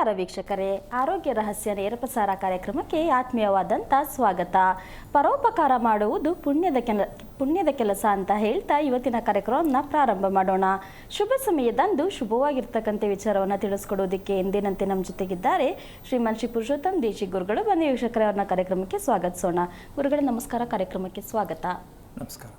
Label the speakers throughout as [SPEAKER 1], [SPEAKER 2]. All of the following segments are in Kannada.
[SPEAKER 1] ನಮಸ್ಕಾರ ವೀಕ್ಷಕರೇ, ಆರೋಗ್ಯ ರಹಸ್ಯ ನೇರ ಪ್ರಸಾರ ಕಾರ್ಯಕ್ರಮಕ್ಕೆ ಆತ್ಮೀಯವಾದಂಥ ಸ್ವಾಗತ. ಪರೋಪಕಾರ ಮಾಡುವುದು ಪುಣ್ಯದ ಕೆಲಸ ಅಂತ ಹೇಳ್ತಾ ಇವತ್ತಿನ ಕಾರ್ಯಕ್ರಮವನ್ನು ಪ್ರಾರಂಭ ಮಾಡೋಣ. ಶುಭ ಸಮಯದಂದು ಶುಭವಾಗಿರ್ತಕ್ಕಂಥ ವಿಚಾರವನ್ನು ತಿಳಿಸ್ಕೊಡೋದಕ್ಕೆ ಎಂದಿನಂತೆ ನಮ್ಮ ಜೊತೆಗಿದ್ದಾರೆ ಶ್ರೀಮಾನ್ ಶ್ರೀ ಪುರುಷೋತ್ತಮ್ ದೇಶಿ ಗುರುಗಳು. ಬನ್ನಿ ವೀಕ್ಷಕರೇ, ಅವ್ರನ್ನ ಕಾರ್ಯಕ್ರಮಕ್ಕೆ ಸ್ವಾಗತಿಸೋಣ. ಗುರುಗಳೇ ನಮಸ್ಕಾರ, ಕಾರ್ಯಕ್ರಮಕ್ಕೆ ಸ್ವಾಗತ.
[SPEAKER 2] ನಮಸ್ಕಾರ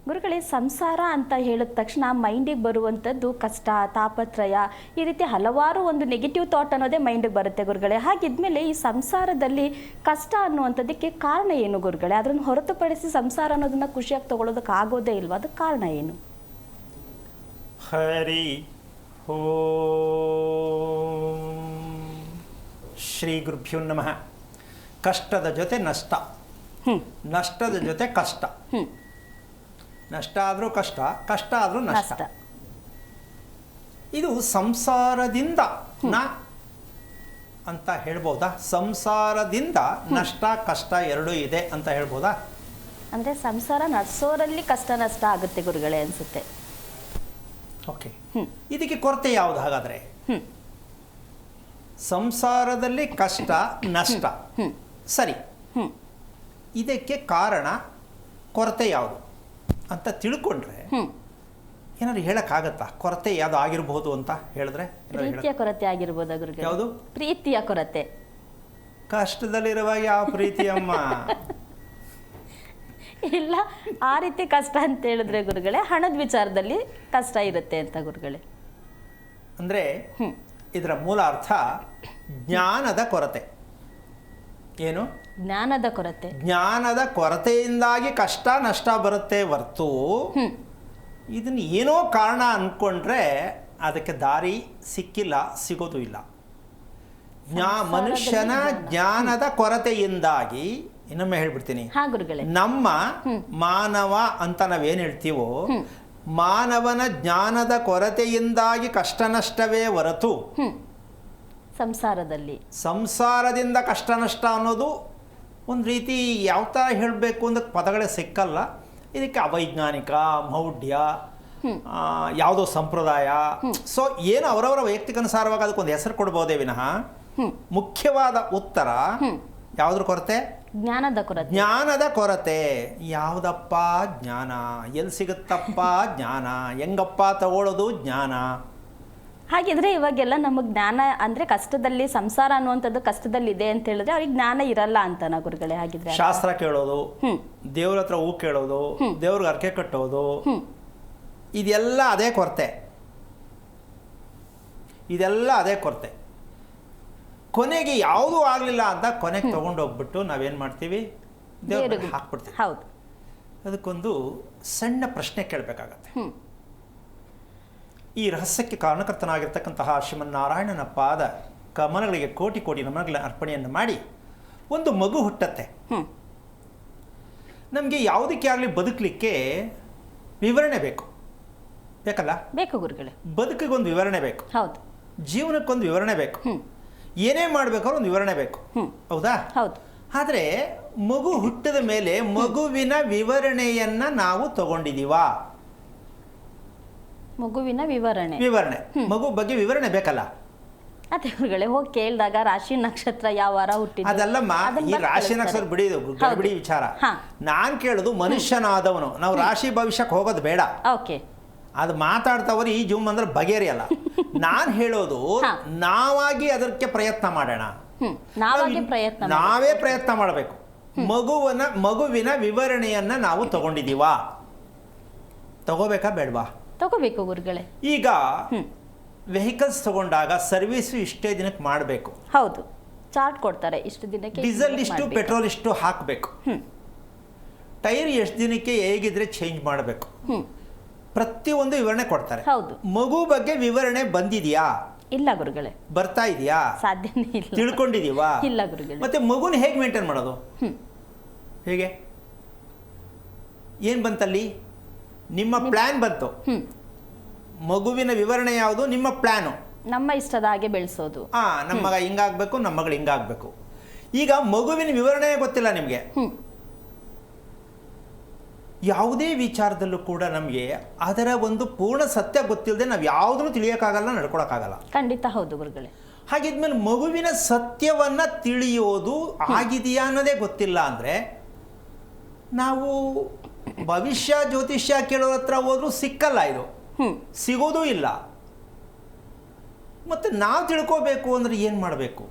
[SPEAKER 1] ಗುರುಗಳೇ, ಸಂಸಾರ ಅಂತ ಹೇಳಿದ ತಕ್ಷಣ ಮೈಂಡಿಗೆ ಬರುವಂಥದ್ದು ಕಷ್ಟ, ತಾಪತ್ರಯ, ಈ ರೀತಿ ಹಲವಾರು ಒಂದು ನೆಗೆಟಿವ್ ಥಾಟ್ ಅನ್ನೋದೇ ಮೈಂಡಿಗೆ ಬರುತ್ತೆ ಗುರುಗಳೇ. ಹಾಗಿದ್ಮೇಲೆ ಈ ಸಂಸಾರದಲ್ಲಿ ಕಷ್ಟ ಅನ್ನುವಂಥದ್ದಕ್ಕೆ ಕಾರಣ ಏನು ಗುರುಗಳೇ? ಅದನ್ನು ಹೊರತುಪಡಿಸಿ ಸಂಸಾರ ಅನ್ನೋದನ್ನ ಖುಷಿಯಾಗಿ ತಗೊಳ್ಳೋದಕ್ಕೆ ಆಗೋದೇ ಇಲ್ವಾ? ಅದಕ್ಕೆ ಕಾರಣ ಏನು?
[SPEAKER 2] ಹರಿ ಓಂ ಶ್ರೀ ಗುರುಭ್ಯೋ ನಮಃ. ಕಷ್ಟದ ಜೊತೆ ನಷ್ಟ, ನಷ್ಟದ ಜೊತೆ ಕಷ್ಟ. ನಷ್ಟ ಆದರೂ ಕಷ್ಟ, ಕಷ್ಟ ಆದರೂ ನಷ್ಟ. ಇದು ಸಂಸಾರದಿಂದ ಅಂತ ಹೇಳ್ಬೋದಾ? ಸಂಸಾರದಿಂದ ನಷ್ಟ ಕಷ್ಟ ಎರಡೂ ಇದೆ ಅಂತ ಹೇಳ್ಬೋದಾ?
[SPEAKER 1] ಅಂದರೆ ಸಂಸಾರ ನಡೆಸೋರಲ್ಲಿ ಕಷ್ಟ ನಷ್ಟ ಆಗುತ್ತೆ ಗುರುಗಳೇ ಅನಿಸುತ್ತೆ.
[SPEAKER 2] ಓಕೆ, ಇದಕ್ಕೆ ಕೊರತೆ ಯಾವುದು ಹಾಗಾದರೆ? ಸಂಸಾರದಲ್ಲಿ ಕಷ್ಟ ನಷ್ಟ, ಸರಿ. ಇದಕ್ಕೆ ಕಾರಣ ಕೊರತೆ ಯಾವುದು ಅಂತ ತಿಳ್ಕೊಂಡ್ರೆ ಏನಾದ್ರು ಹೇಳಕ್ಕಾಗತ್ತಾ? ಕೊರತೆ ಯಾವುದು ಆಗಿರಬಹುದು ಅಂತ ಹೇಳಿದ್ರೆ?
[SPEAKER 1] ಪ್ರೀತಿಯ ಕೊರತೆ ಆಗಿರ್ಬೋದಾ ಗುರುಗಳೇ?
[SPEAKER 2] ಯಾವುದು?
[SPEAKER 1] ಪ್ರೀತಿಯ ಕೊರತೆ.
[SPEAKER 2] ಕಷ್ಟದಲ್ಲಿರುವಾಗ ಯಾವ ಪ್ರೀತಿ ಅಮ್ಮ?
[SPEAKER 1] ಇಲ್ಲ, ಆ ರೀತಿ ಕಷ್ಟ ಅಂತ ಹೇಳಿದ್ರೆ ಗುರುಗಳೇ ಹಣದ ವಿಚಾರದಲ್ಲಿ ಕಷ್ಟ ಇರುತ್ತೆ ಅಂತ ಗುರುಗಳೇ.
[SPEAKER 2] ಅಂದ್ರೆ ಇದರ ಮೂಲ ಅರ್ಥ ಜ್ಞಾನದ ಕೊರತೆ. ಏನು?
[SPEAKER 1] ಜ್ಞಾನದ ಕೊರತೆ.
[SPEAKER 2] ಜ್ಞಾನದ ಕೊರತೆಯಿಂದಾಗಿ ಕಷ್ಟ ನಷ್ಟ ಬರುತ್ತೆ ಹೊರ್ತು ಇದನ್ನು ಏನೋ ಕಾರಣ ಅಂದ್ಕೊಂಡ್ರೆ ಅದಕ್ಕೆ ದಾರಿ ಸಿಕ್ಕಿಲ್ಲ, ಸಿಗೋದು ಇಲ್ಲ. ಮನುಷ್ಯನ ಜ್ಞಾನದ ಕೊರತೆಯಿಂದಾಗಿ, ಇನ್ನೊಮ್ಮೆ ಹೇಳ್ಬಿಡ್ತೀನಿ, ನಮ್ಮ ಮಾನವ ಅಂತ ನಾವೇನು ಹೇಳ್ತೀವೋ, ಮಾನವನ ಜ್ಞಾನದ ಕೊರತೆಯಿಂದಾಗಿ ಕಷ್ಟ ನಷ್ಟವೇ ಹೊರತು ಸಂಸಾರದಿಂದ ಕಷ್ಟ ನಷ್ಟ ಅನ್ನೋದು ಒಂದು ರೀತಿ ಯಾವ ಥರ ಹೇಳಬೇಕು ಅಂದ್ರೆ ಪದಗಳೇ ಸಿಕ್ಕಲ್ಲ. ಇದಕ್ಕೆ ಅವೈಜ್ಞಾನಿಕ, ಮೌಢ್ಯ, ಯಾವುದೋ ಸಂಪ್ರದಾಯ, ಸೊ ಏನು ಅವರವರ ವೈಯಕ್ತಿಕ ಅನುಸಾರವಾಗಿ ಅದಕ್ಕೊಂದು ಹೆಸರು ಕೊಡ್ಬೋದೇ ವಿನಃ ಮುಖ್ಯವಾದ ಉತ್ತರ ಯಾವುದ್ರ ಕೊರತೆ?
[SPEAKER 1] ಜ್ಞಾನದ ಕೊರತೆ.
[SPEAKER 2] ಜ್ಞಾನದ ಕೊರತೆ. ಯಾವುದಪ್ಪ ಜ್ಞಾನ? ಎಲ್ಲಿ ಸಿಗುತ್ತಪ್ಪ ಜ್ಞಾನ? ಹೆಂಗಪ್ಪ ತಗೊಳ್ಳೋದು ಜ್ಞಾನ?
[SPEAKER 1] ಹಾಗಿದ್ರೆ ಇವಾಗೆಲ್ಲ ನಮಗೆ ಜ್ಞಾನ ಅಂದ್ರೆ ಕಷ್ಟದಲ್ಲಿ, ಸಂಸಾರ ಅನ್ನುವಂಥದ್ದು ಕಷ್ಟದಲ್ಲಿ ಇದೆ ಅಂತ ಹೇಳಿದ್ರೆ ಅವ್ರಿಗೆ ಜ್ಞಾನ ಇರಲ್ಲ ಅಂತನಾ ಗುರುಗಳೇ? ಹಾಗಿದ್ರೆ
[SPEAKER 2] ಶಾಸ್ತ್ರ ಕೇಳೋದು, ದೇವ್ರ ಹತ್ರ ಹೂ ಕೇಳೋದು, ದೇವ್ರಿಗೆ ಅರ್ಕೆ ಕಟ್ಟೋದು, ಇದೆಲ್ಲ ಅದೇ ಕೊರತೆ. ಇದೆಲ್ಲ ಅದೇ ಕೊರತೆ. ಕೊನೆಗೆ ಯಾವುದೂ ಆಗಲಿಲ್ಲ ಅಂತ ಕೊನೆಗೆ ತಗೊಂಡೋಗ್ಬಿಟ್ಟು ನಾವೇನು ಮಾಡ್ತೀವಿ? ದೇವ್ರಿಗೆ ಹಾಕ್ಬಿಡ್ತೀವಿ.
[SPEAKER 1] ಹೌದು.
[SPEAKER 2] ಅದಕ್ಕೊಂದು ಸಣ್ಣ ಪ್ರಶ್ನೆ ಕೇಳಬೇಕಾಗತ್ತೆ. ಈ ರಹಸ್ಯಕ್ಕೆ ಕಾರಣಕರ್ತನಾಗಿರ್ತಕ್ಕಂತಹ ಶ್ರೀಮನ್ನಾರಾಯಣನ ಪಾದ ಕಮಲಗಳಿಗೆ ಕೋಟಿ ಕೋಟಿ ನಮನಗಳ ಅರ್ಪಣೆಯನ್ನು ಮಾಡಿ ಒಂದು ಮಗು ಹುಟ್ಟತ್ತೆ. ನಮಗೆ ಯಾವುದಕ್ಕೆ ಆಗಲಿ ಬದುಕಲಿಕ್ಕೆ ವಿವರಣೆ ಬೇಕಲ್ಲ?
[SPEAKER 1] ಬೇಕು ಗುರುಗಳೇ.
[SPEAKER 2] ಬದುಕಿಗೊಂದು ವಿವರಣೆ ಬೇಕು.
[SPEAKER 1] ಹೌದು.
[SPEAKER 2] ಜೀವನಕ್ಕೊಂದು ವಿವರಣೆ ಬೇಕು. ಏನೇ ಮಾಡಬೇಕಾದ್ರೂ ಒಂದು ವಿವರಣೆ ಬೇಕು, ಹೌದಾ?
[SPEAKER 1] ಹೌದು.
[SPEAKER 2] ಆದರೆ ಮಗು ಹುಟ್ಟಿದ ಮೇಲೆ ಮಗುವಿನ ವಿವರಣೆಯನ್ನ ನಾವು ತಗೊಂಡಿದ್ದೀವಾ?
[SPEAKER 1] ಮಗುವಿನ ವಿವರಣೆ.
[SPEAKER 2] ಮಗು ಬಗ್ಗೆ ವಿವರಣೆ ಬೇಕಲ್ಲ?
[SPEAKER 1] ಅದೇ ಗುರುಗಳೇ, ಹೋಗಿ ಕೇಳಿದಾಗ ರಾಶಿ ನಕ್ಷತ್ರ ಯಾವ ವಾರ ಹುಟ್ಟಿದ್ದು
[SPEAKER 2] ಅದಲ್ಲಮ್ಮ. ಈ ರಾಶಿ ನಕ್ಷತ್ರ ಬಿಡಿ ವಿಚಾರ. ನಾನ್ ಕೇಳುದು ಮನುಷ್ಯನಾದವನು. ನಾವು ರಾಶಿ ಭವಿಷ್ಯಕ್ಕೆ ಹೋಗೋದು ಬೇಡ.
[SPEAKER 1] ಓಕೆ,
[SPEAKER 2] ಅದು ಮಾತಾಡ್ತವ್ರು ಈ ಜೂಮ್ ಅಂದ್ರೆ ಬಗೆಹರಿಯಲ್ಲ. ನಾನ್ ಹೇಳೋದು ನಾವಾಗಿ ಅದಕ್ಕೆ ಪ್ರಯತ್ನ ಮಾಡೋಣ. ನಾವೇ ಪ್ರಯತ್ನ ಮಾಡಬೇಕು. ಮಗುವಿನ ವಿವರಣೆಯನ್ನ ನಾವು ತಗೊಂಡಿದೀವಾ? ತಗೋಬೇಕಾ ಬೇಡವಾ?
[SPEAKER 1] ತಗೋಬೇಕು ಗುರುಗಳೇ.
[SPEAKER 2] ಈಗ ವೆಹಿಕಲ್ಸ್ ತಗೊಂಡಾಗ ಸರ್ವಿಸ್ ಇಷ್ಟೇ ದಿನಕ್ಕೆ ಮಾಡಬೇಕು.
[SPEAKER 1] ಹೌದು, ಚಾರ್ಟ್ ಕೊಡ್ತಾರೆ. ಇಷ್ಟು ದಿನಕ್ಕೆ
[SPEAKER 2] ಡೀಸೆಲ್ ಇಷ್ಟು, ಪೆಟ್ರೋಲ್ ಇಷ್ಟು ಹಾಕಬೇಕು. ಟೈರ್ ಎಷ್ಟು ದಿನಕ್ಕೆ ಹೇಗಿದ್ರೆ ಚೇಂಜ್ ಮಾಡಬೇಕು. ಪ್ರತಿಯೊಂದು ವಿವರಣೆ ಕೊಡ್ತಾರೆ.
[SPEAKER 1] ಹೌದು.
[SPEAKER 2] ಮಗು ಬಗ್ಗೆ ವಿವರಣೆ ಬಂದಿದೆಯಾ?
[SPEAKER 1] ಇಲ್ಲ ಗುರುಗಳೇ.
[SPEAKER 2] ಬರ್ತಾ ಇದೆಯಾ?
[SPEAKER 1] ಸಾಧ್ಯನೇ ಇಲ್ಲ.
[SPEAKER 2] ತಿಳ್ಕೊಂಡಿದೀವಾ?
[SPEAKER 1] ಇಲ್ಲ ಗುರುಗಳೇ.
[SPEAKER 2] ಮತ್ತೆ ಮಗುನ ಹೇಗೆ ಮೇಂಟೈನ್ ಮಾಡೋದು? ಹೇಗೆ? ಏನ್ ಬಂತಲ್ಲಿ? ನಿಮ್ಮ ಪ್ಲಾನ್ ಬಂತು. ಮಗುವಿನ ವಿವರಣೆ ಯಾವುದು? ನಿಮ್ಮ ಪ್ಲಾನು.
[SPEAKER 1] ನಮ್ಮ ಇಷ್ಟದ ಹಾಗೆ ಬೆಳೆಸೋದು.
[SPEAKER 2] ನಮ್ಮ ಮಗ ಹಿಂಗಾಗ್ಬೇಕು, ನಮ್ಮ ಮಗಳು ಹಿಂಗಾಗ್ಬೇಕು. ಈಗ ಮಗುವಿನ ವಿವರಣೆ ಗೊತ್ತಿಲ್ಲ ನಿಮಗೆ. ಯಾವುದೇ ವಿಚಾರದಲ್ಲೂ ಕೂಡ ನಮಗೆ ಅದರ ಒಂದು ಪೂರ್ಣ ಸತ್ಯ ಗೊತ್ತಿಲ್ಲದೆ ನಾವು ಯಾವುದನ್ನು ತಿಳಿಯೋಕ್ಕಾಗಲ್ಲ, ನಡ್ಕೊಳಕ್ಕಾಗಲ್ಲ.
[SPEAKER 1] ಖಂಡಿತ ಹೌದು ಗುರುಗಳೇ.
[SPEAKER 2] ಹಾಗಿದ್ಮೇಲೆ ಮಗುವಿನ ಸತ್ಯವನ್ನು ತಿಳಿಯೋದು ಆಗಿದೆಯಾ ಅನ್ನೋದೇ ಗೊತ್ತಿಲ್ಲ ಅಂದರೆ ನಾವು ಭವಿಷ್ಯ ಜ್ಯೋತಿಷ್ಯ ಕೇಳೋರ ಹತ್ರ ಹೋದ್ರೂ ಸಿಕ್ಕಲ್ಲ, ಇದು ಸಿಗೋದೂ ಇಲ್ಲ. ಮತ್ತು ನಾವು ತಿಳ್ಕೋಬೇಕು ಅಂದರೆ ಏನು ಮಾಡಬೇಕು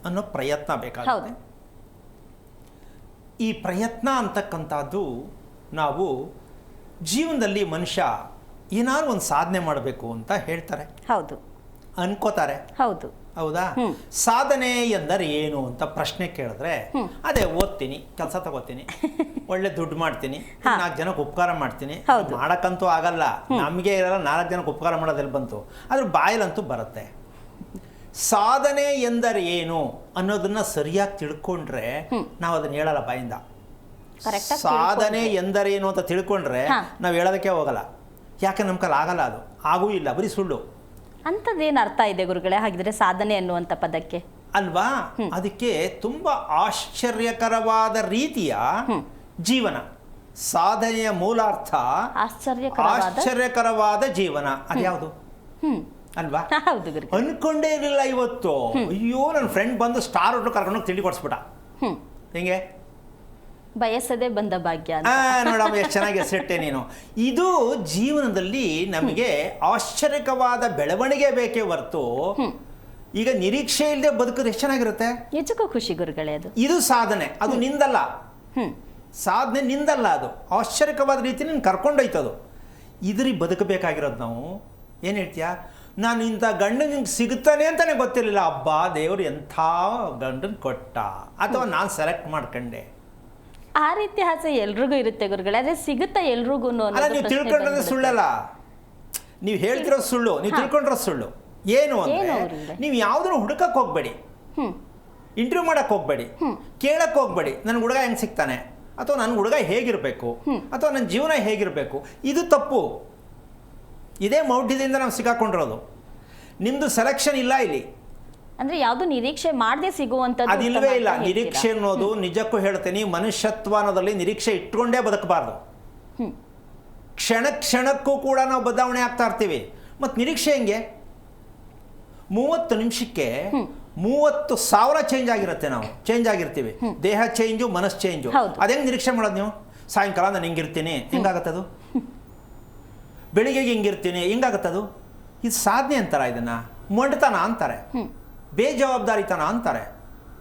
[SPEAKER 2] ಅನ್ನೋ ಪ್ರಯತ್ನ ಬೇಕಾಗುತ್ತೆ. ಈ ಪ್ರಯತ್ನ ಅಂತಕ್ಕಂಥದ್ದು ನಾವು ಜೀವನದಲ್ಲಿ ಮನುಷ್ಯ ಏನಾದ್ರು ಒಂದು ಸಾಧನೆ ಮಾಡಬೇಕು ಅಂತ ಹೇಳ್ತಾರೆ,
[SPEAKER 1] ಹೌದು,
[SPEAKER 2] ಅನ್ಕೋತಾರೆ,
[SPEAKER 1] ಹೌದು,
[SPEAKER 2] ಹೌದಾ? ಸಾಧನೆ ಎಂದರೆ ಏನು ಅಂತ ಪ್ರಶ್ನೆ ಕೇಳಿದ್ರೆ ಅದೇ ಓದ್ತೀನಿ, ಕೆಲಸ ತಗೋತೀನಿ, ಒಳ್ಳೆ ದುಡ್ಡು ಮಾಡ್ತೀನಿ, 4 ಜನಕ್ಕೆ ಉಪಕಾರ ಮಾಡ್ತೀನಿ. ಮಾಡಕ್ಕಂತೂ ಆಗಲ್ಲ, ನಮಗೆ ಇರಲ್ಲ, 4 ಜನಕ್ಕೆ ಉಪಕಾರ ಮಾಡೋದಲ್ಲಿ ಬಂತು, ಅದ್ರ ಬಾಯಲ್ಲಂತೂ ಬರುತ್ತೆ. ಸಾಧನೆ ಎಂದರೆ ಏನು ಅನ್ನೋದನ್ನ ಸರಿಯಾಗಿ ತಿಳ್ಕೊಂಡ್ರೆ ನಾವು ಅದನ್ನ ಹೇಳಲ್ಲ ಬಾಯಿಂದ. ಸಾಧನೆ ಎಂದರೇನು ಅಂತ ತಿಳ್ಕೊಂಡ್ರೆ ನಾವು ಹೇಳೋದಕ್ಕೆ ಹೋಗಲ್ಲ, ಯಾಕೆ ನಮ್ಮ ಕೈಲಿ ಆಗಲ್ಲ, ಅದು ಆಗೂ ಇಲ್ಲ, ಬರೀ ಸುಳ್ಳು.
[SPEAKER 1] ಅಂಥದ್ದೇನು ಅರ್ಥ ಇದೆ ಗುರುಗಳೇ ಹಾಗಿದ್ರೆ ಸಾಧನೆ ಅನ್ನುವಂಥ ಪದಕ್ಕೆ?
[SPEAKER 2] ಅಲ್ವಾ? ಅದಕ್ಕೆ ತುಂಬಾ ಆಶ್ಚರ್ಯಕರವಾದ ರೀತಿಯ ಜೀವನ. ಸಾಧನೆಯ ಮೂಲಾರ್ಥ ಆಶ್ಚರ್ಯಕರವಾದ ಜೀವನ. ಅದ್ಯಾವುದು ಅಲ್ವಾ? ಅನ್ಕೊಂಡೇ ಇರಲಿಲ್ಲ ಇವತ್ತು. ಅಯ್ಯೋ, ನನ್ನ ಫ್ರೆಂಡ್ ಬಂದು ಸ್ಟಾರ್ ಹೋಟ್ಲು ಕರ್ಕೊಂಡೋಗಿ ತಿಂಡಿ ಕೊಡಿಸ್ಬಿಟ್ಟ. ಹೆಂಗೆ?
[SPEAKER 1] ಬಯಸದೆ ಬಂದ ಭಾಗ್ಯ.
[SPEAKER 2] ನೋಡಮ್ಮ, ಎಷ್ಟು ಚೆನ್ನಾಗಿ ಹೆಸರಿಟ್ಟೆ ನೀನು. ಇದು ಜೀವನದಲ್ಲಿ ನಮಗೆ ಆಶ್ಚರ್ಯಕವಾದ ಬೆಳವಣಿಗೆ ಬೇಕೇ ಹೊರತು ಈಗ ನಿರೀಕ್ಷೆ ಇಲ್ಲದೆ ಬದುಕೋದು ಎಷ್ಟು ಚೆನ್ನಾಗಿರುತ್ತೆ.
[SPEAKER 1] ನಿಜಕ್ಕೂ ಖುಷಿ ಗುರುಗಳೇ. ಅದು ಇದು
[SPEAKER 2] ಸಾಧನೆ, ಅದು ನಿಂದಲ್ಲ. ಸಾಧನೆ ನಿಂದಲ್ಲ, ಅದು ಆಶ್ಚರ್ಯಕವಾದ ರೀತಿ ನೀನು ಕರ್ಕೊಂಡೋಯ್ತದು. ಇದ್ರಿಗೆ ಬದುಕಬೇಕಾಗಿರೋದು ನಾವು. ಏನು ಹೇಳ್ತೀಯಾ? ನಾನು ಇಂಥ ಗಂಡು ನಿಂಗೆ ಸಿಗುತ್ತಾನೆ ಅಂತಲೇ ಗೊತ್ತಿರಲಿಲ್ಲ. ಹಬ್ಬ, ದೇವರು ಎಂಥ ಗಂಡನ ಕೊಟ್ಟ, ಅಥವಾ ನಾನು ಸೆಲೆಕ್ಟ್ ಮಾಡ್ಕೊಂಡೆ.
[SPEAKER 1] ಆ ರೀತಿ ಆಸೆ ಎಲ್ರಿಗೂ ಇರುತ್ತೆ ಗುರುಗಳೇ, ಅದೇ ಸಿಗುತ್ತಾ ಎಲ್ರಿಗೂ?
[SPEAKER 2] ಅಲ್ಲ, ನೀವು ತಿಳ್ಕೊಂಡ್ರೆ ಸುಳ್ಳಲ್ಲ, ನೀವು ಹೇಳ್ತಿರೋ ಸುಳ್ಳು, ನೀವು ತಿಳ್ಕೊಂಡ್ರೋ ಸುಳ್ಳು. ಏನು ಅಂದ್ರೆ ನೀವು ಯಾವುದನ್ನು ಹುಡುಕಕ್ಕೆ ಹೋಗ್ಬೇಡಿ, ಇಂಟರ್ವ್ಯೂ ಮಾಡಕ್ಕೆ ಹೋಗ್ಬೇಡಿ, ಕೇಳಕ್ಕೆ ಹೋಗ್ಬೇಡಿ ನನ್ನ ಹುಡುಗ ಹೆಂಗೆ ಸಿಗ್ತಾನೆ, ಅಥವಾ ನನ್ನ ಹುಡುಗ ಹೇಗಿರಬೇಕು, ಅಥವಾ ನನ್ನ ಜೀವನ ಹೇಗಿರಬೇಕು. ಇದು ತಪ್ಪು. ಇದೇ ಮೌಢ್ಯದಿಂದ ನಾವು ಸಿಕ್ಕಾಕೊಂಡಿರೋದು. ನಿಮ್ಮದು ಸೆಲೆಕ್ಷನ್ ಇಲ್ಲ ಇಲ್ಲಿ.
[SPEAKER 1] ಅಂದ್ರೆ ಯಾವುದು ನಿರೀಕ್ಷೆ ಮಾಡದೆ ಸಿಗುವಂಥದ್ದು
[SPEAKER 2] ಅದಿಲ್ವೇ ಇಲ್ಲ. ನಿರೀಕ್ಷೆ ಅನ್ನೋದು, ನಿಜಕ್ಕೂ ಹೇಳ್ತೀನಿ, ಮನುಷ್ಯತ್ವ ಅನ್ನೋದಲ್ಲಿ ನಿರೀಕ್ಷೆ ಇಟ್ಕೊಂಡೇ ಬದುಕಬಾರ್ದು. ಕ್ಷಣಕ್ಕೂ ಕೂಡ ನಾವು ಬದಲಾವಣೆ ಆಗ್ತಾ ಇರ್ತೀವಿ. ಮತ್ತು ನಿರೀಕ್ಷೆ ಹೆಂಗೆ? 30 ನಿಮಿಷಕ್ಕೆ 30,000 ಚೇಂಜ್ ಆಗಿರುತ್ತೆ. ನಾವು ಚೇಂಜ್ ಆಗಿರ್ತೀವಿ. ದೇಹ ಚೇಂಜು, ಮನಸ್ಸು ಚೇಂಜು. ಅದೇಂಗೆ ನಿರೀಕ್ಷೆ ಮಾಡೋದು ನೀವು? ಸಾಯಂಕಾಲ ನಾನು ಹಿಂಗಿರ್ತೀನಿ, ಹೆಂಗಾಗತ್ತದು? ಬೆಳಿಗ್ಗೆಗೆ ಹಿಂಗಿರ್ತೀನಿ, ಹೆಂಗಾಗತ್ತದು? ಇದು ಸಾಧನೆ ಅಂತಾರ? ಇದನ್ನ ಮೊಂಡತನ ಅಂತಾರೆ, ಬೇಜವಾಬ್ದಾರಿತನ ಅಂತಾರೆ,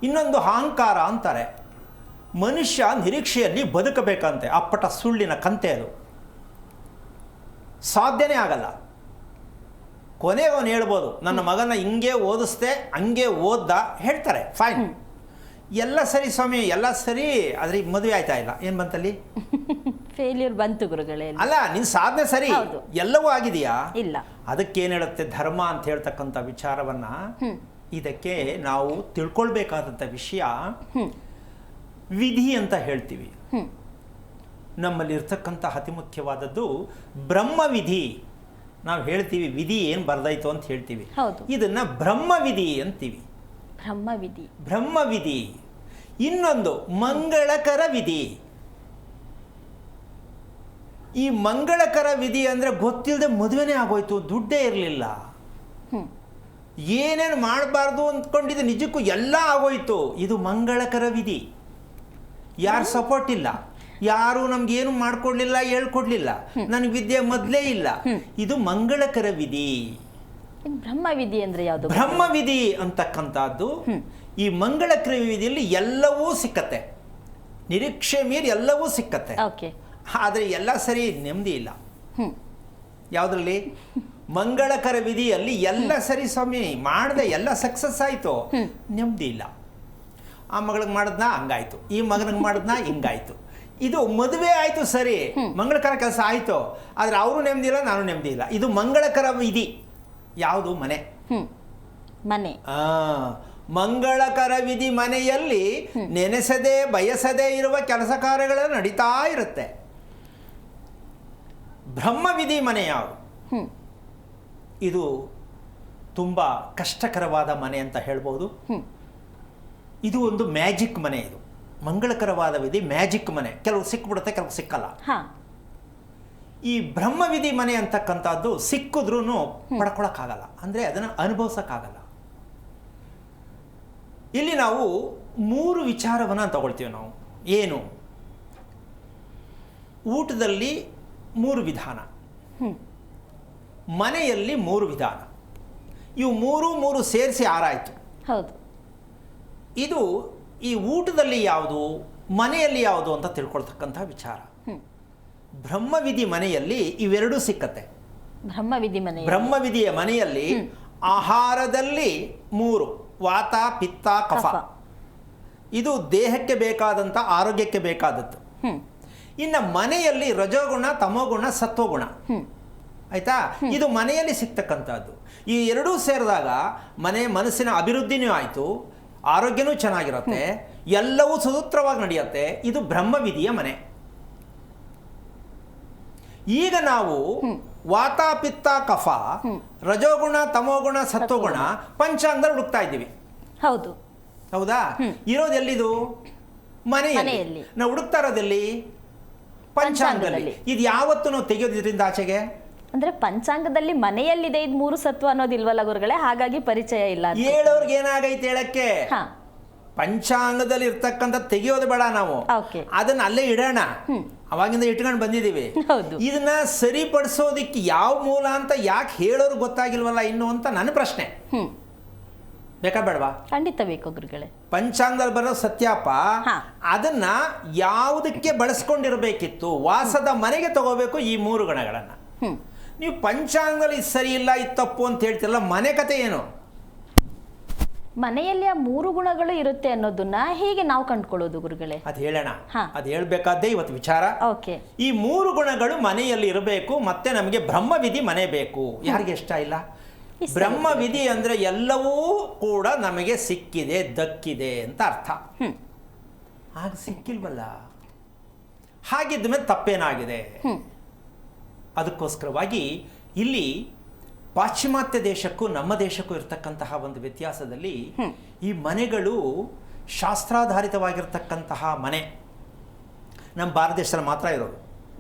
[SPEAKER 2] ಇನ್ನೊಂದು ಅಹಂಕಾರ ಅಂತಾರೆ. ಮನುಷ್ಯ ನಿರೀಕ್ಷೆಯಲ್ಲಿ ಬದುಕಬೇಕಂತೆ. ಅಪ್ಪಟ ಸುಳ್ಳಿನ ಕಂತೆ ಅದು. ಸಾಧ್ಯನೇ ಆಗಲ್ಲ. ಕೊನೆಗೆ ಅವನು ಹೇಳ್ಬೋದು, ನನ್ನ ಮಗನ ಹಿಂಗೆ ಓದಿಸ್ದೆ, ಹಂಗೆ ಓದ್ದ, ಹೇಳ್ತಾರೆ, ಫೈನ್, ಎಲ್ಲ ಸರಿ ಸ್ವಾಮಿ, ಎಲ್ಲ ಸರಿ, ಆದರೆ ಮದುವೆ ಆಯ್ತಾ ಇಲ್ಲ, ಏನು ಬಂತಲ್ಲಿ?
[SPEAKER 1] ಫೇಲ್ಯೂರ್ ಬಂತು ಗುರುಗಳೇ.
[SPEAKER 2] ಅಲ್ಲ, ನಿನ್ನ ಸಾಧನೆ ಸರಿ, ಎಲ್ಲವೂ ಆಗಿದೆಯಾ?
[SPEAKER 1] ಇಲ್ಲ.
[SPEAKER 2] ಅದಕ್ಕೇನು ಹೇಳುತ್ತೆ ಧರ್ಮ ಅಂತ ಹೇಳ್ತಕ್ಕಂಥ ವಿಚಾರವನ್ನ, ಇದಕ್ಕೆ ನಾವು ತಿಳ್ಕೊಳ್ಬೇಕಾದಂಥ ವಿಷಯ ವಿಧಿ ಅಂತ ಹೇಳ್ತೀವಿ. ನಮ್ಮಲ್ಲಿ ಇರ್ತಕ್ಕಂಥ ಅತಿ ಮುಖ್ಯವಾದದ್ದು ಬ್ರಹ್ಮವಿಧಿ. ನಾವು ಹೇಳ್ತೀವಿ ವಿಧಿ ಏನು ಬರ್ದಾಯ್ತು ಅಂತ ಹೇಳ್ತೀವಿ, ಇದನ್ನ ಬ್ರಹ್ಮವಿಧಿ ಅಂತೀವಿ. ಬ್ರಹ್ಮವಿಧಿ. ಇನ್ನೊಂದು ಮಂಗಳಕರ ವಿಧಿ. ಈ ಮಂಗಳಕರ ವಿಧಿ ಅಂದ್ರೆ ಗೊತ್ತಿಲ್ಲದೆ ಮದುವೆನೇ ಆಗೋಯ್ತು, ದುಡ್ಡೇ ಇರಲಿಲ್ಲ, ಏನೇನು ಮಾಡಬಾರ್ದು ಅಂದ್ಕೊಂಡಿದ್ದು ನಿಜಕ್ಕೂ ಎಲ್ಲ ಆಗೋಯ್ತು. ಇದು ಮಂಗಳಕರ ವಿಧಿ. ಯಾರು ಸಪೋರ್ಟ್ ಇಲ್ಲ, ಯಾರು ನಮ್ಗೇನು ಮಾಡ್ಕೊಡ್ಲಿಲ್ಲ, ಹೇಳ್ಕೊಡ್ಲಿಲ್ಲ, ನನಗೆ ವಿದ್ಯೆ ಮೊದಲೇ ಇಲ್ಲ. ಇದು ಮಂಗಳಕರ ವಿಧಿ.
[SPEAKER 1] ಬ್ರಹ್ಮವಿಧಿ ಅಂದ್ರೆ ಯಾವುದು?
[SPEAKER 2] ಬ್ರಹ್ಮವಿಧಿ ಅಂತಕ್ಕಂಥದ್ದು ಈ ಮಂಗಳಕರ ವಿಧಿಯಲ್ಲಿ ಎಲ್ಲವೂ ಸಿಕ್ಕತ್ತೆ, ನಿರೀಕ್ಷೆ ಮೀರಿ ಎಲ್ಲವೂ ಸಿಕ್ಕತ್ತೆ. ಆದರೆ ಎಲ್ಲ ಸರಿ, ನೆಮ್ಮದಿ ಇಲ್ಲ. ಯಾವುದ್ರಲ್ಲಿ? ಮಂಗಳಕರ ವಿಧಿಯಲ್ಲಿ ಎಲ್ಲ ಸರಿ ಸ್ವಾಮಿ, ಮಾಡಿದೆ, ಎಲ್ಲ ಸಕ್ಸಸ್ ಆಯಿತು, ನೆಮ್ಮದಿ ಇಲ್ಲ. ಆ ಮಗಳಿಗೆ ಮಾಡಿದ್ನಾ ಹಂಗಾಯ್ತು, ಈ ಮಗನಿಗೆ ಮಾಡಿದ್ನಾ ಹಿಂಗಾಯ್ತು. ಇದು ಮದುವೆ ಆಯಿತು ಸರಿ, ಮಂಗಳಕರ ಕೆಲಸ ಆಯಿತು, ಆದರೆ ಅವರು ನೆಮ್ಮದಿ ಇಲ್ಲ, ನಾನು ನೆಮ್ಮದಿ ಇಲ್ಲ. ಇದು ಮಂಗಳಕರ ವಿಧಿ. ಯಾವುದು? ಮನೆ. ಮಂಗಳಕರ ವಿಧಿ ಮನೆಯಲ್ಲಿ ನೆನೆಸದೆ ಬಯಸದೇ ಇರುವ ಕೆಲಸ ಕಾರ್ಯಗಳು ನಡೀತಾ ಇರುತ್ತೆ. ಬ್ರಹ್ಮವಿಧಿ ಮನೆ ಯಾವುದು? ಇದು ತುಂಬ ಕಷ್ಟಕರವಾದ ಮನೆ ಅಂತ ಹೇಳ್ಬೋದು. ಇದು ಒಂದು ಮ್ಯಾಜಿಕ್ ಮನೆ. ಇದು ಮಂಗಳಕರವಾದ ವಿಧಿ ಮ್ಯಾಜಿಕ್ ಮನೆ. ಕೆಲವು ಸಿಕ್ಬಿಡುತ್ತೆ, ಕೆಲವು ಸಿಕ್ಕಲ್ಲ. ಈ ಬ್ರಹ್ಮವಿಧಿ ಮನೆ ಅಂತಕ್ಕಂಥದ್ದು ಸಿಕ್ಕಿದ್ರೂ ಪಡ್ಕೊಳಕ್ಕಾಗಲ್ಲ, ಅಂದರೆ ಅದನ್ನು ಅನುಭವಿಸೋಕ್ಕಾಗಲ್ಲ. ಇಲ್ಲಿ ನಾವು 3 ವಿಚಾರವನ್ನು ತಗೊಳ್ತೀವಿ ನಾವು. ಏನು? ಊಟದಲ್ಲಿ 3 ವಿಧಾನ, ಮನೆಯಲ್ಲಿ 3 ವಿಧಾನ. ಇವು 3 ಸೇರಿಸಿ 6 ಆಯಿತು.
[SPEAKER 1] ಹೌದು.
[SPEAKER 2] ಇದು ಈ ಊಟದಲ್ಲಿ ಯಾವುದು, ಮನೆಯಲ್ಲಿ ಯಾವುದು ಅಂತ ತಿಳ್ಕೊಳ್ತಕ್ಕಂಥ ವಿಚಾರ. ಬ್ರಹ್ಮವಿಧಿ ಮನೆಯಲ್ಲಿ ಇವೆರಡೂ ಸಿಕ್ಕತ್ತೆ. ಬ್ರಹ್ಮವಿಧಿಯ ಮನೆಯಲ್ಲಿ ಆಹಾರದಲ್ಲಿ 3: ವಾತ, ಪಿತ್ತ, ಕಫ. ಇದು ದೇಹಕ್ಕೆ ಬೇಕಾದಂಥ, ಆರೋಗ್ಯಕ್ಕೆ ಬೇಕಾದದ್ದು. ಇನ್ನು ಮನೆಯಲ್ಲಿ ರಜೋಗುಣ, ತಮೋಗುಣ, ಸತ್ವಗುಣ. ಆಯ್ತಾ? ಇದು ಮನೆಯಲ್ಲಿ ಸಿಗ್ತಕ್ಕಂಥದ್ದು. ಈ ಎರಡೂ ಸೇರಿದಾಗ ಮನಸ್ಸಿನ ಅಭಿವೃದ್ಧಿನೂ ಆಯಿತು, ಆರೋಗ್ಯನೂ ಚೆನ್ನಾಗಿರುತ್ತೆ, ಎಲ್ಲವೂ ಸುಸೂತ್ರವಾಗಿ ನಡೆಯುತ್ತೆ. ಇದು ಬ್ರಹ್ಮವಿಧಿಯ ಮನೆ. ಈಗ ನಾವು ವಾತ, ಪಿತ್ತ, ಕಫ, ರಜೋಗುಣ, ತಮೋಗುಣ, ಸತ್ವಗುಣ ಪಂಚಾಂಗದಲ್ಲಿ ಹುಡುಕ್ತಾ ಇದ್ದೀವಿ.
[SPEAKER 1] ಹೌದು.
[SPEAKER 2] ಹೌದಾ? ಇರೋದೆಲ್ಲಿದು? ಮನೆಯಲ್ಲಿ. ನಾವು ಹುಡುಕ್ತಾ ಇರೋದೆಲ್ಲಿ? ಪಂಚಾಂಗದಲ್ಲಿ. ಇದು ಯಾವತ್ತು ನಾವು ತೆಗೆಯೋದ್ರಿಂದ ಆಚೆಗೆ?
[SPEAKER 1] ಅಂದ್ರೆ ಪಂಚಾಂಗದಲ್ಲಿ ಮನೆಯಲ್ಲಿದೆ ಇದು 3 ಸತ್ವ ಅನ್ನೋದಿಲ್ವಲ್ಲ ಗುರುಗಳೇ, ಹಾಗಾಗಿ ಪರಿಚಯ ಇಲ್ಲ.
[SPEAKER 2] ಹೇಳೋರ್ಗೆ ಏನಾಗೈತೆ ಹೇಳಕ್ಕೆ? ಪಂಚಾಂಗದಲ್ಲಿ ಇರ್ತಕ್ಕಂಥ ತೆಗೆಯೋದು ಬೇಡ, ನಾವು ಅದನ್ನ ಅಲ್ಲೇ ಇಡೋಣ. ಅವಾಗಿಂದ ಇಟ್ಕೊಂಡು ಬಂದಿದ್ದೀವಿ. ಇದನ್ನ ಸರಿಪಡಿಸೋದಿಕ್ಕೆ ಯಾವ ಮೂಲ ಅಂತ ಯಾಕೆ ಹೇಳೋರು ಗೊತ್ತಾಗಿಲ್ವಲ್ಲ ಇನ್ನು ಅಂತ ನನ್ನ ಪ್ರಶ್ನೆ. ಬೇಕಾ ಬೇಡವಾ?
[SPEAKER 1] ಖಂಡಿತ ಬೇಕು ಗುರುಗಳೇ.
[SPEAKER 2] ಪಂಚಾಂಗದಲ್ಲಿ ಬರೋ ಸತ್ಯಪ್ಪ, ಅದನ್ನ ಯಾವುದಕ್ಕೆ ಬಳಸ್ಕೊಂಡಿರ್ಬೇಕಿತ್ತು? ವಾಸದ ಮನೆಗೆ ತಗೋಬೇಕು ಈ 3 ಗುಣಗಳನ್ನ. ನೀವು ಪಂಚಾಂಗದಲ್ಲಿ ಸರಿ ಇಲ್ಲ, ಇದು ತಪ್ಪು ಅಂತ ಹೇಳ್ತಿರಲ್ಲ, ಮನೆ ಕತೆ ಏನು?
[SPEAKER 1] ಮನೆಯಲ್ಲಿ ಆ 3 ಗುಣಗಳು ಇರುತ್ತೆ ಅನ್ನೋದನ್ನ ಹೇಗೆ ನಾವು ಕಂಡುಕೊಳ್ಳೋದು ಗುರುಗಳೇ?
[SPEAKER 2] ಅದು ಹೇಳೋಣ. ಅದು ಹೇಳ್ಬೇಕಾದ್ದೇ ಇವತ್ತು ವಿಚಾರ. ಈ 3 ಗುಣಗಳು ಮನೆಯಲ್ಲಿ ಇರಬೇಕು. ಮತ್ತೆ ನಮಗೆ ಬ್ರಹ್ಮವಿಧಿ ಮನೆ ಬೇಕು. ಯಾರಿಗೆ ಇಷ್ಟ ಇಲ್ಲ? ಬ್ರಹ್ಮವಿಧಿ ಅಂದ್ರೆ ಎಲ್ಲವೂ ಕೂಡ ನಮಗೆ ಸಿಕ್ಕಿದೆ, ದಕ್ಕಿದೆ ಅಂತ ಅರ್ಥ. ಆಗ ಸಿಕ್ಕಿಲ್ವಲ್ಲ, ಹಾಗಿದ್ದ ಮೇಲೆ ತಪ್ಪೇನಾಗಿದೆ? ಅದಕ್ಕೋಸ್ಕರವಾಗಿ ಇಲ್ಲಿ ಪಾಶ್ಚಿಮಾತ್ಯ ದೇಶಕ್ಕೂ ನಮ್ಮ ದೇಶಕ್ಕೂ ಇರತಕ್ಕಂತಹ ಒಂದು ವ್ಯತ್ಯಾಸದಲ್ಲಿ ಈ ಮನೆಗಳು ಶಾಸ್ತ್ರಾಧಾರಿತವಾಗಿರ್ತಕ್ಕಂತಹ ಮನೆ ನಮ್ಮ ಭಾರತ ದೇಶದಲ್ಲಿ ಮಾತ್ರ ಇರೋದು.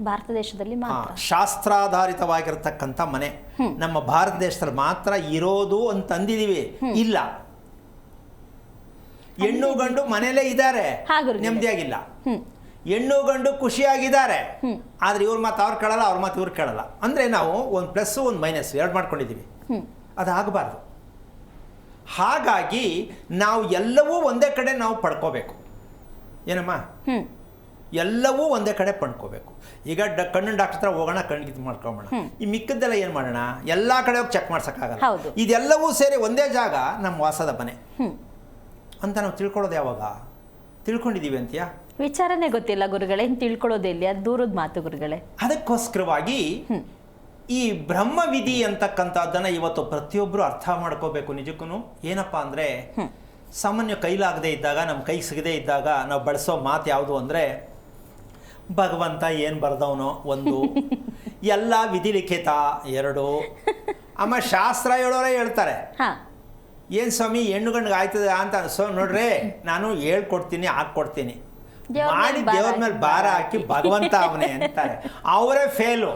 [SPEAKER 1] ಭಾರತ ದೇಶದಲ್ಲಿ ಮಾತ್ರ
[SPEAKER 2] ಶಾಸ್ತ್ರಾಧಾರಿತವಾಗಿರ್ತಕ್ಕಂಥ ಮನೆ ನಮ್ಮ ಭಾರತ ದೇಶದಲ್ಲಿ ಮಾತ್ರ ಇರೋದು ಅಂತ ಅಂದಿದ್ದೀವಿ. ಇಲ್ಲ, ಹೆಣ್ಣು ಗಂಡು ಮನೇಲೇ ಇದ್ದಾರೆ, ನೆಮ್ಮದಿಯಾಗಿಲ್ಲ. ಹೆಣ್ಣು ಗಂಡು ಖುಷಿಯಾಗಿದ್ದಾರೆ, ಆದ್ರೆ ಇವ್ರ ಮಾತು ಅವ್ರು ಕೇಳಲ್ಲ, ಅವ್ರ ಮಾತು ಇವ್ರು ಕೇಳಲ್ಲ. ಅಂದ್ರೆ ನಾವು ಒಂದು ಪ್ಲಸ್ ಒಂದು ಮೈನಸ್ ಎರಡು ಮಾಡ್ಕೊಂಡಿದ್ದೀವಿ. ಅದಾಗಬಾರ್ದು. ಹಾಗಾಗಿ ನಾವು ಎಲ್ಲವೂ ಒಂದೇ ಕಡೆ ನಾವು ಪಡ್ಕೋಬೇಕು. ಏನಮ್ಮ? ಎಲ್ಲವೂ ಒಂದೇ ಕಡೆ ಪಡ್ಕೋಬೇಕು. ಈಗ ಕಣ್ಣಿನ ಡಾಕ್ಟರ್ ಹತ್ರ ಹೋಗೋಣ, ಕಣ್ಣಿಗೆ ಮಾಡ್ಕೊಂಬೋಣ. ಈ ಮಿಕ್ಕದ್ದೆಲ್ಲ ಏನು ಮಾಡೋಣ? ಎಲ್ಲ ಕಡೆ ಹೋಗಿ ಚೆಕ್ ಮಾಡ್ಸೋಕ್ಕಾಗಲ್ಲ. ಇದೆಲ್ಲವೂ ಸೇರಿ ಒಂದೇ ಜಾಗ ನಮ್ಮ ವಾಸದ ಮನೆ ಅಂತ ನಾವು ತಿಳ್ಕೊಳ್ಳೋದು ಯಾವಾಗ? ತಿಳ್ಕೊಂಡಿದ್ದೀವಿ ಅಂತೀಯಾ?
[SPEAKER 1] ವಿಚಾರನೇ ಗೊತ್ತಿಲ್ಲ ಗುರುಗಳೇ, ತಿಳ್ಕೊಳ್ಳೋದಿಲ್ಲ, ಅದು ದೂರದ ಮಾತು ಗುರುಗಳೇ.
[SPEAKER 2] ಅದಕ್ಕೋಸ್ಕರವಾಗಿ ಈ ಬ್ರಹ್ಮವಿಧಿ ಅಂತಕ್ಕಂಥದ್ದನ್ನು ಇವತ್ತು ಪ್ರತಿಯೊಬ್ಬರು ಅರ್ಥ ಮಾಡ್ಕೋಬೇಕು. ನಿಜಕ್ಕೂ ಏನಪ್ಪ ಅಂದರೆ, ಸಾಮಾನ್ಯ ಕೈಲಾಗದೇ ಇದ್ದಾಗ, ನಮ್ಮ ಕೈ ಸಿಗದೇ ಇದ್ದಾಗ ನಾವು ಬಳಸೋ ಮಾತು ಯಾವುದು ಅಂದರೆ, ಭಗವಂತ ಏನು ಬರ್ದವನೋ ಒಂದು, ಎಲ್ಲ ವಿಧಿ ಲಿಖಿತ ಎರಡು. ಆಮೇಲೆ ಶಾಸ್ತ್ರ ಹೇಳೋರೇ ಹೇಳ್ತಾರೆ, ಏನು ಸ್ವಾಮಿ ಹೆಣ್ಣು ಗಂಡಿಗೆ ಆಯ್ತದೆ ಅಂತ. ಸೊ ನೋಡ್ರಿ, ನಾನು ಹೇಳ್ಕೊಡ್ತೀನಿ, ಹಾಕ್ಕೊಡ್ತೀನಿ, ಮಾಡಿ ದೇವ್ರ ಮೇಲೆ ಭಾರ ಹಾಕಿ ಭಗವಂತ ಅವನೇ ಅಂತಾರೆ. ಅವರೇ ಫೇಲು.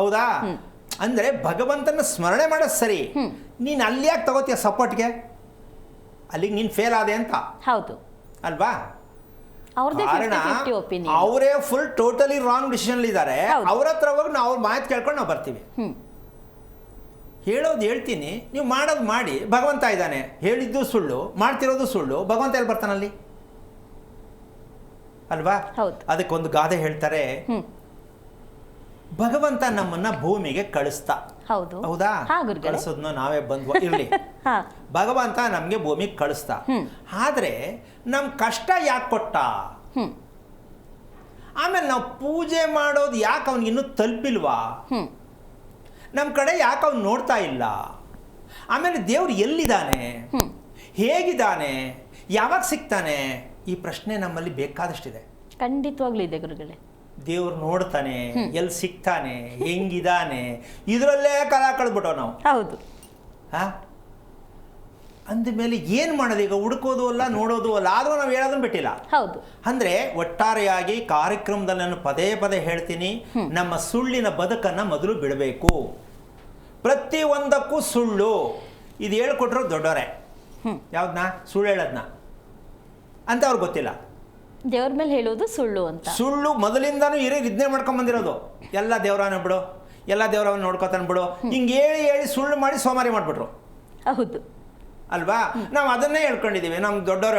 [SPEAKER 2] ಹೌದಾ? ಅಂದ್ರೆ ಭಗವಂತನ ಸ್ಮರಣೆ ಮಾಡೋದು ಸರಿ, ನೀನು ಅಲ್ಲಿ ಯಾಕೆ ತಗೋತೀಯ ಸಪೋರ್ಟ್ಗೆ? ಅಲ್ಲಿಗೆ ನೀನು ಫೇಲ್ ಆದೆ ಅಂತ.
[SPEAKER 1] ಹೌದು
[SPEAKER 2] ಅಲ್ವಾ?
[SPEAKER 1] ಕಾರಣ
[SPEAKER 2] ಅವರೇ ಫುಲ್ ಟೋಟಲಿ ರಾಂಗ್ ಡಿಸಿಷನ್ ಇದ್ದಾರೆ. ಅವ್ರ ಹತ್ರ ಹೋಗಿ ನಾವು ಅವ್ರ ಮಾತು ಕೇಳ್ಕೊಂಡು ನಾವು ಬರ್ತೀವಿ. ಹೇಳೋದು ಹೇಳ್ತೀನಿ, ನೀವು ಮಾಡೋದು ಮಾಡಿ. ಭಗವಂತ ಇದ್ದಾನೆ, ಹೇಳಿದ್ದು ಸುಳ್ಳು, ಮಾಡ್ತಿರೋದು ಸುಳ್ಳು, ಭಗವಂತ ಎಲ್ಲಿ ಬರ್ತಾನಲ್ಲಿ? ಅಲ್ವಾ? ಅದಕ್ಕೊಂದು ಗಾದೆ ಹೇಳ್ತಾರೆ, ಭಗವಂತ ನಮ್ಮನ್ನ ಭೂಮಿಗೆ ಕಳಿಸ್ತಾ. ಹೌದಾ? ಕಳಿಸೋದ್ನ ನಾವೇ ಬಂದ್ವ ಇರ್ಲಿ, ಭಗವಂತ ನಮ್ಗೆ ಭೂಮಿಗೆ ಕಳಿಸ್ತಾ. ಆದ್ರೆ ನಮ್ ಕಷ್ಟ ಯಾಕೆ ಕೊಟ್ಟ? ಆಮೇಲೆ ನಾವು ಪೂಜೆ ಮಾಡೋದು ಯಾಕೆ ಅವನಿಗೆ ಇನ್ನೂ ತಲುಪಿಲ್ವಾ? ನಮ್ಮ ಕಡೆ ಯಾಕೆ ಅವ್ನು ನೋಡ್ತಾ ಇಲ್ಲ? ಆಮೇಲೆ ದೇವ್ರು ಎಲ್ಲಿದ್ದಾನೆ, ಹೇಗಿದ್ದಾನೆ, ಯಾವಾಗ ಸಿಗ್ತಾನೆ? ಈ ಪ್ರಶ್ನೆ ನಮ್ಮಲ್ಲಿ ಬೇಕಾದಷ್ಟಿದೆ.
[SPEAKER 1] ಖಂಡಿತವಾಗ್ಲೂ ಇದೆ ಗುರುಗಳೇ.
[SPEAKER 2] ದೇವ್ರು ನೋಡ್ತಾನೆ, ಎಲ್ಲಿ ಸಿಗ್ತಾನೆ, ಹೆಂಗಿದಾನೆ, ಇದರಲ್ಲೇ ಕಾಲ ಕಳೆದ್ಬಿಟ್ಟವ್ ನಾವು.
[SPEAKER 1] ಹೌದು.
[SPEAKER 2] ಅಂದಮೇಲೆ ಏನು ಮಾಡೋದು ಈಗ? ಹುಡುಕೋದು ಅಲ್ಲ, ನೋಡೋದು ಅಲ್ಲ, ಆದರೂ ನಾವು ಹೇಳೋದನ್ನು ಬಿಟ್ಟಿಲ್ಲ.
[SPEAKER 1] ಹೌದು.
[SPEAKER 2] ಅಂದ್ರೆ ಒಟ್ಟಾರೆಯಾಗಿ ಕಾರ್ಯಕ್ರಮದಲ್ಲಿ ನಾನು ಪದೇ ಪದೇ ಹೇಳ್ತೀನಿ, ನಮ್ಮ ಸುಳ್ಳಿನ ಬದುಕನ್ನು ಮೊದಲು ಬಿಡಬೇಕು. ಪ್ರತಿ ಒಂದಕ್ಕೂ ಸುಳ್ಳು ಇದು ಹೇಳ್ಕೊಟ್ರು ದೊಡ್ಡವರೇ. ಯಾವ್ದನ್ನ ಸುಳ್ಳು ಹೇಳೋದನ್ನ ಅಂತ ಅವ್ರಿಗೆ ಗೊತ್ತಿಲ್ಲ.
[SPEAKER 1] ದೇವ್ರ ಮೇಲೆ ಹೇಳೋದು ಸುಳ್ಳು ಅಂತ.
[SPEAKER 2] ಸುಳ್ಳು ಮೊದಲಿಂದಾನು ಇದನ್ನೇ ಮಾಡ್ಕೊಂಡ್ ಬಂದಿರೋದು. ಎಲ್ಲ ದೇವ್ರನ್ನ ಬಿಡು, ಎಲ್ಲ ದೇವ್ರನ್ನ ನೋಡ್ಕೊತಾನೆ ಬಿಡು, ಹಿಂಗೆ ಹೇಳಿ ಹೇಳಿ ಸುಳ್ಳು ಮಾಡಿ ಸೋಮಾರಿ ಮಾಡಿಬಿಟ್ರು.
[SPEAKER 1] ಹೌದು
[SPEAKER 2] ಅಲ್ವಾ? ನಾವು ಅದನ್ನೇ ಹೇಳ್ಕೊಂಡಿದ್ದೀವಿ, ನಮ್ಮ ದೊಡ್ಡವ್ರು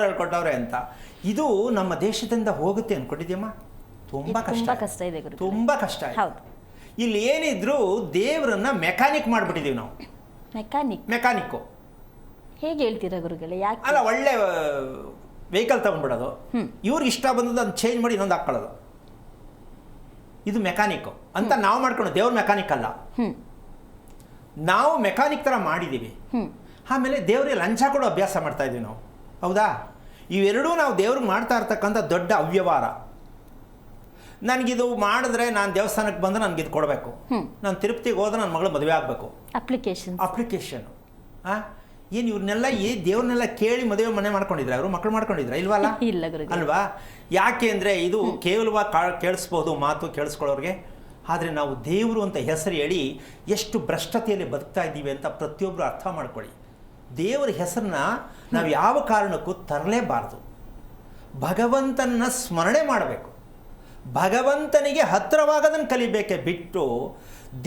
[SPEAKER 2] ಹೇಳ್ಕೊಟ್ಟವ್ರೆ ಅಂತ. ಇದು ನಮ್ಮ ದೇಶದಿಂದ ಹೋಗುತ್ತೆ ಅನ್ಕೊಂಡಿದ್ಯಮ್ಮ? ತುಂಬ ಕಷ್ಟ
[SPEAKER 1] ಇದೆ ಗುರು,
[SPEAKER 2] ತುಂಬ ಕಷ್ಟ.
[SPEAKER 1] ಹೌದು.
[SPEAKER 2] ಇಲ್ಲಿ ಏನಿದ್ರು ದೇವರನ್ನ ಮೆಕ್ಯಾನಿಕ್ ಮಾಡಿಬಿಟ್ಟಿದ್ದೀವಿ ನಾವು. ಮೆಕ್ಯಾನಿಕ್ಕು
[SPEAKER 1] ಹೇಗೆ ಹೇಳ್ತೀರಾ ಗುರುಗಳೇ? ಯಾಕೆ?
[SPEAKER 2] ಅಲ್ಲ, ಒಳ್ಳೆ ವೆಹಿಕಲ್ ತಗೊಂಡ್ಬಿಡೋದು, ಇವ್ರಿಗೆ ಇಷ್ಟ ಬಂದದ್ದು ಅದನ್ನ ಚೇಂಜ್ ಮಾಡಿ ಇನ್ನೊಂದು ಹಾಕ್ಕೊಳ್ಳೋದು, ಇದು ಮೆಕ್ಯಾನಿಕ್ಕು ಅಂತ ನಾವು ಮಾಡ್ಕೊಂಡು. ದೇವ್ರ ಮೆಕ್ಯಾನಿಕ್ ಅಲ್ಲ, ನಾವು ಮೆಕ್ಯಾನಿಕ್ ಥರ ಮಾಡಿದ್ದೀವಿ. ಆಮೇಲೆ ದೇವ್ರಿಗೆ ಲಂಚ ಕೊಡೋ ಅಭ್ಯಾಸ ಮಾಡ್ತಾ ಇದ್ದೀವಿ ನಾವು. ಹೌದಾ? ಇವೆರಡೂ ನಾವು ದೇವ್ರಿಗೆ ಮಾಡ್ತಾ ಇರ್ತಕ್ಕಂಥ ದೊಡ್ಡ ಅವ್ಯವಹಾರ. ನನಗಿದು ಮಾಡಿದ್ರೆ, ನಾನು ದೇವಸ್ಥಾನಕ್ಕೆ ಬಂದರೆ ನನಗಿದು ಕೊಡಬೇಕು, ನಾನು ತಿರುಪತಿಗೆ ಹೋದ್ರೆ ನನ್ನ ಮಗಳು ಮದುವೆ ಆಗಬೇಕು, ಅಪ್ಲಿಕೇಶನ್. ಏನು ಇವ್ರನ್ನೆಲ್ಲ ದೇವ್ರನ್ನೆಲ್ಲ ಕೇಳಿ ಮದುವೆ ಮನೆ ಮಾಡ್ಕೊಂಡಿದ್ರೆ, ಅವರು ಮಕ್ಕಳು ಮಾಡ್ಕೊಂಡಿದ್ರ? ಇಲ್ವಲ್ಲ,
[SPEAKER 1] ಇಲ್ಲ
[SPEAKER 2] ಅಲ್ವಾ? ಯಾಕೆ ಅಂದರೆ ಇದು ಕೇವಲವಾಗಿ ಕೇಳಿಸ್ಬೋದು, ಮಾತು ಕೇಳಿಸ್ಕೊಳ್ಳೋರಿಗೆ. ಆದರೆ ನಾವು ದೇವರು ಅಂತ ಹೆಸರು ಹೇಳಿ ಎಷ್ಟು ಭ್ರಷ್ಟತೆಯಲ್ಲಿ ಬದುಕ್ತಾ ಇದ್ದೀವಿ ಅಂತ ಪ್ರತಿಯೊಬ್ಬರು ಅರ್ಥ ಮಾಡ್ಕೊಳ್ಳಿ. ದೇವರ ಹೆಸರನ್ನ ನಾವು ಯಾವ ಕಾರಣಕ್ಕೂ ತರಲೇಬಾರ್ದು. ಭಗವಂತನ ಸ್ಮರಣೆ ಮಾಡಬೇಕು, ಭಗವಂತನಿಗೆ ಹತ್ತಿರವಾಗೋದನ್ನು ಕಲಿಬೇಕೆ ಬಿಟ್ಟು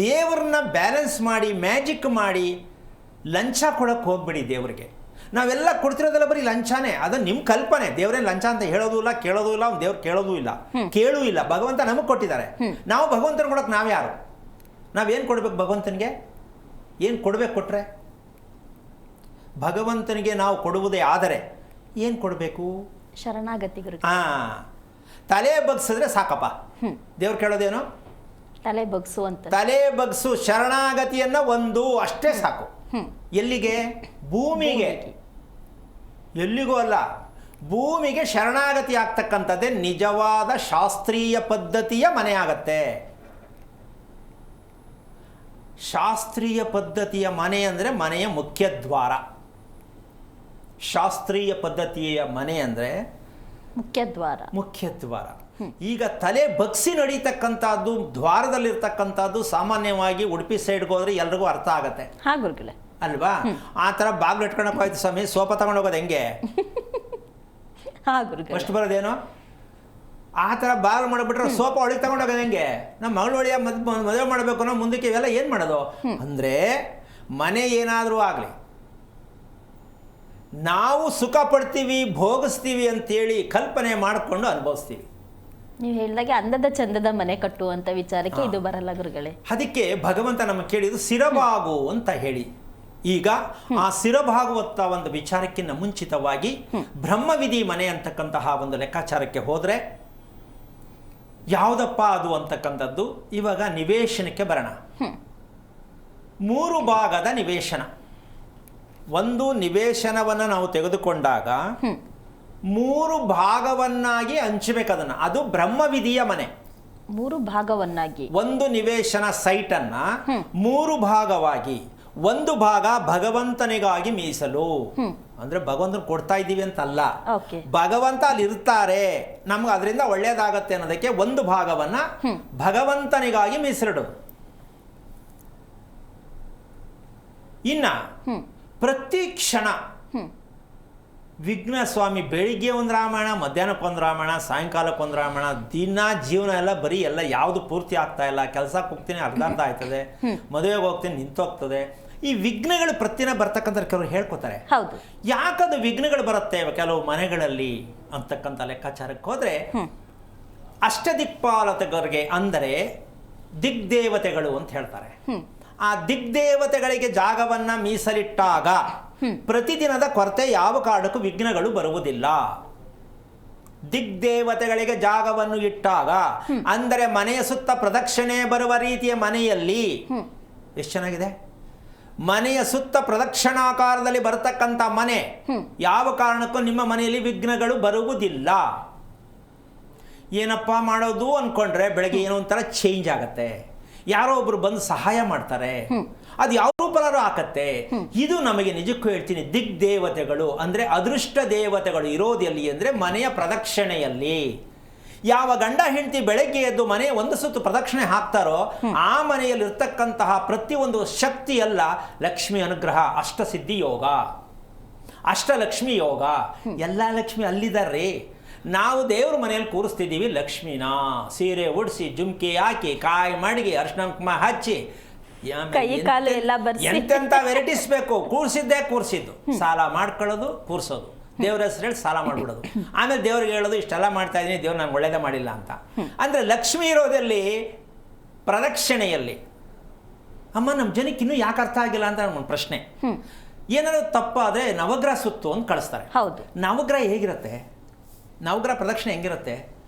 [SPEAKER 2] ದೇವ್ರನ್ನ ಬ್ಯಾಲೆನ್ಸ್ ಮಾಡಿ ಮ್ಯಾಜಿಕ್ ಮಾಡಿ ಲಂಚ ಕೊಡೋಕ್ಕೆ ಹೋಗ್ಬಿಡಿ ದೇವರಿಗೆ. ನಾವೆಲ್ಲ ಕೊಡ್ತಿರೋದೆಲ್ಲ ಬರೀ ಲಂಚಾನೇ. ಅದು ನಿಮ್ಮ ಕಲ್ಪನೆ. ದೇವರೇ ಲಂಚ ಅಂತ ಹೇಳೋದು ಇಲ್ಲ, ಕೇಳೋದು ಇಲ್ಲ, ಅವ್ನು ದೇವ್ರು ಕೇಳೋದು ಇಲ್ಲ, ಕೇಳೂ ಇಲ್ಲ. ಭಗವಂತ ನಮಗೆ ಕೊಟ್ಟಿದ್ದಾರೆ. ನಾವು ಭಗವಂತನ ಕೊಡೋಕೆ ನಾವ್ಯಾರು? ನಾವೇನು ಕೊಡ್ಬೇಕು ಭಗವಂತನಿಗೆ? ಏನು ಕೊಡ್ಬೇಕು? ಕೊಟ್ರೆ ಭಗವಂತನಿಗೆ ನಾವು ಕೊಡುವುದೇ ಆದರೆ ಏನು ಕೊಡಬೇಕು?
[SPEAKER 1] ಶರಣಾಗತಿ ಗುರು.
[SPEAKER 2] ತಲೆ ಬಗ್ಸಿದ್ರೆ ಸಾಕಪ್ಪ. ದೇವ್ರು ಕೇಳೋದೇನು?
[SPEAKER 1] ತಲೆ ಬಗ್ಸು ಅಂತ.
[SPEAKER 2] ತಲೆ ಬಗ್ಸು, ಶರಣಾಗತಿಯನ್ನ ಒಂದು ಅಷ್ಟೇ ಸಾಕು. ಎಲ್ಲಿಗೆ? ಭೂಮಿಗೆ. ಎಲ್ಲಿಗೂ ಅಲ್ಲ, ಭೂಮಿಗೆ ಶರಣಾಗತಿ ಆಗ್ತಕ್ಕಂಥದ್ದೇ ನಿಜವಾದ ಶಾಸ್ತ್ರೀಯ ಪದ್ಧತಿಯ ಮನೆ ಆಗತ್ತೆ. ಶಾಸ್ತ್ರೀಯ ಪದ್ಧತಿಯ ಮನೆ ಅಂದರೆ ಮನೆಯ ಮುಖ್ಯ ದ್ವಾರ. ಶಾಸ್ತ್ರೀಯ ಪದ್ಧತಿಯ ಮನೆ ಅಂದರೆ ಮುಖ್ಯ ದ್ವಾರ. ಈಗ ತಲೆ ಬಗ್ಸಿ ನಡೀತಕ್ಕಂಥದ್ದು, ದ್ವಾರದಲ್ಲಿರ್ತಕ್ಕಂಥದ್ದು ಸಾಮಾನ್ಯವಾಗಿ ಉಡುಪಿ ಸೈಡ್ಗೆ ಹೋದ್ರೆ ಎಲ್ರಿಗೂ ಅರ್ಥ ಆಗತ್ತೆ ಅಲ್ವಾ? ಆ ಥರ ಬಾಗ್ಲು ಇಟ್ಕೊಳಕ್ ಹೋಯ್ತು ಸ್ವಾಮಿ, ಸೋಫಾ ತಗೊಂಡು ಹೋಗೋದು ಹೆಂಗೆ? ಫಸ್ಟ್ ಬರೋದೇನು? ಆ ಥರ ಬಾಗ್ಲು ಮಾಡಿಬಿಟ್ರೆ ಸೋಫಾ ಒಳಗೆ ತಗೊಂಡು ಹೋಗೋದು ಹೆಂಗೆ? ನಮ್ಮ ಮಗಳು ಒಳಿಯ ಮದುವೆ ಮಾಡಬೇಕು ಅನ್ನೋ ಮುಂದಕ್ಕೆ ಇವೆಲ್ಲ ಏನು ಮಾಡೋದು ಅಂದರೆ, ಮನೆ ಏನಾದರೂ ಆಗಲಿ ನಾವು ಸುಖ ಪಡ್ತೀವಿ, ಭೋಗಿಸ್ತೀವಿ ಅಂತೇಳಿ ಕಲ್ಪನೆ ಮಾಡಿಕೊಂಡು ಅನುಭವಿಸ್ತೀವಿ.
[SPEAKER 1] ನೀವು ಹೇಳಿದಾಗೆ ಅಂದದ ಚಂದದ ಮನೆ ಕಟ್ಟುವಂಥ ವಿಚಾರಕ್ಕೆ ಇದು ಬರಲ್ಲ ಗುರುಗಳೇ.
[SPEAKER 2] ಅದಕ್ಕೆ ಭಗವಂತ ನಮಗೆ ಕೇಳಿದ್ದು ಸಿರಬಾಗು ಅಂತ ಹೇಳಿ. ಈಗ ಆ ಸಿರಬಾಗುವಂಥ ಒಂದು ವಿಚಾರಕ್ಕಿಂತ ಮುಂಚಿತವಾಗಿ ಬ್ರಹ್ಮವಿಧಿ ಮನೆ ಅಂತಕ್ಕಂತಹ ಒಂದು ಲೆಕ್ಕಾಚಾರಕ್ಕೆ ಹೋದರೆ ಯಾವುದಪ್ಪ ಅದು ಅಂತಕ್ಕಂಥದ್ದು. ಇವಾಗ ನಿವೇಶನಕ್ಕೆ ಬರೋಣ. 3 ಭಾಗದ ನಿವೇಶನ. ಒಂದು ನಿವೇಶನವನ್ನು ನಾವು ತೆಗೆದುಕೊಂಡಾಗ 3 ಭಾಗವನ್ನಾಗಿ ಹಂಚಬೇಕು ಅದನ್ನು. ಅದು ಬ್ರಹ್ಮವಿಧಿಯ ಮನೆ.
[SPEAKER 1] 3 ಭಾಗವನ್ನಾಗಿ
[SPEAKER 2] ಒಂದು ನಿವೇಶನ ಸೈಟನ್ನ 3 ಭಾಗವಾಗಿ, ಒಂದು ಭಾಗ ಭಗವಂತನಿಗಾಗಿ ಮೀಸಲು. ಅಂದ್ರೆ ಭಗವಂತನ ಕೊಡ್ತಾ ಇದ್ದೀವಿ ಅಂತಲ್ಲ, ಭಗವಂತ ಅಲ್ಲಿ ಇರ್ತಾರೆ, ನಮ್ಗೆ ಅದರಿಂದ ಒಳ್ಳೇದಾಗತ್ತೆ ಅನ್ನೋದಕ್ಕೆ ಒಂದು ಭಾಗವನ್ನ ಭಗವಂತನಿಗಾಗಿ ಮೀಸಲಿಡೋದು. ಇನ್ನ ಪ್ರತಿ ಕ್ಷಣ ವಿಘ್ನ ಸ್ವಾಮಿ ಬೆಳಿಗ್ಗೆ ಒಂದು ರಾಮಾಯಣ, ಮಧ್ಯಾಹ್ನಕ್ಕೊಂದು ರಾಮಾಯಣ, ಸಾಯಂಕಾಲಕ್ಕೊಂದು ರಾಮಾಯಣ, ದಿನ ಜೀವನ ಎಲ್ಲ ಬರೀ ಎಲ್ಲ ಯಾವುದು ಪೂರ್ತಿ ಆಗ್ತಾ ಇಲ್ಲ. ಕೆಲಸಕ್ಕೆ ಹೋಗ್ತೀನಿ ಅರ್ಧ ಆಯ್ತದೆ, ಮದುವೆಗೆ ಹೋಗ್ತೀನಿ ನಿಂತೋಗ್ತದೆ. ಈ ವಿಘ್ನಗಳು ಪ್ರತಿನ ಬರ್ತಕ್ಕಂಥ ಕೆಲವರು ಹೇಳ್ಕೊತಾರೆ. ಯಾಕದು ವಿಘ್ನಗಳು ಬರುತ್ತೆ ಕೆಲವು ಮನೆಗಳಲ್ಲಿ ಅಂತಕ್ಕಂಥ ಲೆಕ್ಕಾಚಾರಕ್ಕೆ ಹೋದ್ರೆ, ಅಷ್ಟದಿಕ್ಪಾಲಕರಿಗೆ ಅಂದರೆ ದಿಗ್ದೇವತೆಗಳು ಅಂತ ಹೇಳ್ತಾರೆ. ಆ ದಿಗ್ದೇವತೆಗಳಿಗೆ ಜಾಗವನ್ನ ಮೀಸಲಿಟ್ಟಾಗ ಪ್ರತಿದಿನದ ಕೊರತೆ ಯಾವ ಕಾರಣಕ್ಕೂ ವಿಘ್ನಗಳು ಬರುವುದಿಲ್ಲ. ದಿಗ್ದೇವತೆಗಳಿಗೆ ಜಾಗವನ್ನು ಇಟ್ಟಾಗ ಅಂದರೆ ಮನೆಯ ಸುತ್ತ ಪ್ರದಕ್ಷಿಣೆ ಬರುವ ರೀತಿಯ ಮನೆಯಲ್ಲಿ, ಎಷ್ಟು ಚೆನ್ನಾಗಿದೆ, ಮನೆಯ ಸುತ್ತ ಪ್ರದಕ್ಷಿಣಾಕಾರದಲ್ಲಿ ಬರತಕ್ಕಂಥ ಮನೆ, ಯಾವ ಕಾರಣಕ್ಕೂ ನಿಮ್ಮ ಮನೆಯಲ್ಲಿ ವಿಘ್ನಗಳು ಬರುವುದಿಲ್ಲ. ಏನಪ್ಪ ಮಾಡೋದು ಅನ್ಕೊಂಡ್ರೆ ಬೆಳಗ್ಗೆ ಏನೋ ಒಂಥರ ಚೇಂಜ್ ಆಗತ್ತೆ, ಯಾರೋ ಒಬ್ರು ಬಂದು ಸಹಾಯ ಮಾಡ್ತಾರೆ, ಅದು ಯಾವ ರೂಪಲಾರು ಆಕತ್ತೆ. ಇದು ನಮಗೆ ನಿಜಕ್ಕೂ ಹೇಳ್ತೀನಿ, ದಿಗ್ದೇವತೆಗಳು ಅಂದ್ರೆ ಅದೃಷ್ಟ ದೇವತೆಗಳು ಇರೋದು ಎಲ್ಲಿ ಅಂದ್ರೆ ಮನೆಯ ಪ್ರದಕ್ಷಿಣೆಯಲ್ಲಿ. ಯಾವ ಗಂಡ ಹೆಂಡತಿ ಬೆಳಗ್ಗೆ ಎದ್ದು ಮನೆ ಒಂದು ಸುತ್ತು ಪ್ರದಕ್ಷಿಣೆ ಹಾಕ್ತಾರೋ ಆ ಮನೆಯಲ್ಲಿ ಇರ್ತಕ್ಕಂತಹ ಪ್ರತಿಯೊಂದು ಶಕ್ತಿ ಎಲ್ಲ ಲಕ್ಷ್ಮಿ ಅನುಗ್ರಹ, ಅಷ್ಟಸಿದ್ಧಿ ಯೋಗ. ಅಷ್ಟಲಕ್ಷ್ಮಿ ಯೋಗ. ಎಲ್ಲ ಲಕ್ಷ್ಮಿ ಅಲ್ಲಿದ್ದಾರೆ. ನಾವು ದೇವ್ರ ಮನೆಯಲ್ಲಿ ಕೂರಿಸ್ತಿದ್ದೀವಿ ಲಕ್ಷ್ಮಿನ. ಸೀರೆ ಉಡಿಸಿ, ಜುಮ್ಕಿ ಹಾಕಿ, ಕಾಯಿ ಮಡಿಗೆ, ಅರ್ಶಿನ ಕುಂಕುಮ ಹಚ್ಚಿ,
[SPEAKER 1] ಕೈ ಕಾಲು ಎಲ್ಲ ಬರ್ಸಿ
[SPEAKER 2] ಎಂತೆಂಥ ವೆರೈಟೀಸ್ ಬೇಕು. ಕೂರಿಸಿದ್ದು ಸಾಲ ಮಾಡ್ಕೊಳ್ಳೋದು, ಕೂರಿಸೋದು, ದೇವ್ರ ಹೆಸರು ಹೇಳಿ ಸಾಲ ಮಾಡ್ಬಿಡೋದು. ಆಮೇಲೆ ದೇವ್ರಿಗೆ ಹೇಳೋದು ಇಷ್ಟೆಲ್ಲ ಮಾಡ್ತಾ ಇದ್ದೀನಿ, ದೇವ್ರು ನಾನು ಒಳ್ಳೇದೇ ಮಾಡಿಲ್ಲ ಅಂತ. ಅಂದರೆ ಲಕ್ಷ್ಮಿ ಇರೋದಲ್ಲಿ ಪ್ರದಕ್ಷಿಣೆಯಲ್ಲಿ. ಅಮ್ಮ, ನಮ್ಮ ಜನಕ್ಕೆ ಇನ್ನೂ ಯಾಕೆ ಅರ್ಥ ಆಗಿಲ್ಲ ಅಂತ ನನ್ನ ಪ್ರಶ್ನೆ. ಏನಾದ್ರು ತಪ್ಪಾದರೆ ನವಗ್ರಹ ಸುತ್ತು ಅಂತ ಕಳಿಸ್ತಾರೆ.
[SPEAKER 1] ಹೌದು.
[SPEAKER 2] ನವಗ್ರಹ ಹೇಗಿರುತ್ತೆ? ನವಗ್ರಹ ಪ್ರದಕ್ಷಿಣೆ ಹೆಂಗಿರುತ್ತೆ?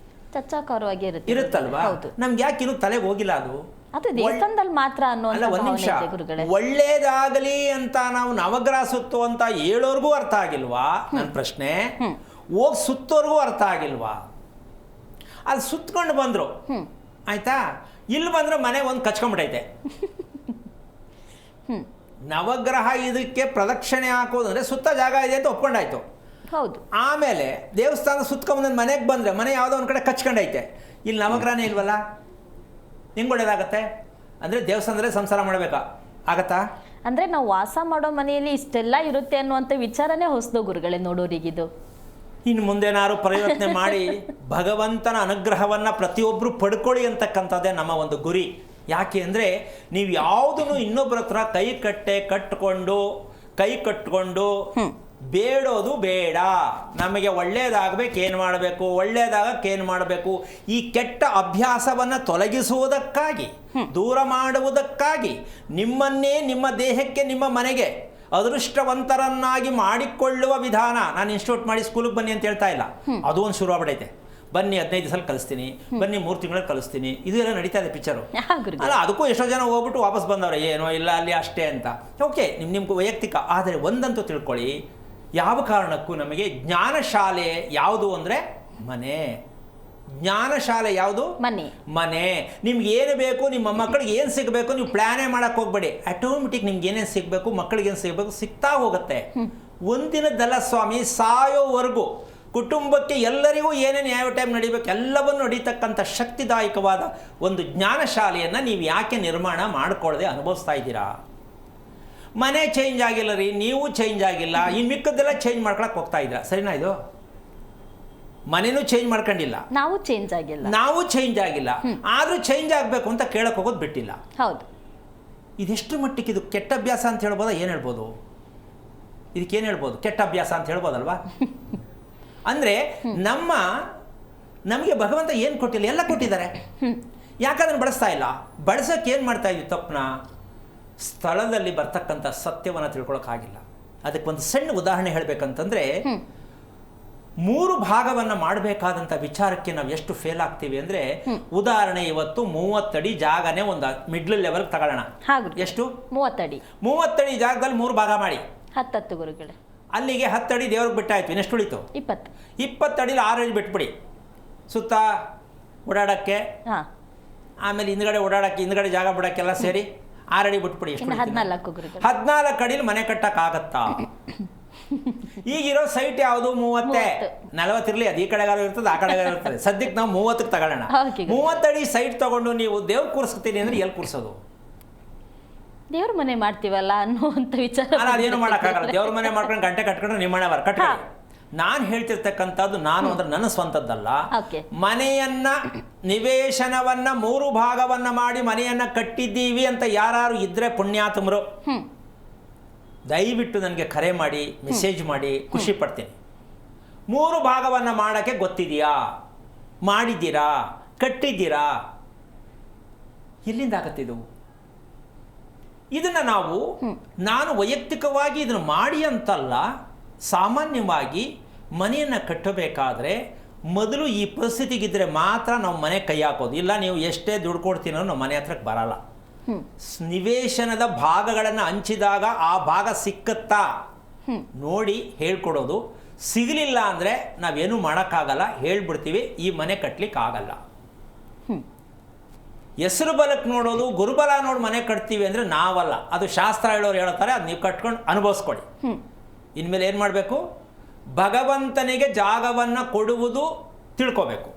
[SPEAKER 1] ಚಚ್ಚಾಕಾರವಾಗಿ
[SPEAKER 2] ಇರುತ್ತಲ್ವಾ? ನಮ್ಗೆ ಯಾಕೆ ಇನ್ನೂ ತಲೆಗೆ ಹೋಗಿಲ್ಲ ಅದು?
[SPEAKER 1] ಅದು ದೇವಸ್ಥಾನದಲ್ಲಿ ಮಾತ್ರ
[SPEAKER 2] ಅಲ್ಲ, ಒಂದು ನಿಮಿಷ. ಒಳ್ಳೇದಾಗಲಿ ಅಂತ ನಾವು ನವಗ್ರಹ ಸುತ್ತು ಅಂತ ಹೇಳೋರ್ಗೂ ಅರ್ಥ ಆಗಿಲ್ವಾ? ನನ್ನ ಪ್ರಶ್ನೆ. ಹೋಗಿ ಸುತ್ತೋರ್ಗೂ ಅರ್ಥ ಆಗಿಲ್ವಾ? ಅದು ಸುತ್ಕೊಂಡು ಬಂದ್ರು, ಆಯ್ತಾ? ಇಲ್ಲಿ ಬಂದ್ರೆ ಮನೆ ಒಂದು ಕಚ್ಕೊಂಡ್ಬಿಟ್ಟೈತೆ. ನವಗ್ರಹ ಇದಕ್ಕೆ ಪ್ರದಕ್ಷಿಣೆ ಹಾಕೋದು ಅಂದ್ರೆ ಸುತ್ತ ಜಾಗ ಇದೆ ಅಂತ ಒಪ್ಕೊಂಡಾಯ್ತು.
[SPEAKER 1] ಹೌದು.
[SPEAKER 2] ಆಮೇಲೆ ದೇವಸ್ಥಾನ ಸುತ್ಕೊಂಡ್ ಮನೆಗೆ ಬಂದ್ರೆ ಮನೆ ಯಾವುದೋ ಒಂದು ಕಡೆ ಕಚ್ಕೊಂಡೈತೆ. ಇಲ್ಲಿ ನವಗ್ರಹನೇ ಇಲ್ವಲ್ಲ, ಹೆಂಗ್ ಒಳ್ಳೇದಾಗತ್ತೆ? ಅಂದ್ರೆ ದೇವಸ್ಥಾನದಲ್ಲೇ ಸಂಸಾರ ಮಾಡ್ಬೇಕಾ? ಆಗತ್ತಾ?
[SPEAKER 1] ಅಂದ್ರೆ ನಾವು ವಾಸ ಮಾಡೋ ಮನೆಯಲ್ಲಿ ಇಷ್ಟೆಲ್ಲ ಇರುತ್ತೆ ಅನ್ನುವಂಥ ವಿಚಾರನೇ ಹೊಸದು ಗುರುಗಳೇ ನೋಡೋರಿಗಿದು.
[SPEAKER 2] ಇನ್ನು ಮುಂದೇನಾದ್ರು ಪರಿವರ್ತನೆ ಮಾಡಿ ಭಗವಂತನ ಅನುಗ್ರಹವನ್ನ ಪ್ರತಿಯೊಬ್ಬರು ಪಡ್ಕೊಳ್ಳಿ ಅಂತಕ್ಕಂಥದ್ದೇ ನಮ್ಮ ಒಂದು ಗುರಿ. ಯಾಕೆ ಅಂದರೆ, ನೀವು ಯಾವುದನ್ನು ಇನ್ನೊಬ್ಬರ ಹತ್ರ ಕೈ ಕಟ್ಕೊಂಡು ಬೇಡೋದು ಬೇಡ. ನಮಗೆ ಒಳ್ಳೇದಾಗಬೇಕು, ಏನು ಮಾಡಬೇಕು, ಒಳ್ಳೇದಾಗಕ್ಕೆ ಏನು ಮಾಡಬೇಕು, ಈ ಕೆಟ್ಟ ಅಭ್ಯಾಸವನ್ನು ತೊಲಗಿಸುವುದಕ್ಕಾಗಿ, ದೂರ ಮಾಡುವುದಕ್ಕಾಗಿ, ನಿಮ್ಮನ್ನೇ ನಿಮ್ಮ ದೇಹಕ್ಕೆ, ನಿಮ್ಮ ಮನೆಗೆ ಅದೃಷ್ಟವಂತರನ್ನಾಗಿ ಮಾಡಿಕೊಳ್ಳುವ ವಿಧಾನ. ನಾನು ಇನ್ಸ್ಟಿಟ್ಯೂಟ್ ಮಾಡಿ ಸ್ಕೂಲಿಗೆ ಬನ್ನಿ ಅಂತ ಹೇಳ್ತಾ ಇಲ್ಲ, ಅದು ಒಂದು ಶುರು ಆಗ್ಬಿಡೈತೆ. ಬನ್ನಿ 15 ದಿವಸ ಕಲಿಸ್ತೀನಿ, ಬನ್ನಿ 3 ತಿಂಗಳಲ್ಲಿ ಕಲಿಸ್ತೀನಿ, ಇದು ಎಲ್ಲ ನಡೀತಾ ಇದೆ ಪಿಕ್ಚರು. ಅಲ್ಲ, ಅದಕ್ಕೂ ಎಷ್ಟೋ ಜನ ಹೋಗ್ಬಿಟ್ಟು ವಾಪಸ್ ಬಂದವ್ರೆ, ಏನೋ ಇಲ್ಲ ಅಲ್ಲಿ ಅಷ್ಟೇ ಅಂತ. ಓಕೆ, ನಿಮ್ಗೆ ವೈಯಕ್ತಿಕ. ಆದರೆ ಒಂದಂತೂ ತಿಳ್ಕೊಳ್ಳಿ, ಯಾವ ಕಾರಣಕ್ಕೂ ನಮಗೆ ಜ್ಞಾನಶಾಲೆ ಯಾವುದು ಅಂದರೆ ಮನೆ. ಜ್ಞಾನಶಾಲೆ ಯಾವುದು? ಮನೆ. ನಿಮ್ಗೆ ಏನು ಬೇಕು, ನಿಮ್ಮ ಮಕ್ಕಳಿಗೆ ಏನು ಸಿಗಬೇಕು, ನೀವು ಪ್ಲಾನೇ ಮಾಡಕ್ಕೆ ಹೋಗ್ಬೇಡಿ. ಆಟೋಮೆಟಿಕ್ ನಿಮ್ಗೆ ಏನೇನು ಸಿಗಬೇಕು, ಮಕ್ಕಳಿಗೆ ಏನು ಸಿಗಬೇಕು, ಸಿಗ್ತಾ ಹೋಗುತ್ತೆ. ಒಂದಿನದ್ದಲ್ಲ ಸ್ವಾಮಿ, ಸಾಯೋವರೆಗೂ ಕುಟುಂಬಕ್ಕೆ ಎಲ್ಲರಿಗೂ ಏನೇನು ಯಾವ ಟೈಮ್ ನಡಿಬೇಕು ಎಲ್ಲವನ್ನು ನಡೀತಕ್ಕಂಥ ಶಕ್ತಿದಾಯಕವಾದ ಒಂದು ಜ್ಞಾನಶಾಲೆಯನ್ನು ನೀವು ಯಾಕೆ ನಿರ್ಮಾಣ ಮಾಡಿಕೊಳ್ಳದೆ ಅನುಭವಿಸ್ತಾ ಇದ್ದೀರಾ? ಮನೆ ಚೇಂಜ್ ಆಗಿಲ್ಲ ರೀ, ನೀವು ಚೇಂಜ್ ಆಗಿಲ್ಲ, ಇನ್ನು ಮಿಕ್ಕದ್ದೆಲ್ಲ ಚೇಂಜ್ ಮಾಡ್ಕೊಳಕ್ಕೆ ಹೋಗ್ತಾ ಇದ್ದೀರಾ. ಸರಿನಾ? ಇದು ಮನೆನೂ ಚೇಂಜ್ ಮಾಡ್ಕೊಂಡಿಲ್ಲ, ನಾವು ಚೇಂಜ್ ಆಗಿಲ್ಲ. ಆದರೂ ಚೇಂಜ್ ಆಗಬೇಕು ಅಂತ ಕೇಳಕ್ಕೆ ಹೋಗೋದು ಬಿಟ್ಟಿಲ್ಲ.
[SPEAKER 1] ಹೌದು.
[SPEAKER 2] ಇದೆಷ್ಟು ಮಟ್ಟಿಗೆ ಇದು ಕೆಟ್ಟ ಅಭ್ಯಾಸ ಅಂತ ಹೇಳ್ಬೋದಾ? ಏನು ಹೇಳ್ಬೋದು ಇದಕ್ಕೇನು ಹೇಳ್ಬೋದು? ಕೆಟ್ಟ ಅಭ್ಯಾಸ ಅಂತ ಹೇಳ್ಬೋದಲ್ವಾ? ಅಂದರೆ ನಮಗೆ ಭಗವಂತ ಏನು ಕೊಟ್ಟಿಲ್ಲ, ಎಲ್ಲ ಕೊಟ್ಟಿದ್ದಾರೆ. ಯಾಕಂದ್ರೆ ಬಳಸ್ತಾ ಇಲ್ಲ? ಬಳಸೋಕೆ ಏನು ಮಾಡ್ತಾ ಇದ್ವಿ ತಪ್ಪನ? ಸ್ಥಳದಲ್ಲಿ ಬರ್ತಕ್ಕಂಥ ಸತ್ಯವನ್ನು ತಿಳ್ಕೊಳಕ್ಕಾಗಿಲ್ಲ. ಅದಕ್ಕೆ ಒಂದು ಸಣ್ಣ ಉದಾಹರಣೆ ಹೇಳಬೇಕಂತಂದರೆ, 3 ಭಾಗವನ್ನು ಮಾಡಬೇಕಾದಂಥ ವಿಚಾರಕ್ಕೆ ನಾವು ಎಷ್ಟು ಫೇಲ್ ಆಗ್ತೀವಿ ಅಂದರೆ, ಉದಾಹರಣೆ ಇವತ್ತು 30 ಅಡಿ ಜಾಗನೇ ಒಂದು ಮಿಡ್ಲ್ ಲೆವೆಲ್ ತಗೊಳ್ಳೋಣ. ಎಷ್ಟು? 30 ಅಡಿ ಜಾಗದಲ್ಲಿ 3 ಭಾಗ ಮಾಡಿ
[SPEAKER 1] 10 ಗುರುಗಳೇ.
[SPEAKER 2] ಅಲ್ಲಿಗೆ 10 ಅಡಿ ದೇವ್ರಿಗೆ ಬಿಟ್ಟಾಯ್ತು. ಇನ್ನೆಷ್ಟು ಉಳಿತು? 20 ಅಡಿಲಿ 6 ಅಡಿ ಬಿಟ್ಬಿಡಿ ಸುತ್ತ ಓಡಾಡಕ್ಕೆ. ಆಮೇಲೆ ಹಿಂದ್ಗಡೆ ಜಾಗ ಬಿಡಕ್ಕೆಲ್ಲ ಸೇರಿ 6 ಅಡಿ ಬಿಟ್ಬಿಡಿ. ಎಷ್ಟು? 14 ಅಡಿಲಿ ಮನೆ ಕಟ್ಟಕ್ಕಾಗತ್ತಾ? ಈಗಿರೋ ಸೈಟ್ ಯಾವುದು? 40 ಇರಲಿ, ಅದು ಈ ಕಡೆಗಾರು ಇರ್ತದೆ, ಆ ಕಡೆಗಾರು ಇರ್ತದೆ. ಸದ್ಯಕ್ಕೆ ನಾವು 30ಕ್ಕೆ ತಗೊಳ್ಳೋಣ. 30 ಅಡಿ ಸೈಟ್ ತಗೊಂಡು ನೀವು ದೇವ್ರು ಕೂರಿಸ್ತೀನಿ ಅಂದ್ರೆ ಎಲ್ಲಿ ಕೂರಿಸೋದು?
[SPEAKER 1] ದೇವ್ರ ಮನೆ ಮಾಡ್ತೀವಲ್ಲ ಅನ್ನುವಂಥ ವಿಚಾರ.
[SPEAKER 2] ಅದೇನು ಮಾಡೋಕ್ಕಾಗಲ್ಲ. ದೇವ್ರ ಮನೆ ಮಾಡ್ಕೊಂಡು ಗಂಟೆ ಕಟ್ಕೊಂಡ್ರೆ ನಿಮ್ಮ ಮನೆ ಕಟ್ಕೊಳ್ಳಿ. ನಾನು ಹೇಳ್ತಿರ್ತಕ್ಕಂಥದ್ದು ನಾನು ಅಂದ್ರೆ ನನ್ನ ಸ್ವಂತದ್ದಲ್ಲ. ಮನೆಯನ್ನ ನಿವೇಶನವನ್ನ 3 ಭಾಗವನ್ನ ಮಾಡಿ ಮನೆಯನ್ನ ಕಟ್ಟಿದ್ದೀವಿ ಅಂತ ಯಾರು ಇದ್ರೆ ಪುಣ್ಯಾತ್ಮರು ದಯವಿಟ್ಟು ನನಗೆ ಕರೆ ಮಾಡಿ, ಮೆಸೇಜ್ ಮಾಡಿ, ಖುಷಿ ಪಡ್ತೀನಿ. 3 ಭಾಗವನ್ನ ಮಾಡೋಕ್ಕೆ ಗೊತ್ತಿದೆಯಾ? ಮಾಡಿದ್ದೀರಾ? ಕಟ್ಟಿದ್ದೀರಾ? ಎಲ್ಲಿಂದ ಆಗತ್ತಿದು? ಇದನ್ನು ನಾನು ವೈಯಕ್ತಿಕವಾಗಿ ಇದನ್ನು ಮಾಡಿ ಅಂತಲ್ಲ, ಸಾಮಾನ್ಯವಾಗಿ ಮನೆಯನ್ನು ಕಟ್ಟಬೇಕಾದ್ರೆ ಮೊದಲು ಈ ಪರಿಸ್ಥಿತಿಗಿದ್ರೆ ಮಾತ್ರ ನಾವು ಮನೆ ಕೈ ಹಾಕೋದು. ಇಲ್ಲ, ನೀವು ಎಷ್ಟೇ ದುಡ್ಡು ಕೊಡ್ತೀನೋ ನಾವು ಮನೆ ಹತ್ರಕ್ಕೆ ಬರಲ್ಲ. ನಿವೇಶನದ ಭಾಗಗಳನ್ನು ಹಂಚಿದಾಗ ಆ ಭಾಗ ಸಿಕ್ಕತ್ತಾ ನೋಡಿ ಹೇಳ್ಕೊಡೋದು. ಸಿಗಲಿಲ್ಲ ಅಂದರೆ ನಾವೇನು ಮಾಡೋಕ್ಕಾಗಲ್ಲ, ಹೇಳ್ಬಿಡ್ತೀವಿ, ಈ ಮನೆ ಕಟ್ಟಲಿಕ್ಕೆ ಆಗಲ್ಲ. ಹೆಸರು ಬಲಕ್ಕೆ ನೋಡೋದು, ಗುರುಬಲ ನೋಡಿ ಮನೆ ಕಟ್ತೀವಿ ಅಂದರೆ ನಾವಲ್ಲ, ಅದು ಶಾಸ್ತ್ರ ಹೇಳೋರು ಹೇಳ್ತಾರೆ. ಅದು ನೀವು ಕಟ್ಕೊಂಡು ಅನುಭವಿಸ್ಕೊಳ್ಳಿ. ಇನ್ಮೇಲೆ ಏನು ಮಾಡಬೇಕು? ಭಗವಂತನಿಗೆ ಜಾಗವನ್ನು ಕೊಡುವುದು ತಿಳ್ಕೋಬೇಕು.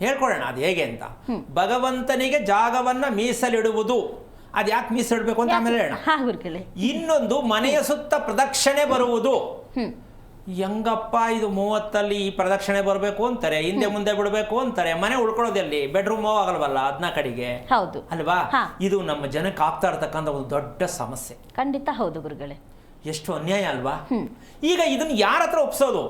[SPEAKER 2] ಹೇಳ್ಕೊಡೋಣ ಅದು ಹೇಗೆ ಅಂತ. ಭಗವಂತನಿಗೆ ಜಾಗವನ್ನು ಮೀಸಲಿಡುವುದು, ಅದು ಯಾಕೆ ಮೀಸಲಿಡಬೇಕು ಅಂತ ಆಮೇಲೆ ಹೇಳೋಣ. ಇನ್ನೊಂದು, ಮನೆಯ ಸುತ್ತ ಪ್ರದಕ್ಷಿಣೆ ಬರುವುದು. ಹೆಂಗಪ್ಪ ಇದು 30 ಈ ಪ್ರದಕ್ಷಿಣೆ ಬರಬೇಕು ಅಂತಾರೆ, ಹಿಂದೆ ಮುಂದೆ ಬಿಡಬೇಕು ಅಂತಾರೆ, ಮನೆ ಉಳ್ಕೊಳ್ಳೋದೆಲ್ಲಿ, ಬೆಡ್ರೂಮ್ ಆಗಲ್ವಲ್ಲ ಅದನ್ನ ಕಡೆಗೆ,
[SPEAKER 1] ಹೌದು
[SPEAKER 2] ಅಲ್ವಾ? ಇದು ನಮ್ಮ ಜನಕ್ಕೆ ಆಗ್ತಾ ಇರ್ತಕ್ಕಂಥ ಒಂದು ದೊಡ್ಡ ಸಮಸ್ಯೆ.
[SPEAKER 1] ಖಂಡಿತ ಹೌದು ಗುರುಗಳೇ.
[SPEAKER 2] ಎಷ್ಟು ಅನ್ಯಾಯ ಅಲ್ವಾ? ಈಗ ಇದನ್ನ ಯಾರ ಹತ್ರ ಒಪ್ಸೋದು?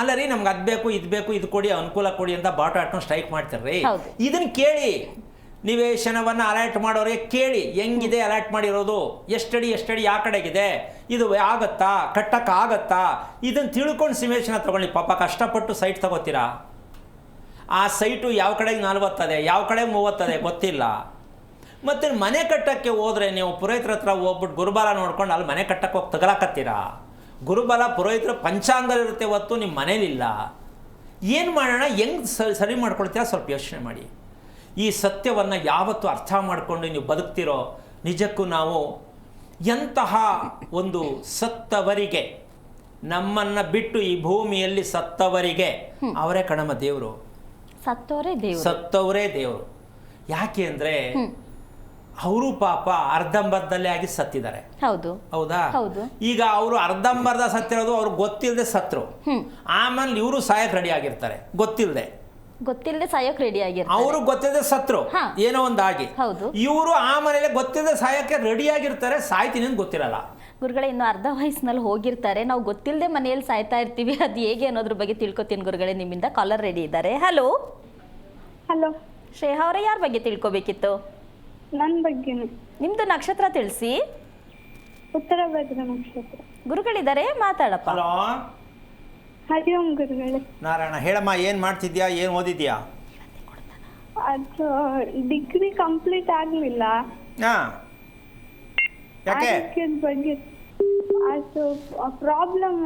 [SPEAKER 2] ಅಲ್ಲ ರೀ, ನಮ್ಗೆ ಅದು ಬೇಕು ಇದು ಬೇಕು ಇದು ಕೊಡಿ ಅನುಕೂಲ ಕೊಡಿ ಅಂತ ಬಾಟ ಆಟ್ಕೊಂಡು ಸ್ಟ್ರೈಕ್ ಮಾಡ್ತಾರ್ರಿ. ಇದನ್ನ ಕೇಳಿ, ನಿವೇಶನವನ್ನು ಅಲರ್ಟ್ ಮಾಡೋರಿಗೆ ಕೇಳಿ, ಹೆಂಗಿದೆ ಅಲರ್ಟ್ ಮಾಡಿರೋದು, ಎಷ್ಟಡಿ ಯಾವ ಕಡೆಗಿದೆ, ಇದು ಆಗತ್ತಾ, ಕಟ್ಟಕ್ಕಾಗತ್ತಾ, ಇದನ್ನು ತಿಳ್ಕೊಂಡು ನಿವೇಶನ ತಗೊಳ್ಳಿ. ಪಾಪ ಕಷ್ಟಪಟ್ಟು ಸೈಟ್ ತಗೋತೀರಾ, ಆ ಸೈಟು ಯಾವ ಕಡೆಗೆ 40 ಯಾವ ಕಡೆಗೆ 30 ಗೊತ್ತಿಲ್ಲ. ಮತ್ತು ಮನೆ ಕಟ್ಟಕ್ಕೆ ಹೋದರೆ ನೀವು ಪುರೋಹಿತರ ಹತ್ರ ಹೋಗ್ಬಿಟ್ಟು ಗುರುಬಲ ನೋಡ್ಕೊಂಡು ಅಲ್ಲಿ ಮನೆ ಕಟ್ಟಕ್ಕೆ ಹೋಗಿ ತಗಲಾಕತ್ತೀರಾ. ಗುರುಬಲ ಪುರೋಹಿತರ ಪಂಚಾಂಗದಲ್ಲಿರುತ್ತೆ, ಹೊತ್ತು ನಿಮ್ಮ ಮನೇಲಿಲ್ಲ. ಏನು ಮಾಡೋಣ, ಹೆಂಗೆ ಸರಿ ಮಾಡ್ಕೊಳ್ತೀರಾ ಸ್ವಲ್ಪ ಯೋಚನೆ ಮಾಡಿ. ಈ ಸತ್ಯವನ್ನು ಯಾವತ್ತು ಅರ್ಥ ಮಾಡಿಕೊಂಡು ನೀವು ಬದುಕ್ತಿರೋ, ನಿಜಕ್ಕೂ ನಾವು ಎಂತಹ ಒಂದು ಸತ್ತವರಿಗೆ, ನಮ್ಮನ್ನು ಬಿಟ್ಟು ಈ ಭೂಮಿಯಲ್ಲಿ ಸತ್ತವರಿಗೆ ಅವರೇ ಕಣಮ ದೇವರು, ಸತ್ತವರೇ ದೇವರು. ಯಾಕೆ ಅಂದರೆ ಅವರು ಪಾಪ ಅರ್ಧಂಬರ್ಧಲ್ಲೇ ಆಗಿ ಸತ್ತಿದ್ದಾರೆ. ಹೌದಾ? ಈಗ ಅವರು ಅರ್ಧಂಬರ್ಧ ಸತ್ತಿರೋದು ಅವ್ರಿಗೆ ಗೊತ್ತಿಲ್ಲದೆ ಸತ್ರು, ಆಮೇಲೆ ಇವರು ಸಾಯಕ್ ರೆಡಿ ಆಗಿರ್ತಾರೆ, ಗೊತ್ತಿಲ್ಲದೆ
[SPEAKER 1] ಸಾಯಕ್ ರೆಡಿ ಆಗಿರ್ತಾರೆ.
[SPEAKER 2] ಅವರು ಗೊತ್ತಿಲ್ಲದೆ ಸತ್ರು, ಏನೋ ಒಂದಾಗಿ. ಇವರು ಆ ಮನೇಲಿ ಗೊತ್ತಿಲ್ಲದೆ ಸಾಯಕ್ಕೆ ರೆಡಿ ಆಗಿರ್ತಾರೆ, ಸಾಯ್ತೀನಿ ಅಂತ ಗೊತ್ತಿರಲ್ಲ.
[SPEAKER 1] ಗುರುಗಳೇ, ಇನ್ನು ಅರ್ಧ ವಯಸ್ಸಿನಲ್ಲಿ ಹೋಗಿರ್ತಾರೆ, ನಾವು ಗೊತ್ತಿಲ್ಲದೆ ಮನೆಯಲ್ಲಿ ಸಾಯ್ತಾ ಇರ್ತೀವಿ, ಅದು ಹೇಗೆ ಅನ್ನೋದ್ರ ಬಗ್ಗೆ ತಿಳ್ಕೊತೀನಿ ಗುರುಗಳೇ. ನಿಮ್ಮಿಂದ ಕಾಲರ್ ರೆಡಿ ಇದ್ದಾರೆ. ಹಲೋ
[SPEAKER 3] ಹಲೋ
[SPEAKER 1] ಶ್ರೇಯಾ ಅವರೇ, ಯಾರ ಬಗ್ಗೆ ತಿಳ್ಕೊಬೇಕಿತ್ತು?
[SPEAKER 3] ನನ್ನ ಬಗ್ಗೆನೇ.
[SPEAKER 1] ನಿಮ್ದು ನಕ್ಷತ್ರ ತಿಳಿಸಿ.
[SPEAKER 3] ಉತ್ತರ ಭದ್ರ ನಕ್ಷತ್ರ.
[SPEAKER 1] ಗುರುಗಳಿದ್ದಾರೆ, ಮಾತಾಡಪ್ಪ.
[SPEAKER 2] ಹಲೋ,
[SPEAKER 3] ಹರಿ ಓಂ ಗುರುಗಳೇ.
[SPEAKER 2] ನಾರಾಯಣ, ಹೇಳಮ್ಮ, ಏನು ಮಾಡ್ತಿದ್ಯಾ, ಏನು ಓದಿದ್ಯಾ?
[SPEAKER 3] ಅದು ಡಿಗ್ರಿ ಕಂಪ್ಲೀಟ್ ಆಗಲಿಲ್ಲ.
[SPEAKER 2] ಯಾಕೆ?
[SPEAKER 3] ಬಗ್ಗೆ ಅದು ಪ್ರಾಬ್ಲಮ್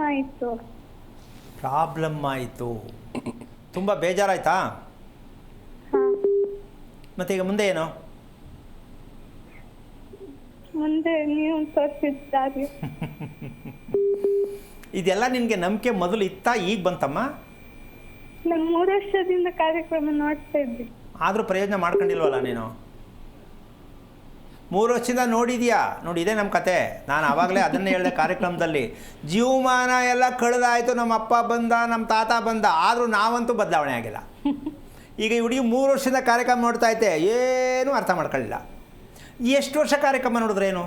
[SPEAKER 2] ಆಯಿತು. ತುಂಬ ಬೇಜಾರಾಯ್ತಾ? ಮತ್ತೆ ಈಗ ಮುಂದೆ ಏನು?
[SPEAKER 3] ಮುಂದೆ ನೀವು ತೋರಿಸಿದ್ದಾರೆ.
[SPEAKER 2] ಇದೆಲ್ಲ ನಿನಗೆ ನಂಬಿಕೆ ಮೊದಲು ಇತ್ತಾ, ಈಗ ಬಂತಮ್ಮ?
[SPEAKER 3] ನಾನು 3 ವರ್ಷದಿಂದ ಕಾರ್ಯಕ್ರಮ ನೋಡ್ತಾ ಇದ್ದೆ.
[SPEAKER 2] ಆದರೂ ಪ್ರಯೋಜನ ಮಾಡ್ಕೊಂಡಿಲ್ವಲ್ಲ ನೀನು? 3 ವರ್ಷದಿಂದ ನೋಡಿದ್ಯಾ? ನೋಡಿ, ಇದೇ ನಮ್ಮ ಕತೆ. ನಾನು ಆವಾಗಲೇ ಅದನ್ನೇ ಹೇಳಿದೆ ಕಾರ್ಯಕ್ರಮದಲ್ಲಿ. ಜೀವಮಾನ ಎಲ್ಲ ಕಳೆದಾಯಿತು, ನಮ್ಮ ಅಪ್ಪ ಬಂದ, ನಮ್ಮ ತಾತ ಬಂದ, ಆದರೂ ನಾವಂತೂ ಬದಲಾವಣೆ ಆಗಿಲ್ಲ. ಈಗ ಈ ಹುಡುಗಿ 3 ವರ್ಷದಿಂದ ಕಾರ್ಯಕ್ರಮ ನೋಡ್ತಾ ಐತೆ, ಏನೂ ಅರ್ಥ ಮಾಡ್ಕೊಳ್ಳಿಲ್ಲ. ಎಷ್ಟು ವರ್ಷ ಕಾರ್ಯಕ್ರಮ ನೋಡಿದ್ರೇನು?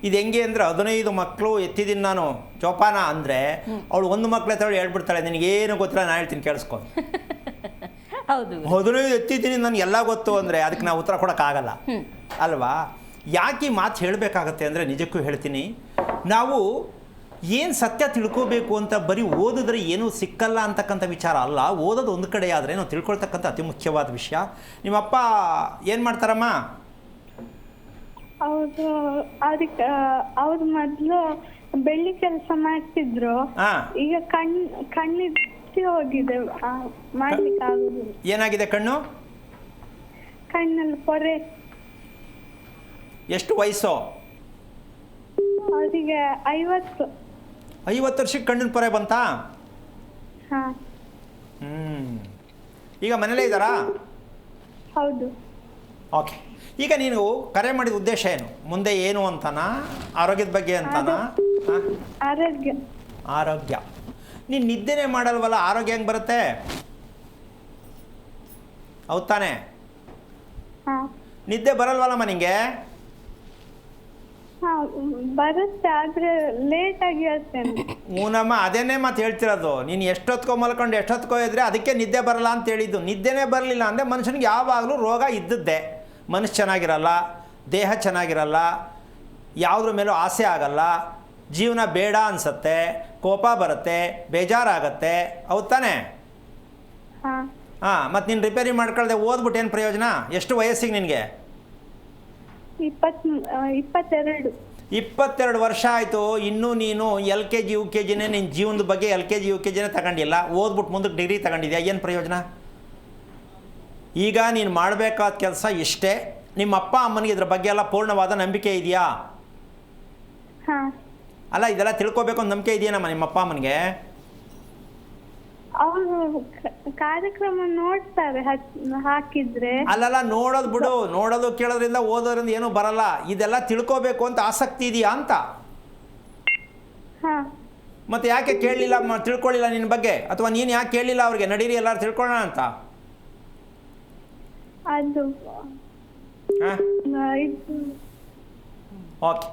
[SPEAKER 2] ಇದು ಹೆಂಗೆ ಅಂದರೆ 15 ಮಕ್ಕಳು ಎತ್ತಿದ್ದೀನಿ ನಾನು ಜೋಪಾನ ಅಂದರೆ, ಅವಳು 1 ಮಕ್ಕಳ ಹತ್ರ ಹೇಳ್ಬಿಡ್ತಾಳೆ, ನಿನಗೇನು ಗೊತ್ತಿಲ್ಲ, ನಾನು ಹೇಳ್ತೀನಿ ಕೇಳಿಸ್ಕೊಂಡು. 15 ಎತ್ತಿದ್ದೀನಿ ನನಗೆಲ್ಲ ಗೊತ್ತು ಅಂದರೆ ಅದಕ್ಕೆ ನಾವು ಉತ್ತರ ಕೊಡೋಕ್ಕಾಗಲ್ಲ ಅಲ್ವಾ? ಯಾಕೆ ಈ ಮಾತು ಹೇಳಬೇಕಾಗತ್ತೆ ಅಂದರೆ, ನಿಜಕ್ಕೂ ಹೇಳ್ತೀನಿ, ನಾವು ಏನು ಸತ್ಯ ತಿಳ್ಕೋಬೇಕು ಅಂತ ಬರೀ ಓದಿದ್ರೆ ಏನೂ ಸಿಕ್ಕಲ್ಲ ಅಂತಕ್ಕಂಥ ವಿಚಾರ ಅಲ್ಲ. ಓದೋದು ಒಂದು ಕಡೆ ಆದರೆ ನಾವು ತಿಳ್ಕೊಳ್ತಕ್ಕಂಥ ಅತಿ ಮುಖ್ಯವಾದ ವಿಷಯ. ನಿಮ್ಮಪ್ಪ ಏನು ಮಾಡ್ತಾರಮ್ಮ?
[SPEAKER 3] ಅವ್ರು ಮೊದಲು ಬೆಳ್ಳಿ ಕೆಲಸ ಮಾಡ್ತಿದ್ರು. ಈಗ ಕಣ್ಣಿದ್ದು ಹೋಗಿದೆ, ಮಾಡ್ಲಿಕ್ಕೆ ಆಗುದಿಲ್ಲ.
[SPEAKER 2] ಏನಾಗಿದೆ ಕಣ್ಣು?
[SPEAKER 3] ಕಣ್ಣಲ್ಲಿ ಪೊರೆ.
[SPEAKER 2] ಎಷ್ಟು ವಯಸ್ಸು
[SPEAKER 3] ಅವರಿಗೆ? 50.
[SPEAKER 2] 50 ವರ್ಷಕ್ಕೆ ಕಣ್ಣಿನ ಪೊರೆ ಬಂತಾ? ಈಗ ಮನೇಲೇ ಇದ್ದಾರಾ?
[SPEAKER 3] ಹೌದು.
[SPEAKER 2] ಓಕೆ, ಈಗ ನೀನು ಕರೆ ಮಾಡಿದ ಉದ್ದೇಶ ಏನು? ಮುಂದೆ ಏನು ಅಂತನಾ, ಆರೋಗ್ಯದ ಬಗ್ಗೆ ಅಂತನಾ? ಆರೋಗ್ಯ. ನೀನು ನಿದ್ದೆನೇ ಮಾಡಲ್ವಲ್ಲ, ಆರೋಗ್ಯ ಹೆಂಗೆ ಬರುತ್ತೆ? ಹೌದು ತಾನೆ? ನಿದ್ದೆ ಬರಲ್ವಲ್ಲಮ್ಮ ನಿಂಗೆ?
[SPEAKER 3] ಬರುತ್ತೆ, ಆದರೆ ಲೇಟಾಗಿ ಹೇಳ್ತೇನೆ.
[SPEAKER 2] ಮೂನಮ್ಮ, ಅದೇನೇ ಮಾತು ಹೇಳ್ತಿರೋದು. ನೀನು ಎಷ್ಟೊತ್ಕೊ ಮಲ್ಕೊಂಡು ಎಷ್ಟೊತ್ಕೊ ಇದ್ರೆ ಅದಕ್ಕೆ ನಿದ್ದೆ ಬರಲ್ಲ ಅಂತ ಹೇಳಿದ್ದು. ನಿದ್ದೆನೇ ಬರಲಿಲ್ಲ ಅಂದರೆ ಮನುಷ್ಯನಿಗೆ ಯಾವಾಗಲೂ ರೋಗ ಇದ್ದದ್ದೇ. ಮನಸ್ಸು ಚೆನ್ನಾಗಿರಲ್ಲ, ದೇಹ ಚೆನ್ನಾಗಿರಲ್ಲ, ಯಾವುದ್ರ ಮೇಲೂ ಆಸೆ ಆಗಲ್ಲ, ಜೀವನ ಬೇಡ ಅನಿಸುತ್ತೆ, ಕೋಪ ಬರುತ್ತೆ, ಬೇಜಾರಾಗತ್ತೆ. ಹೌದು ತಾನೆ? ಮತ್ತು ನೀನು ರಿಪೇರಿ ಮಾಡ್ಕೊಳ್ದೆ ಓದ್ಬಿಟ್ಟು ಏನು ಪ್ರಯೋಜನ? ಎಷ್ಟು ವಯಸ್ಸಿಗೆ ನಿನಗೆ? 22 ವರ್ಷ ಆಯಿತು. ಇನ್ನೂ ನೀನು LKG UKG ನಿನ್ನ ಜೀವನದ ಬಗ್ಗೆ LKG UKG ತಗೊಂಡಿಲ್ಲ. ಓದ್ಬಿಟ್ಟು ಮುಂದಕ್ಕೆ ಡಿಗ್ರಿ ತಗೊಂಡಿದ್ಯಾ, ಏನು ಪ್ರಯೋಜನ? ಈಗ ನೀನು ಮಾಡಬೇಕಾದ ಕೆಲಸ ಇಷ್ಟೇ. ನಿಮ್ಮ ಅಪ್ಪ ಅಮ್ಮನಿಗೆ ಇದ್ರ ಬಗ್ಗೆ ಎಲ್ಲ ಪೂರ್ಣವಾದ ನಂಬಿಕೆ ಇದೆಯಾ? ಅಲ್ಲ, ಇದೆಲ್ಲ ತಿಳ್ಕೊಬೇಕು ಅಂತ ನಂಬಿಕೆ ಇದೆಯೇನಮ್ಮ ನಿಮ್ಮ ಅಪ್ಪ ಅಮ್ಮನಿಗೆ?
[SPEAKER 3] ಅವರು ಕಾರ್ಯಕ್ರಮ ನೋಡ್ತಾರೆ ಹಾಕಿದ್ರೆ.
[SPEAKER 2] ಅಲ್ಲಲ್ಲ, ನೋಡೋದು ಬಿಡು. ನೋಡೋದು ಕೇಳೋದ್ರಿಂದ ಓದೋದ್ರಿಂದ ಏನೂ ಬರಲ್ಲ. ಇದೆಲ್ಲ ತಿಳ್ಕೋಬೇಕು ಅಂತ ಆಸಕ್ತಿ ಇದೆಯಾ ಅಂತ? ಮತ್ತು ಯಾಕೆ ಕೇಳಲಿಲ್ಲ ತಿಳ್ಕೊಳ್ಳಿಲ್ಲ ನಿನ್ನ ಬಗ್ಗೆ, ಅಥವಾ ನೀನು ಯಾಕೆ ಕೇಳಲಿಲ್ಲ ಅವ್ರಿಗೆ ನಡೀರಿ ಎಲ್ಲರೂ ತಿಳ್ಕೊಳ್ಳೋಣ ಅಂತ?
[SPEAKER 3] ಅದು
[SPEAKER 2] ಹಾಂ,
[SPEAKER 3] ಇದು
[SPEAKER 2] ಓಕೆ.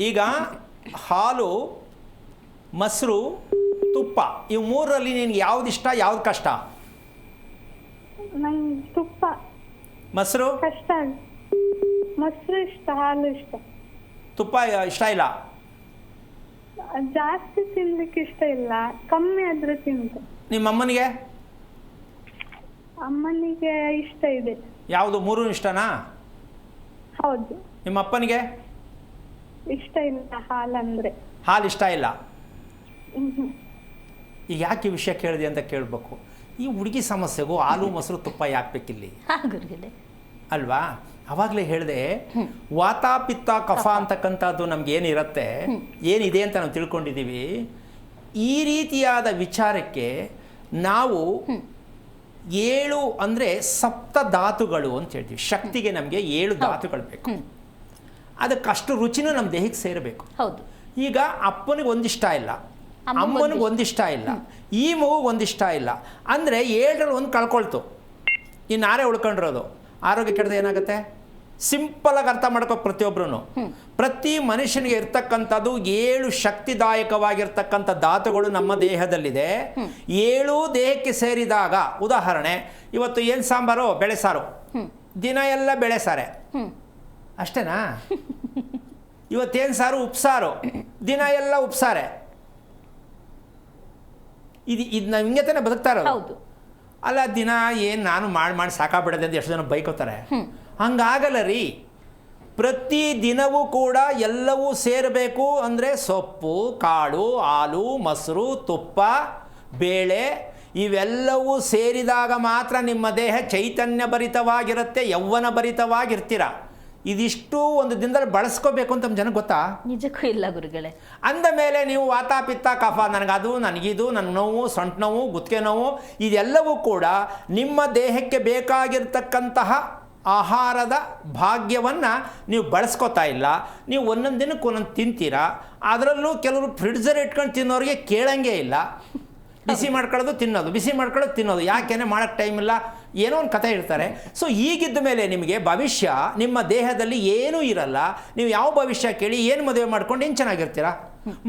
[SPEAKER 2] ಈಗ ಹಾಲು, ಮೊಸರು, ತುಪ್ಪ ಇವು ಮೂರರಲ್ಲಿ ನಿನಗೆ ಯಾವ್ದು ಇಷ್ಟ, ಯಾವ್ದು ಕಷ್ಟ?
[SPEAKER 3] ನಂಗೆ ತುಪ್ಪ
[SPEAKER 2] ಮೊಸರು
[SPEAKER 3] ಕಷ್ಟ. ಮೊಸರು ಇಷ್ಟ, ಹಾಲು ಇಷ್ಟ.
[SPEAKER 2] ತುಪ್ಪ ಇಷ್ಟ ಇಲ್ಲ?
[SPEAKER 3] ಜಾಸ್ತಿ ತಿನ್ಲಿಕ್ಕೆ ಇಷ್ಟ ಇಲ್ಲ, ಕಮ್ಮಿ ಆದ್ರೆ ತಿಂತು.
[SPEAKER 2] ನಿಮ್ಮ ಅಮ್ಮನಿಗೆ
[SPEAKER 3] ಅಮ್ಮನಿಗೆ ಇಷ್ಟ ಇದೆ.
[SPEAKER 2] ಯಾವುದು, ಮೂರೂ ಇಷ್ಟನಾ?
[SPEAKER 3] ಹೌದು.
[SPEAKER 2] ನಿಮ್ಮ ಅಪ್ಪನಿಗೆ
[SPEAKER 3] ಇಷ್ಟ ಇಲ್ಲ ಹಾಲಂದ್ರೆ.
[SPEAKER 2] ಹಾಲು ಇಷ್ಟ ಇಲ್ಲ.
[SPEAKER 3] ಹ್ಮ್.
[SPEAKER 2] ಈಗ ಯಾಕೆ ಈ ವಿಷಯ ಕೇಳಿದೆ ಅಂತ ಕೇಳಬೇಕು. ಈ ಹುಡುಗಿ ಸಮಸ್ಯೆಗೂ ಹಾಲು ಮೊಸರು ತುಪ್ಪ ಯಾಕೆ ಬೇಕಿಲ್ಲಿ
[SPEAKER 1] ಗುರುಗಳೇ
[SPEAKER 2] ಅಲ್ವಾ? ಆವಾಗಲೇ ಹೇಳಿದೆ, ವಾತ ಪಿತ್ತ ಕಫ ಅಂತಕ್ಕಂಥದ್ದು ನಮ್ಗೆ ಏನಿರುತ್ತೆ, ಏನಿದೆ ಅಂತ ನಾವು ತಿಳ್ಕೊಂಡಿದ್ದೀವಿ. ಈ ರೀತಿಯಾದ ವಿಚಾರಕ್ಕೆ ನಾವು 7 ಅಂದರೆ ಸಪ್ತ ಧಾತುಗಳು ಅಂತ ಹೇಳ್ತೀವಿ. ಶಕ್ತಿಗೆ ನಮಗೆ 7 ಧಾತುಗಳು ಬೇಕು. ಅದಕ್ಕಷ್ಟು ರುಚಿನೂ ನಮ್ಮ ದೇಹಕ್ಕೆ ಸೇರಬೇಕು.
[SPEAKER 1] ಹೌದು.
[SPEAKER 2] ಈಗ ಅಪ್ಪನಿಗೆ ಒಂದಿಷ್ಟ ಇಲ್ಲ, ಅಮ್ಮನಿಗೆ ಒಂದಿಷ್ಟ ಇಲ್ಲ, ಈ ಮಗುಗೆ ಒಂದಿಷ್ಟ ಇಲ್ಲ ಅಂದರೆ 7ರಲ್ಲಿ ಒಂದು ಕಳ್ಕೊಳ್ತು, ಇನ್ನು 6 ಉಳ್ಕೊಂಡಿರೋದು. ಆರೋಗ್ಯ ಕೆಡದ ಏನಾಗುತ್ತೆ? ಸಿಂಪಲಾಗಿ ಅರ್ಥ ಮಾಡ್ಕೋ ಪ್ರತಿಯೊಬ್ಬರೂ. ಪ್ರತಿ ಮನುಷ್ಯನಿಗೆ ಇರ್ತಕ್ಕಂಥದ್ದು 7 ಶಕ್ತಿದಾಯಕವಾಗಿರ್ತಕ್ಕಂಥ ಧಾತುಗಳು ನಮ್ಮ ದೇಹದಲ್ಲಿದೆ. 7 ದೇಹಕ್ಕೆ ಸೇರಿದಾಗ, ಉದಾಹರಣೆ ಇವತ್ತು ಏನು ಸಾಂಬಾರು, ಬೇಳೆ ಸಾರು, ದಿನ ಎಲ್ಲ ಬೇಳೆ ಸಾರೆ ಅಷ್ಟೇನಾ? ಇವತ್ತೇನು ಸಾರು, ಉಪ್ಸಾರು, ದಿನ ಎಲ್ಲ ಉಪ್ಸಾರೆ. ಇದು ನಾವು ಹಿಂಗೆ ತಾನೇ ಬದುಕ್ತಾ ಇರೋದು. ಅಲ್ಲ, ದಿನ ಏನು ನಾನು ಮಾಡಿ ಸಾಕಾಗ್ಬಿಡದೆ ಅಂತ ಎಷ್ಟು ಜನ ಬೈಕೋತಾರೆ. ಹಂಗಾಗಲ್ಲ ರೀ. ಪ್ರತಿ ದಿನವೂ ಕೂಡ ಎಲ್ಲವೂ ಸೇರಬೇಕು. ಅಂದರೆ ಸೊಪ್ಪು, ಕಾಳು, ಹಾಲು, ಮೊಸರು, ತುಪ್ಪ, ಬೇಳೆ ಇವೆಲ್ಲವೂ ಸೇರಿದಾಗ ಮಾತ್ರ ನಿಮ್ಮ ದೇಹ ಚೈತನ್ಯ ಭರಿತವಾಗಿರುತ್ತೆ, ಯೌವನ ಭರಿತವಾಗಿರ್ತೀರ. ಇದಿಷ್ಟು ಒಂದು ದಿನದಲ್ಲಿ ಬಳಸ್ಕೋಬೇಕು ಅಂತ ನಮ್ಮ ಜನಕ್ಕೆ ಗೊತ್ತಾ?
[SPEAKER 1] ನಿಜಕ್ಕೂ ಇಲ್ಲ ಗುರುಗಳೇ.
[SPEAKER 2] ಅಂದ ಮೇಲೆ ನೀವು ವಾತ ಪಿತ್ತ ಕಫ, ನನಗದು ನನಗಿದು, ನನಗೆ ನೋವು, ಸೊಂಟ ನೋವು, ಗುತ್ತಿಗೆ ನೋವು, ಇದೆಲ್ಲವೂ ಕೂಡ ನಿಮ್ಮ ದೇಹಕ್ಕೆ ಬೇಕಾಗಿರ್ತಕ್ಕಂತಹ ಆಹಾರದ ಭಾಗ್ಯವನ್ನು ನೀವು ಬಳಸ್ಕೋತಾ ಇಲ್ಲ. ನೀವು ಒಂದೊಂದು ದಿನಕ್ಕೆ ಒಂದೊಂದು ತಿಂತೀರಾ. ಅದರಲ್ಲೂ ಕೆಲವರು ಫ್ರಿಡ್ಜರ್ ಇಟ್ಕೊಂಡು ತಿನ್ನೋರಿಗೆ ಕೇಳಂಗೆ ಇಲ್ಲ. ಬಿಸಿ ಮಾಡ್ಕೊಳ್ಳೋದು ತಿನ್ನೋದು, ಬಿಸಿ ಮಾಡ್ಕೊಳ್ಳೋದು ತಿನ್ನೋದು. ಯಾಕೆಂದರೆ ಮಾಡೋಕ್ಕೆ ಟೈಮ್ ಇಲ್ಲ, ಏನೋ ಒಂದು ಕಥೆ ಇರ್ತಾರೆ. ಸೊ ಹೀಗಿದ್ದ ಮೇಲೆ ನಿಮಗೆ ಭವಿಷ್ಯ ನಿಮ್ಮ ದೇಹದಲ್ಲಿ ಏನೂ ಇರಲ್ಲ. ನೀವು ಯಾವ ಭವಿಷ್ಯ ಕೇಳಿ, ಏನು ಮದುವೆ ಮಾಡ್ಕೊಂಡು ಹೆಂಗೆ ಚೆನ್ನಾಗಿರ್ತೀರಾ?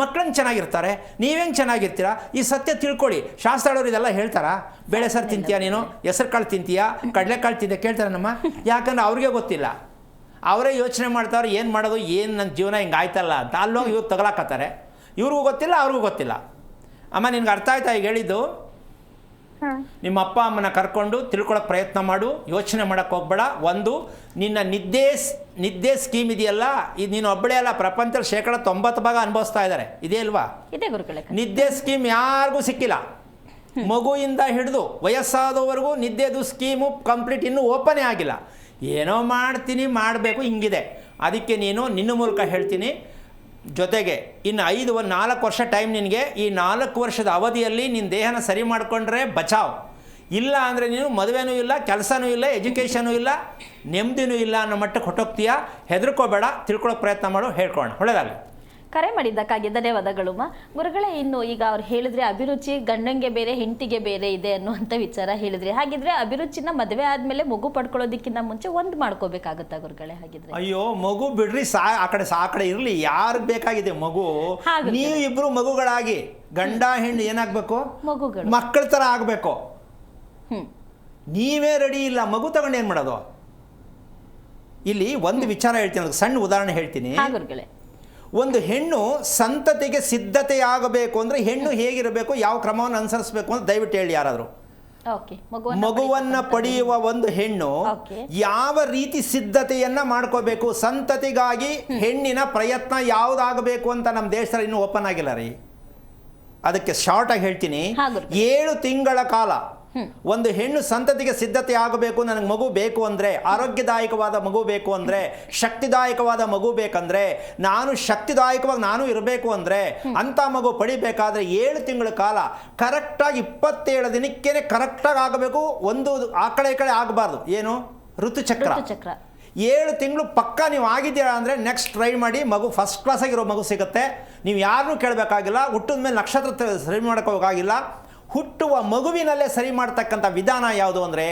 [SPEAKER 2] ಮಕ್ಕಳನ್ನ ಚೆನ್ನಾಗಿರ್ತಾರೆ, ನೀವೇನು ಚೆನ್ನಾಗಿರ್ತೀರಾ? ಈ ಸತ್ಯ ತಿಳ್ಕೊಳ್ಳಿ. ಶಾಸ್ತ್ರದವ್ರು ಇದೆಲ್ಲ ಹೇಳ್ತಾರಾ? ಬೇಳೆ ಸಾರು ತಿಂತೀಯಾ ನೀನು, ಹೆಸರು ಕಾಳು ತಿಂತೀಯಾ, ಕಡಲೆಕಾಳು ತಿಂತೀಯ ಕೇಳ್ತಾರೆ ನಮ್ಮ. ಯಾಕಂದ್ರೆ ಅವ್ರಿಗೆ ಗೊತ್ತಿಲ್ಲ. ಅವರೇ ಯೋಚನೆ ಮಾಡ್ತಾರೆ, ಏನು ಮಾಡೋದು, ಏನು ನನ್ನ ಜೀವನ ಹಿಂಗೆ ಆಯ್ತಲ್ಲ ಅಂತ. ಅಲ್ಲೋಗಿ ಇವ್ರು ತಗೊಳಕತ್ತಾರೆ. ಇವ್ರಿಗೂ ಗೊತ್ತಿಲ್ಲ, ಅವ್ರಿಗೂ ಗೊತ್ತಿಲ್ಲ. ಅಮ್ಮ, ನಿನ್ಗೆ ಅರ್ಥ ಆಯ್ತಾ ಈಗ ಹೇಳಿದ್ದು? ನಿಮ್ಮ ಅಪ್ಪ ಅಮ್ಮನ ಕರ್ಕೊಂಡು ತಿಳ್ಕೊಳ್ಳೋಕೆ ಪ್ರಯತ್ನ ಮಾಡು. ಯೋಚನೆ ಮಾಡೋಕ್ಕೆ ಹೋಗ್ಬೇಡ. ಒಂದು, ನಿನ್ನ ನಿದ್ದೆ ಸ್ಕೀಮ್ ಇದೆಯಲ್ಲ, ಇದು ನೀನು ಒಬ್ಬಳೇ ಅಲ್ಲ, ಪ್ರಪಂಚದಲ್ಲಿ 90% ಅನುಭವಿಸ್ತಾ ಇದ್ದಾರೆ. ಇದೇ ಅಲ್ವಾ?
[SPEAKER 1] ಇದೆ ಗುರುಗಳೇ.
[SPEAKER 2] ನಿದ್ದೆ ಸ್ಕೀಮ್ ಯಾರಿಗೂ ಸಿಕ್ಕಿಲ್ಲ. ಮಗುವಿಂದ ಹಿಡಿದು ವಯಸ್ಸಾದವರೆಗೂ ನಿದ್ದೆದು ಸ್ಕೀಮು ಕಂಪ್ಲೀಟ್ ಇನ್ನೂ ಓಪನೇ ಆಗಿಲ್ಲ. ಏನೋ ಮಾಡ್ತೀನಿ, ಮಾಡಬೇಕು, ಹಿಂಗಿದೆ. ಅದಕ್ಕೆ ನೀನು ನಿನ್ನ ಮೂಲಕ ಹೇಳ್ತೀನಿ, ಜೊತೆಗೆ ಇನ್ನು 4 ವರ್ಷ ಟೈಮ್ ನಿನಗೆ. ಈ 4 ವರ್ಷದ ಅವಧಿಯಲ್ಲಿ ನಿನ್ನ ದೇಹನ ಸರಿ ಮಾಡಿಕೊಂಡ್ರೆ ಬಚಾವ್. ಇಲ್ಲ ಅಂದರೆ ನೀನು ಮದುವೆನೂ ಇಲ್ಲ, ಕೆಲಸನೂ ಇಲ್ಲ, ಎಜುಕೇಷನೂ ಇಲ್ಲ, ನೆಮ್ಮದಿನೂ ಇಲ್ಲ ಅನ್ನೋ ಮಟ್ಟಕ್ಕೆ ಹೊಟ್ಟೋಗ್ತೀಯ. ಹೆದರ್ಕೋಬೇಡ, ತಿಳ್ಕೊಳ್ಳೋಕೆ ಪ್ರಯತ್ನ ಮಾಡು. ಹೇಳ್ಕೊಳ್ಳೋಣ. ಒಳ್ಳೆಯದಾಗಲಿ.
[SPEAKER 1] ಕರೆ ಮಾಡಿದ್ದಕ್ಕಾಗಿ ಧನ್ಯವಾದಗಳು ಗುರುಗಳೇ. ಇನ್ನು ಈಗ ಅವ್ರು ಹೇಳಿದ್ರೆ ಅಭಿರುಚಿ ಗಂಡಂಗೆ ಬೇರೆ ಹೆಂಡತಿಗೆ ಬೇರೆ ಇದೆ ಅನ್ನುವಂಥ ವಿಚಾರ ಹೇಳಿದ್ರಿ. ಹಾಗಿದ್ರೆ ಅಭಿರುಚಿನ ಮದುವೆ ಆದಮೇಲೆ ಮಗು ಪಡ್ಕೊಳ್ಳೋದಕ್ಕಿಂತ ಮುಂಚೆ ಒಂದು ಮಾಡ್ಕೋಬೇಕಾಗುತ್ತಾ ಗುರುಗಳೇ? ಹಾಗಿದ್ರೆ
[SPEAKER 2] ಅಯ್ಯೋ, ಮಗು ಬಿಡ್ರಿ, ಆ ಕಡೆ ಇರಲಿ. ಯಾರಿಗೆ ಬೇಕಾಗಿದೆ ಮಗು? ನೀವು ಇಬ್ರು ಮಗುಗಳಾಗಿ, ಗಂಡ ಹೆಣ್ಣು ಏನಾಗಬೇಕು?
[SPEAKER 1] ಮಗುಗಳು,
[SPEAKER 2] ಮಕ್ಕಳ ಥರ ಆಗಬೇಕು. ನೀವೇ ರೆಡಿ ಇಲ್ಲ, ಮಗು ತಗೊಂಡು ಏನು ಮಾಡೋದು? ಇಲ್ಲಿ ಒಂದು ವಿಚಾರ ಹೇಳ್ತೀನಿ, ಅದಕ್ಕೆ ಸಣ್ಣ ಉದಾಹರಣೆ ಹೇಳ್ತೀನಿ.
[SPEAKER 1] ಗುರುಗಳೇ,
[SPEAKER 2] ಒಂದು ಹೆಣ್ಣು ಸಂತತಿಗೆ ಸಿದ್ಧತೆಯಾಗಬೇಕು ಅಂದರೆ ಹೆಣ್ಣು ಹೇಗಿರಬೇಕು, ಯಾವ ಕ್ರಮವನ್ನು ಅನುಸರಿಸಬೇಕು ಅಂತ ದಯವಿಟ್ಟು ಹೇಳಿ ಯಾರಾದರೂ. ಮಗುವನ್ನು ಪಡೆಯುವ ಒಂದು ಹೆಣ್ಣು ಯಾವ ರೀತಿ ಸಿದ್ಧತೆಯನ್ನ ಮಾಡ್ಕೋಬೇಕು, ಸಂತತಿಗಾಗಿ ಹೆಣ್ಣಿನ ಪ್ರಯತ್ನ ಯಾವುದಾಗಬೇಕು ಅಂತ ನಮ್ಮ ದೇಶದಲ್ಲಿ ಇನ್ನೂ ಓಪನ್ ಆಗಿಲ್ಲ ರೀ. ಅದಕ್ಕೆ ಶಾರ್ಟ್ ಆಗಿ ಹೇಳ್ತೀನಿ, 7 ತಿಂಗಳ ಕಾಲ ಒಂದು ಹೆಣ್ಣು ಸಂತತಿಗೆ ಸಿದ್ಧತೆ ಆಗಬೇಕು. ನನಗೆ ಮಗು ಬೇಕು ಅಂದರೆ, ಆರೋಗ್ಯದಾಯಕವಾದ ಮಗು ಬೇಕು ಅಂದರೆ, ಶಕ್ತಿದಾಯಕವಾದ ಮಗು ಬೇಕಂದ್ರೆ, ನಾನು ಶಕ್ತಿದಾಯಕವಾಗಿ ನಾನು ಇರಬೇಕು ಅಂದರೆ, ಅಂಥ ಮಗು ಪಡಿಬೇಕಾದ್ರೆ 7 ತಿಂಗಳ ಕಾಲ ಕರೆಕ್ಟಾಗಿ 27 ದಿನಕ್ಕೇನೆ ಕರೆಕ್ಟಾಗಿ ಆಗಬೇಕು. ಒಂದು ಆ ಕಡೆ ಈ ಕಡೆ ಆಗಬಾರ್ದು. ಏನು? ಋತುಚಕ್ರ. 7 ತಿಂಗಳು ಪಕ್ಕ ನೀವು ಆಗಿದ್ದೀರಾ ಅಂದರೆ ನೆಕ್ಸ್ಟ್ ಟ್ರೈ ಮಾಡಿ, ಮಗು ಫಸ್ಟ್ ಕ್ಲಾಸಾಗಿರೋ ಮಗು ಸಿಗುತ್ತೆ. ನೀವು ಯಾರನ್ನೂ ಕೇಳಬೇಕಾಗಿಲ್ಲ, ಹುಟ್ಟಿದ ಮೇಲೆ ನಕ್ಷತ್ರ ಸರಿ ಮಾಡೋಕ್ಕೋಗಾಗಿಲ್ಲ. ಹುಟ್ಟುವ ಮಗುವಿನಲ್ಲೇ ಸರಿ ಮಾಡ್ತಕ್ಕಂಥ ವಿಧಾನ ಯಾವುದು ಅಂದರೆ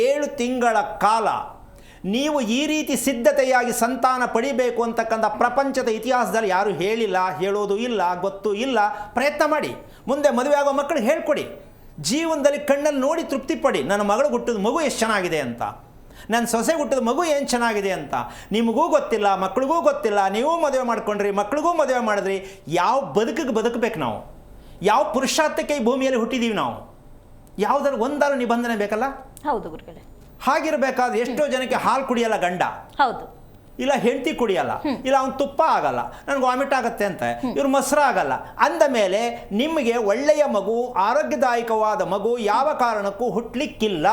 [SPEAKER 2] 7 ತಿಂಗಳ ಕಾಲ ನೀವು ಈ ರೀತಿ ಸಿದ್ಧತೆಯಾಗಿ ಸಂತಾನ ಪಡಿಬೇಕು ಅಂತಕ್ಕಂಥ ಪ್ರಪಂಚದ ಇತಿಹಾಸದಲ್ಲಿ ಯಾರೂ ಹೇಳಿಲ್ಲ, ಹೇಳೋದು ಇಲ್ಲ, ಗೊತ್ತೂ ಇಲ್ಲ. ಪ್ರಯತ್ನ ಮಾಡಿ. ಮುಂದೆ ಮದುವೆ ಆಗೋ ಮಕ್ಕಳಿಗೆ ಹೇಳ್ಕೊಡಿ. ಜೀವನದಲ್ಲಿ ಕಣ್ಣಲ್ಲಿ ನೋಡಿ ತೃಪ್ತಿ ಪಡಿ. ನನ್ನ ಮಗಳು ಹುಟ್ಟಿದ ಮಗು ಎಷ್ಟು ಚೆನ್ನಾಗಿದೆ ಅಂತ, ನನ್ನ ಸೊಸೆ ಹುಟ್ಟಿದ ಮಗು ಏನು ಚೆನ್ನಾಗಿದೆ ಅಂತ. ನಿಮಗೂ ಗೊತ್ತಿಲ್ಲ, ಮಕ್ಕಳಿಗೂ ಗೊತ್ತಿಲ್ಲ. ನೀವು ಮದುವೆ ಮಾಡ್ಕೊಂಡ್ರಿ, ಮಕ್ಕಳಿಗೂ ಮದುವೆ ಮಾಡಿದ್ರಿ. ಯಾವ ಬದುಕಿಗೆ ಬದುಕಬೇಕು ನಾವು? ಯಾವ ಪುರುಷಾರ್ಥಕ್ಕೆ ಈ ಭೂಮಿಯಲ್ಲಿ ಹುಟ್ಟಿದ್ದೀವಿ ನಾವು? ಯಾವುದಾದ್ರು ಒಂದಾರು ನಿಬಂಧನೆ ಬೇಕಲ್ಲ?
[SPEAKER 1] ಹೌದು ಗುರುಗಳೇ.
[SPEAKER 2] ಹಾಗಿರಬೇಕಾದ್ರೆ ಎಷ್ಟೋ ಜನಕ್ಕೆ ಹಾಲು ಕುಡಿಯಲ್ಲ ಗಂಡ,
[SPEAKER 1] ಹೌದು,
[SPEAKER 2] ಇಲ್ಲ ಹೆಂಡತಿ ಕುಡಿಯಲ್ಲ, ಇಲ್ಲ ಅವ್ನು ತುಪ್ಪ ಆಗಲ್ಲ, ನನಗೆ ವಾಮಿಟ್ ಆಗುತ್ತೆ ಅಂತ, ಇವ್ರು ಮೊಸರು ಆಗಲ್ಲ. ಅಂದ ಮೇಲೆ ನಿಮಗೆ ಒಳ್ಳೆಯ ಮಗು, ಆರೋಗ್ಯದಾಯಕವಾದ ಮಗು ಯಾವ ಕಾರಣಕ್ಕೂ ಹುಟ್ಟಲಿಕ್ಕಿಲ್ಲ.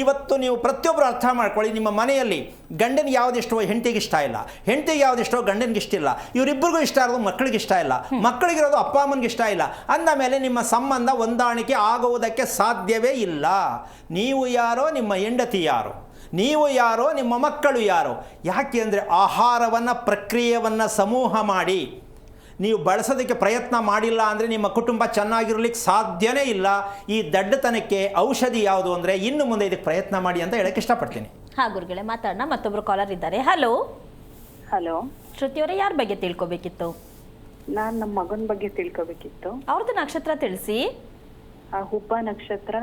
[SPEAKER 2] ಇವತ್ತು ನೀವು ಪ್ರತಿಯೊಬ್ಬರು ಅರ್ಥ ಮಾಡ್ಕೊಳ್ಳಿ. ನಿಮ್ಮ ಮನೆಯಲ್ಲಿ ಗಂಡನಿಗೆ ಯಾವುದಿಷ್ಟೋ ಹೆಂಡತಿಗೆ ಇಷ್ಟ ಇಲ್ಲ, ಹೆಂಡತಿಗೆ ಯಾವುದಿಷ್ಟೋ ಗಂಡನಿಗೆ ಇಷ್ಟ ಇಲ್ಲ, ಇವರಿಬ್ಬರಿಗೂ ಇಷ್ಟ ಇರೋದು ಮಕ್ಕಳಿಗೆ ಇಷ್ಟ ಇಲ್ಲ, ಮಕ್ಕಳಿಗಿರೋದು ಅಪ್ಪ ಅಮ್ಮನಿಗೆ ಇಷ್ಟ ಇಲ್ಲ. ಅಂದ ಮೇಲೆ ನಿಮ್ಮ ಸಂಬಂಧ ಹೊಂದಾಣಿಕೆ ಆಗುವುದಕ್ಕೆ ಸಾಧ್ಯವೇ ಇಲ್ಲ. ನೀವು ಯಾರೋ, ನಿಮ್ಮ ಹೆಂಡತಿ ಯಾರೋ, ನೀವು ಯಾರೋ, ನಿಮ್ಮ ಮಕ್ಕಳು ಯಾರೋ. ಯಾಕೆ ಅಂದರೆ ಆಹಾರವನ್ನು, ಪ್ರಕ್ರಿಯೆಯನ್ನು ಸಮೂಹ ಮಾಡಿ ನೀವು ಬಳಸೋದಕ್ಕೆ ಪ್ರಯತ್ನ ಮಾಡಿಲ್ಲ ಅಂದರೆ ನಿಮ್ಮ ಕುಟುಂಬ ಚೆನ್ನಾಗಿರ್ಲಿಕ್ಕೆ ಸಾಧ್ಯನೇ ಇಲ್ಲ. ಈ ದಡ್ಡತನಕ್ಕೆ ಔಷಧಿ ಯಾವುದು ಅಂದರೆ ಇನ್ನು ಮುಂದೆ ಇದಕ್ಕೆ ಪ್ರಯತ್ನ ಮಾಡಿ ಅಂತ ಹೇಳಕ್ಕೆ ಇಷ್ಟಪಡ್ತೀನಿ.
[SPEAKER 1] ಹಾಂ ಗುರುಗಳೇ, ಮಾತಾಡೋಣ. ಮತ್ತೊಬ್ಬರು ಕಾಲರ್ ಇದ್ದಾರೆ. ಹಲೋ
[SPEAKER 3] ಹಲೋ,
[SPEAKER 1] ಶ್ರುತಿಯವರೇ, ಯಾರ ಬಗ್ಗೆ ತಿಳ್ಕೊಬೇಕಿತ್ತು?
[SPEAKER 3] ನಾನ್ ನಮ್ಮ ಮಗನ ಬಗ್ಗೆ ತಿಳ್ಕೊಬೇಕಿತ್ತು.
[SPEAKER 1] ಅವ್ರದ್ದು ನಕ್ಷತ್ರ ತಿಳಿಸಿ.
[SPEAKER 3] ಹುಬ್ಬ ನಕ್ಷತ್ರ,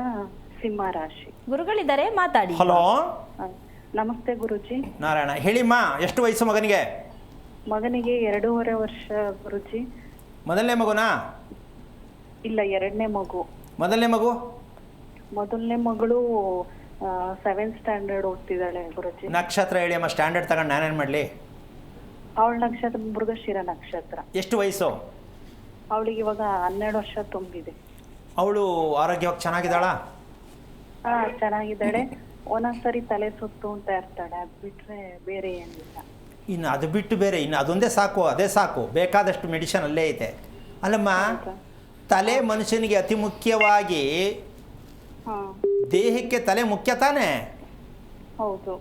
[SPEAKER 3] ಸಿಂಹ ರಾಶಿ.
[SPEAKER 1] ಗುರುಗಳಿದ್ದಾರೆ, ಮಾತಾಡಿ.
[SPEAKER 2] ಹಲೋ,
[SPEAKER 3] ನಮಸ್ತೆ ಗುರುಜಿ.
[SPEAKER 2] ನಾರಾಯಣ. ಹೇಳಿಮ್ಮ, ಎಷ್ಟು ವಯಸ್ಸು ಮಗನಿಗೆ?
[SPEAKER 3] ಮಗನಿಗೆ 2.5 ವರ್ಷ ಗುರುಜಿ.
[SPEAKER 2] ಮೊದಲನೇ ಮಗುನಾ?
[SPEAKER 3] ಇಲ್ಲ, 2ನೇ ಮಗು.
[SPEAKER 2] ಮೊದಲನೇ ಮಗು?
[SPEAKER 3] ಮೊದಲನೇ ಮಗಳು 7th ಸ್ಟ್ಯಾಂಡರ್ಡ್ ಓದ್ತಿದ್ದಾಳೆ ಗುರುಜಿ.
[SPEAKER 2] ನಕ್ಷತ್ರ ಹೇಳಿ ಅಮ್ಮ, ಸ್ಟ್ಯಾಂಡರ್ಡ್ ತಗೊಂಡು ನಾನೇನು ಮಾಡಲಿ?
[SPEAKER 3] ಅವಳ ನಕ್ಷತ್ರ ಮೃಗಶಿರ ನಕ್ಷತ್ರ.
[SPEAKER 2] ಎಷ್ಟು ವಯಸ್ಸು
[SPEAKER 3] ಅವಳಿಗೆ ಇವಾಗ 12 ವರ್ಷ ತುಂಬಿದೆ.
[SPEAKER 2] ಅವಳು ಆರೋಗ್ಯವಾಗಿ ಚೆನ್ನಾಗಿದ್ದಾಳಾ?
[SPEAKER 3] ಚೆನ್ನಾಗಿದ್ದಾಳೆ. ಒಂದೊಂದ್ಸರಿ ತಲೆ ಸುತ್ತು ಅಂತ ಇರ್ತಾಳೆ, ಅದು ಬಿಟ್ರೆ ಬೇರೆ ಏನಿಲ್ಲ.
[SPEAKER 2] ಇನ್ನು ಅದು ಬಿಟ್ಟು ಬೇರೆ ಇನ್ನು ಅದೊಂದೇ ಸಾಕು, ಅದೇ ಸಾಕು. ಬೇಕಾದಷ್ಟು ಮೆಡಿಸಿನ್ ಅಲ್ಲೇ ಐತೆ ಅಲ್ಲಮ್ಮ. ತಲೆ ಮನುಷ್ಯನಿಗೆ ಅತಿ ಮುಖ್ಯವಾಗಿ, ದೇಹಕ್ಕೆ ತಲೆ ಮುಖ್ಯ ತಾನೇ?
[SPEAKER 3] ಹೌದು.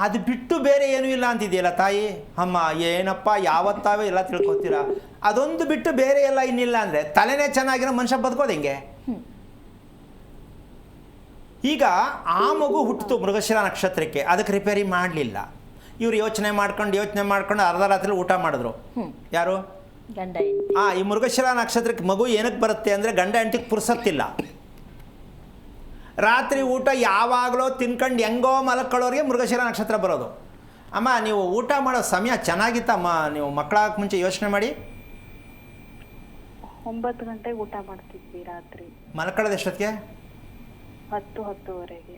[SPEAKER 2] ಅದು ಬಿಟ್ಟು ಬೇರೆ ಏನೂ ಇಲ್ಲ ಅಂತಿದೆಯಲ್ಲ ತಾಯಿ. ಅಮ್ಮ ಏನಪ್ಪ ಯಾವತ್ತಾವೇ ಎಲ್ಲ ತಿಳ್ಕೊತೀರಾ? ಅದೊಂದು ಬಿಟ್ಟು ಬೇರೆ ಎಲ್ಲ ಇನ್ನಿಲ್ಲ ಅಂದರೆ ತಲೆನೇ ಚೆನ್ನಾಗಿರೋ ಮನುಷ್ಯ ಬದುಕೋದು ಹೆಂಗೆ? ಈಗ ಆ ಮಗು ಹುಟ್ಟಿತು ಮೃಗಶಿರ ನಕ್ಷತ್ರಕ್ಕೆ, ಅದಕ್ಕೆ ರಿಪೇರಿ ಮಾಡಲಿಲ್ಲ. ಇವ್ರು ಯೋಚನೆ ಮಾಡ್ಕೊಂಡು ಅರ್ಧ ರಾತ್ರಿ ಊಟ ಮಾಡಿದ್ರು. ಯಾರು?
[SPEAKER 1] ಗಂಡ.
[SPEAKER 2] ಈ ಮೃಗಶಿರ ನಕ್ಷತ್ರಕ್ಕೆ ಮಗು ಏನಕ್ಕೆ ಬರುತ್ತೆ ಅಂದರೆ ಗಂಡ ಹೆಂಡತಿಗೆ ಪುರ್ಸತ್ತಿಲ್ಲ. ರಾತ್ರಿ ಊಟ ಯಾವಾಗಲೂ ತಿನ್ಕೊಂಡು ಹೆಂಗೋ ಮಲಕ್ಕೊಳ್ಳೋರಿಗೆ ಮೃಗಶಿರ ನಕ್ಷತ್ರ ಬರೋದು. ಅಮ್ಮ, ನೀವು ಊಟ ಮಾಡೋ ಸಮಯ ಚೆನ್ನಾಗಿತ್ತಮ್ಮ? ನೀವು ಮಕ್ಕಳಾಗಕ್ಕೆ ಮುಂಚೆ ಯೋಚನೆ ಮಾಡಿ.
[SPEAKER 3] 9 ಗಂಟೆಗೆ ಊಟ ಮಾಡ್ತಿದ್ವಿ ರಾತ್ರಿ.
[SPEAKER 2] ಮಲ್ಕೊಳ್ಳೋದು ಎಷ್ಟೊತ್ತಿಗೆ?
[SPEAKER 3] 10-10:30.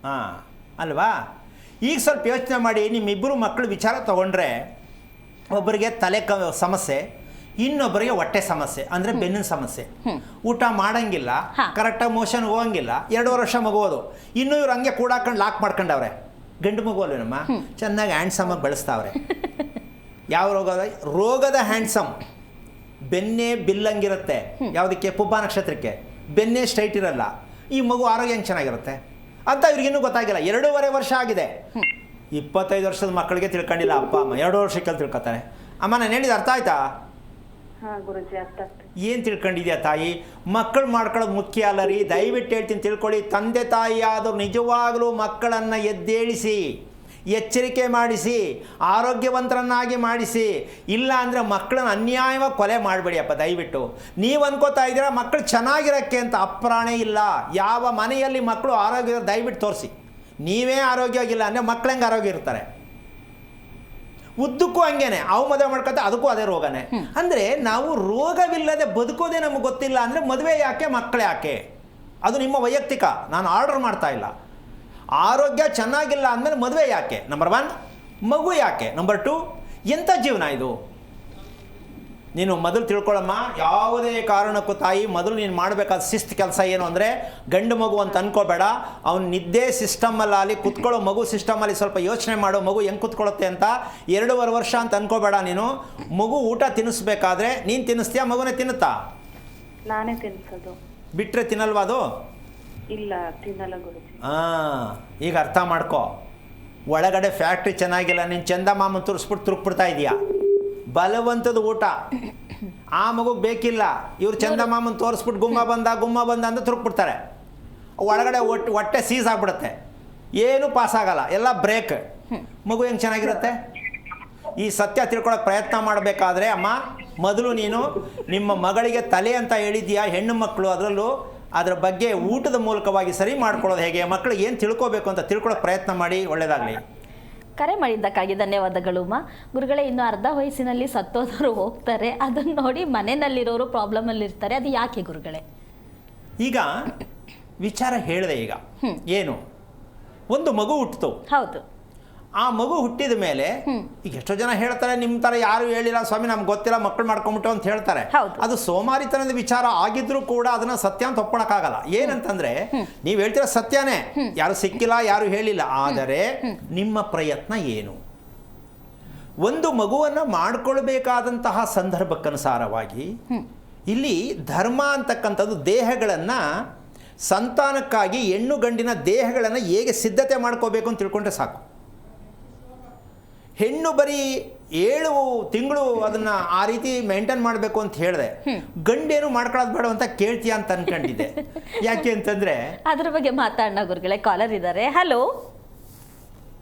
[SPEAKER 2] ಅಲ್ವಾ? ಈಗ ಸ್ವಲ್ಪ ಯೋಚನೆ ಮಾಡಿ. ನಿಮ್ಮಿಬ್ಬರು ಮಕ್ಕಳು ವಿಚಾರ ತೊಗೊಂಡ್ರೆ ಒಬ್ಬರಿಗೆ ತಲೆ ಸಮಸ್ಯೆ, ಇನ್ನೊಬ್ಬರಿಗೆ ಹೊಟ್ಟೆ ಸಮಸ್ಯೆ ಅಂದರೆ ಬೆನ್ನಿನ ಸಮಸ್ಯೆ. ಊಟ ಮಾಡಂಗಿಲ್ಲ, ಕರೆಕ್ಟಾಗಿ ಮೋಷನ್ ಹೋಗಂಗಿಲ್ಲ, 2 ವರ್ಷ ಮಗುವುದು. ಇನ್ನೂ ಇವ್ರು ಹಂಗೆ ಕೂಡಾಕೊಂಡು ಲಾಕ್ ಮಾಡ್ಕೊಂಡವ್ರೆ. ಗಂಡು ಮಗು ಅಲ್ವೇನಮ್ಮ, ಚೆನ್ನಾಗಿ ಹ್ಯಾಂಡ್ಸಮ್ ಆಗಿ ಬೆಳೆಸ್ತಾವ್ರೆ. ಯಾವ ರೋಗದ ಹ್ಯಾಂಡ್ಸಮ್. ಬೆನ್ನೇ ಬಿಲ್ಲಂಗಿರುತ್ತೆ. ಯಾವುದಕ್ಕೆ? ಪುಬ್ಬ ನಕ್ಷತ್ರಕ್ಕೆ ಬೆನ್ನೇ ಸ್ಟ್ರೈಟ್ ಇರಲ್ಲ. ಈ ಮಗು ಆರೋಗ್ಯ ಹೆಂಗೆ ಚೆನ್ನಾಗಿರುತ್ತೆ ಅಂತ ಇವ್ರಿಗಿನ್ನೂ ಗೊತ್ತಾಗಿಲ್ಲ. 2.5 ವರ್ಷ ಆಗಿದೆ. 25 ವರ್ಷದ ಮಕ್ಕಳಿಗೆ ತಿಳ್ಕೊಂಡಿಲ್ಲ ಅಪ್ಪ ಅಮ್ಮ, 2 ವರ್ಷಕ್ಕೆ ತಿಳ್ಕೊತಾರೆ. ಅಮ್ಮ, ನಾನು ಹೇಳಿದ ಅರ್ಥ ಆಯ್ತಾ? ಏನು ತಿಳ್ಕೊಂಡಿದ್ಯಾ ತಾಯಿ? ಮಕ್ಕಳು ಮಾಡ್ಕೊಳ್ಳೋದು ಮುಖ್ಯ ಅಲ್ಲ ರೀ. ದಯವಿಟ್ಟು ಹೇಳ್ತೀನಿ, ತಿಳ್ಕೊಳ್ಳಿ. ತಂದೆ ತಾಯಿ ಆದರೂ ನಿಜವಾಗಲೂ ಮಕ್ಕಳನ್ನು ಎದ್ದೇಳಿಸಿ, ಎಚ್ಚರಿಕೆ ಮಾಡಿಸಿ, ಆರೋಗ್ಯವಂತರನ್ನಾಗಿ ಮಾಡಿಸಿ. ಇಲ್ಲ ಅಂದರೆ ಮಕ್ಕಳನ್ನ ಅನ್ಯಾಯವಾಗಿ ಕೊಲೆ ಮಾಡಬೇಡಿಯಪ್ಪ ದಯವಿಟ್ಟು. ನೀವು ಅನ್ಕೋತಾ ಇದ್ದೀರಾ ಮಕ್ಕಳು ಚೆನ್ನಾಗಿರೋಕ್ಕೆ ಅಂತ. ಅಪ್ರಾಣೆ ಇಲ್ಲ. ಯಾವ ಮನೆಯಲ್ಲಿ ಮಕ್ಕಳು ಆರೋಗ್ಯ ದಯವಿಟ್ಟು ತೋರಿಸಿ. ನೀವೇ ಆರೋಗ್ಯವಾಗಿಲ್ಲ ಅಂದರೆ ಮಕ್ಕಳು ಹೆಂಗೆ ಆರೋಗ್ಯ ಇರ್ತಾರೆ? ಉದ್ದಕ್ಕೂ ಹಂಗೇನೆ. ಅವು ಮದುವೆ ಮಾಡ್ಕೊತ ಅದಕ್ಕೂ ಅದೇ ರೋಗನೇ. ಅಂದರೆ ನಾವು ರೋಗವಿಲ್ಲದೆ ಬದುಕೋದೇ ನಮಗೆ ಗೊತ್ತಿಲ್ಲ ಅಂದರೆ ಮದುವೆ ಯಾಕೆ, ಮಕ್ಕಳು ಯಾಕೆ? ಅದು ನಿಮ್ಮ ವೈಯಕ್ತಿಕ, ನಾನು ಆರ್ಡರ್ ಮಾಡ್ತಾ ಇಲ್ಲ. ಆರೋಗ್ಯ ಚೆನ್ನಾಗಿಲ್ಲ ಅಂದಮೇಲೆ ಮದುವೆ ಯಾಕೆ? ನಂಬರ್ 1. ಮಗು ಯಾಕೆ? ನಂಬರ್ 2. ಎಂಥ ಜೀವನ ಇದು? ನೀನು ಮೊದಲು ತಿಳ್ಕೊಳ್ಳಮ್ಮ. ಯಾವುದೇ ಕಾರಣಕ್ಕೂ ತಾಯಿ, ಮೊದಲು ನೀನು ಮಾಡಬೇಕಾದ ಶಿಸ್ತು ಕೆಲಸ ಏನು ಅಂದರೆ, ಗಂಡು ಮಗು ಅಂತ ಅನ್ಕೋಬೇಡ. ಅವ್ನು ನಿದ್ದೆ ಸಿಸ್ಟಮಲ್ಲಿ ಕುತ್ಕೊಳ್ಳೋ ಮಗು ಸಿಸ್ಟಮಲ್ಲಿ ಸ್ವಲ್ಪ ಯೋಚನೆ ಮಾಡೋ. ಮಗು ಹೆಂಗೆ ಕುತ್ಕೊಳ್ಳುತ್ತೆ ಅಂತ. 2.5 ವರ್ಷ ಅಂತ ಅನ್ಕೋಬೇಡ ನೀನು. ಮಗು ಊಟ ತಿನ್ನಿಸ್ಬೇಕಾದ್ರೆ ನೀನು ತಿನ್ನಿಸ್ತೀಯಾ, ಮಗುನೇ ತಿನ್ನುತ್ತಾ?
[SPEAKER 3] ನಾನೇ ತಿನ್ಸೋದು.
[SPEAKER 2] ಬಿಟ್ಟರೆ ತಿನ್ನಲ್ವಾ ಅದು?
[SPEAKER 3] ಇಲ್ಲ, ತಿನ್ನಲ್ಲ ಗುರುಜಿ.
[SPEAKER 2] ಈಗ ಅರ್ಥ ಮಾಡ್ಕೋ. ಒಳಗಡೆ ಫ್ಯಾಕ್ಟ್ರಿ ಚೆನ್ನಾಗಿಲ್ಲ, ನೀನು ಚಂದಮಾಮನ್ ತೋರಿಸ್ಬಿಟ್ಟು ತುರುಕ್ಬಿಡ್ತಾ ಇದೀಯಾ. ಬಲವಂತದ ಊಟ ಆ ಮಗುಗೆ ಬೇಕಿಲ್ಲ. ಇವ್ರು ಚಂದಮಾಮನ್ ತೋರಿಸ್ಬಿಟ್ಟು ಗುಮ್ಮ ಬಂದ ಅಂತ ತುರುಕ್ಬಿಡ್ತಾರೆ. ಒಳಗಡೆ ಹೊಟ್ಟೆ ಸೀಸ್ ಆಗಿಬಿಡುತ್ತೆ, ಏನೂ ಪಾಸಾಗಲ್ಲ, ಎಲ್ಲ ಬ್ರೇಕ್. ಮಗು ಹೆಂಗೆ ಚೆನ್ನಾಗಿರುತ್ತೆ? ಈ ಸತ್ಯ ತಿಳ್ಕೊಳ್ಳೋಕೆ ಪ್ರಯತ್ನ ಮಾಡಬೇಕಾದ್ರೆ ಅಮ್ಮ, ಮೊದಲು ನೀನು ನಿಮ್ಮ ಮಗಳಿಗೆ ತಲೆ ಅಂತ ಹೇಳಿದ್ದೀಯಾ, ಹೆಣ್ಣು ಮಕ್ಕಳು, ಅದರಲ್ಲೂ ಅದರ ಬಗ್ಗೆ ಊಟದ ಮೂಲಕವಾಗಿ ಸರಿ ಮಾಡ್ಕೊಳ್ಳೋದು ಹೇಗೆ, ಮಕ್ಕಳಿಗೆ ಏನು ತಿಳ್ಕೊಬೇಕು ಅಂತ ತಿಳ್ಕೊಳ್ಳೋಕೆ ಪ್ರಯತ್ನ ಮಾಡಿ. ಒಳ್ಳೆಯದಾಗಲಿ.
[SPEAKER 1] ಕರೆ ಮಾಡಿದ್ದಕ್ಕಾಗಿ ಧನ್ಯವಾದಗಳು ಅಮ್ಮ. ಗುರುಗಳೇ, ಇನ್ನು ಅರ್ಧ ವಯಸ್ಸಿನಲ್ಲಿ ಸತ್ತೋದವರು ಹೋಗ್ತಾರೆ, ಅದನ್ನು ನೋಡಿ ಮನೆಯಲ್ಲಿರೋರು ಪ್ರಾಬ್ಲಮಲ್ಲಿ ಇರ್ತಾರೆ, ಅದು ಯಾಕೆ ಗುರುಗಳೇ?
[SPEAKER 2] ಈಗ ವಿಚಾರ ಹೇಳಿದೆ. ಈಗ ಏನು, ಒಂದು ಮಗು ಹುಟ್ಟಿತು.
[SPEAKER 1] ಹೌದು.
[SPEAKER 2] ಆ ಮಗು ಹುಟ್ಟಿದ ಮೇಲೆ ಈಗ ಎಷ್ಟೋ ಜನ ಹೇಳ್ತಾರೆ, ನಿಮ್ಮ ಥರ ಯಾರು ಹೇಳಿಲ್ಲ ಸ್ವಾಮಿ, ನಮ್ಗೆ ಗೊತ್ತಿಲ್ಲ, ಮಕ್ಕಳು ಮಾಡ್ಕೊಂಬಿಟ್ಟು ಅಂತ ಹೇಳ್ತಾರೆ. ಅದು ಸೋಮಾರಿತನದ ವಿಚಾರ ಆಗಿದ್ರೂ ಕೂಡ ಅದನ್ನು ಸತ್ಯ ಅಂತ ಒಪ್ಕೊಳಕ್ಕಾಗಲ್ಲ. ಏನಂತಂದ್ರೆ, ನೀವು ಹೇಳ್ತಿರೋ ಸತ್ಯನೇ, ಯಾರು ಸಿಕ್ಕಿಲ್ಲ, ಯಾರು ಹೇಳಿಲ್ಲ. ಆದರೆ ನಿಮ್ಮ ಪ್ರಯತ್ನ ಏನು? ಒಂದು ಮಗುವನ್ನು ಮಾಡ್ಕೊಳ್ಬೇಕಾದಂತಹ ಸಂದರ್ಭಕ್ಕನುಸಾರವಾಗಿ ಇಲ್ಲಿ ಧರ್ಮ ಅಂತಕ್ಕಂಥದ್ದು ದೇಹಗಳನ್ನು, ಸಂತಾನಕ್ಕಾಗಿ ಹೆಣ್ಣು ಗಂಡಿನ ದೇಹಗಳನ್ನು ಹೇಗೆ ಸಿದ್ಧತೆ ಮಾಡ್ಕೋಬೇಕು ಅಂತ ತಿಳ್ಕೊಂಡ್ರೆ ಸಾಕು. ಹೆಣ್ಣು ಬರೀ 7 ತಿಂಗಳು ಅದನ್ನು ಆ ರೀತಿ ಮೇಂಟೈನ್ ಮಾಡಬೇಕು ಅಂತ ಹೇಳಿದೆ, ಗಂಡೇನು ಮಾಡ್ಕೊಳ್ಳೋದು ಬೇಡ ಅಂತ ಕೇಳ್ತೀಯ ಅಂತ ಅನ್ಕೊಂಡಿದ್ದೆ. ಯಾಕೆ ಅಂತಂದರೆ
[SPEAKER 1] ಅದ್ರ ಬಗ್ಗೆ ಮಾತಾಡೋಣ ಗುರುಗಳೇ. ಕಾಲರ್ ಇದ್ದಾರೆ. ಹಲೋ,